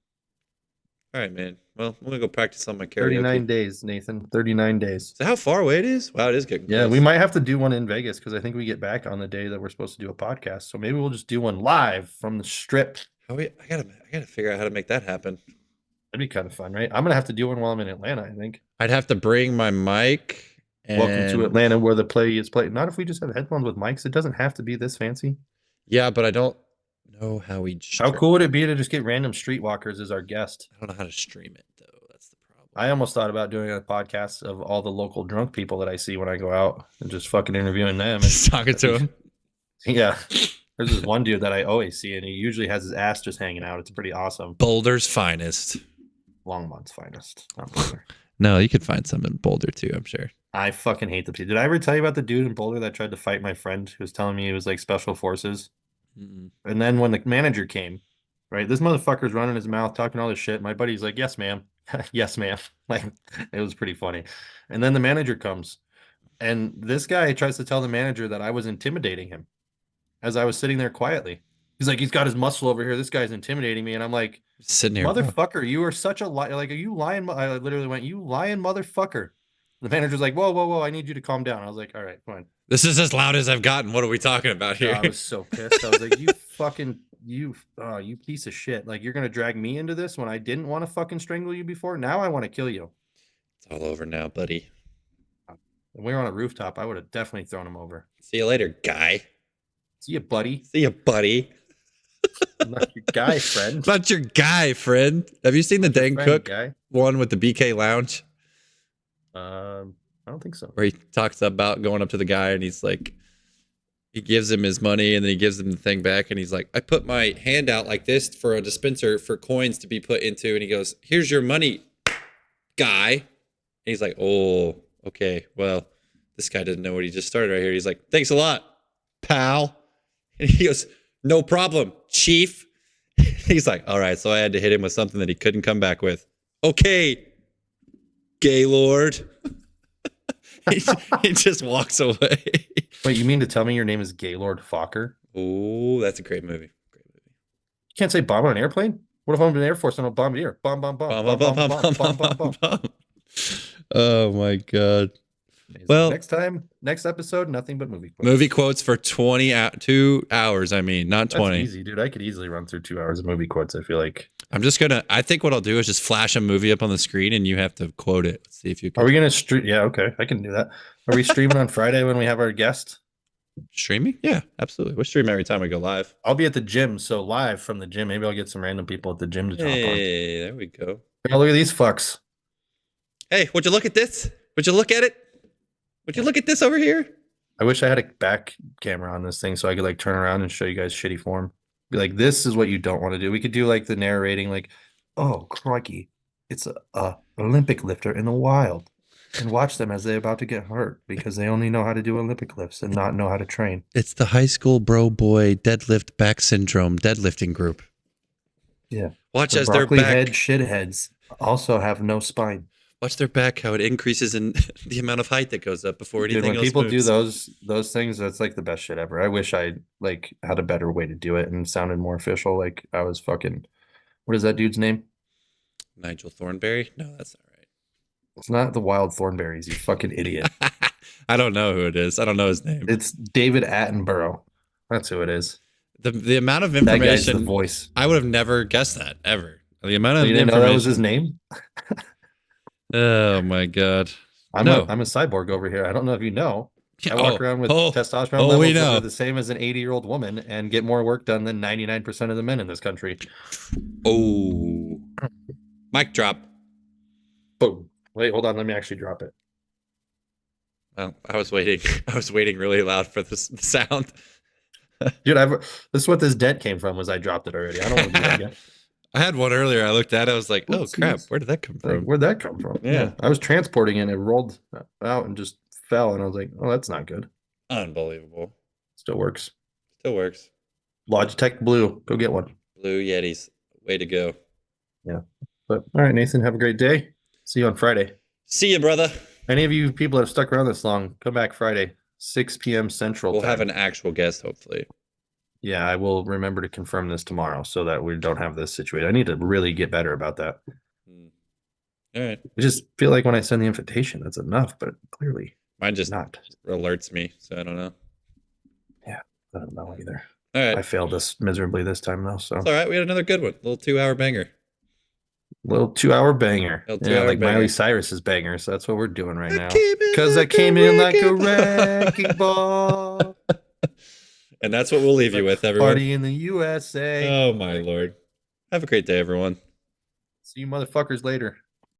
All right, man. Well, I'm gonna go practice on my karaoke. 39 days, Nathan. 39 days. So how far away it is? Wow, it is getting Yeah, close. we might have to do one in Vegas because I think we get back on the day that we're supposed to do a podcast. So maybe we'll just do one live from the strip. I gotta figure out how to make that happen. That'd be kind of fun, right? I'm gonna have to do one while I'm in Atlanta, I think. I'd have to bring my mic. And... Welcome to Atlanta, where the play is played. Not if we just have headphones with mics. It doesn't have to be this fancy. Yeah, but I don't know how we. How cool would it be to just get random streetwalkers as our guest? I don't know how to stream it though. That's the problem. I almost thought about doing a podcast of all the local drunk people that I see when I go out and just fucking interviewing them. And Just talking to them. Yeah. There's this one dude that I always see, and he usually has his ass just hanging out. It's pretty awesome. Boulder's finest. Longmont's finest. Not Boulder. No, you could find some in Boulder too, I'm sure. I fucking hate the people. Did I ever tell you about the dude in Boulder that tried to fight my friend who was telling me he was like special forces? Mm-mm. And then when the manager came, right, this motherfucker's running his mouth, talking all this shit. My buddy's like, yes, ma'am. Yes, ma'am. Like, it was pretty funny. And then the manager comes, and this guy tries to tell the manager that I was intimidating him as I was sitting there quietly. He's like, he's got his muscle over here. This guy's intimidating me. And I'm like, Sitting here. motherfucker, you are such a liar. Like, are you lying? I literally went, you lying motherfucker. The manager's like, whoa, I need you to calm down. I was like, all right, fine. This is as loud as I've gotten. What are we talking about here? I was so pissed. I was like, you fucking, you piece of shit. Like, you're going to drag me into this when I didn't want to fucking strangle you before? Now I want to kill you. It's all over now, buddy. When we were on a rooftop, I would have definitely thrown him over. See you later, guy. See you, buddy. See you, buddy. I'm not your guy, friend. Not your guy, friend. Have you seen the Dane Friend, Cook guy. one with the BK Lounge? I don't think so. Where he talks about going up to the guy and he's like, he gives him his money, and then he gives him the thing back, and he's like, I put my hand out like this for a dispenser for coins to be put into, and he goes, here's your money, guy. And he's like, oh, okay, well, this guy doesn't know what he just started right here. He's like, thanks a lot, pal. And he goes, no problem, chief. He's like, all right, so I had to hit him with something that he couldn't come back with. Okay, Gaylord. he just walks away. Wait, you mean to tell me your name is Gaylord Fokker? Oh, that's a great movie. Great movie. You can't say bomb on an airplane? What if I'm in the Air Force and I'm bombardier? Bomb, bomb, bomb, bomb, bomb, bomb, bomb, bomb, bomb, bomb. Oh my god. Amazing. Well, next episode, nothing but movie quotes. Movie quotes for 2 hours. I mean, not 20. That's easy, dude. I could easily run through 2 hours of movie quotes. I feel like. I think what I'll do is just flash a movie up on the screen and you have to quote it. See if you can. Are we going to stream? Yeah, okay. I can do that. Are we streaming on Friday when we have our guest? Streaming? Yeah, absolutely. We stream every time we go live. I'll be at the gym. So live from the gym. Maybe I'll get some random people at the gym to jump on. Hey, there we go. Oh, look at these fucks. Hey, would you look at this? Would you look at it? Would you look at this over here? I wish I had a back camera on this thing so I could like turn around and show you guys shitty form. Be like, this is what you don't want to do. We could do like the narrating, like, oh, crikey, it's a Olympic lifter in the wild. And watch them as they're about to get hurt because they only know how to do Olympic lifts and not know how to train. It's the high school bro boy deadlift back syndrome deadlifting group. Yeah. Watch The as their broccoli back head shitheads also have no spine. watch their back how it increases in the amount of height that goes up before anything Dude, when else people moves. do those things, that's like the best shit ever. I wish I like had a better way to do it and sounded more official. Like I was fucking, what is that dude's name? Nigel Thornberry? No, that's not It's not the Wild Thornberries, you fucking idiot. right. I don't know who it is. I don't know his name. It's David Attenborough. That's who it is. The amount of That guy's the information, voice. I would have never guessed that ever. The amount of You didn't know information. that was his name? Oh my god. I'm No. a cyborg over here. I don't know if you know. I Oh, walk around with oh, testosterone oh, levels we that know. are the same as an 80-year-old woman and get more work done than 99% of the men in this country. Oh. Mic drop. Boom. Wait, hold on. Let me actually drop it. Well, I was waiting. I was waiting really loud for the sound. Dude, this is what this dent came from was I dropped it already. I don't want to do that again. I had one earlier. I looked at it. I was like, oh Oopsies. crap, where did that come Like, from? where'd that come from? Yeah. I was transporting it and it rolled out and just fell. And I was like, oh, that's not good. Unbelievable. Still works. Still works. Logitech Blue. Go get one. Blue Yetis. Way to go. But all right, Nathan, have a great day. See you on Friday. See you, brother. Any of you people that have stuck around this long, come back Friday, 6 p.m. Central We'll time. have an actual guest, hopefully. Yeah, I will remember to confirm this tomorrow so that we don't have this situation. I need to really get better about that. All right. I just feel like when I send the invitation, that's enough, but clearly Mine just not. alerts me, so I don't know. I don't know either. All right. I failed this miserably this time though, so It's all right. We had another good one. Little 2-hour banger. little 2-hour banger. Little Yeah, 2-hour like banger. Miley Cyrus's banger. So that's what we're doing right now. Because Because I came in like a wrecking ball. And that's what we'll leave you with, everyone. Party in the USA. Oh, my Lord. Have a great day, everyone. See you motherfuckers later.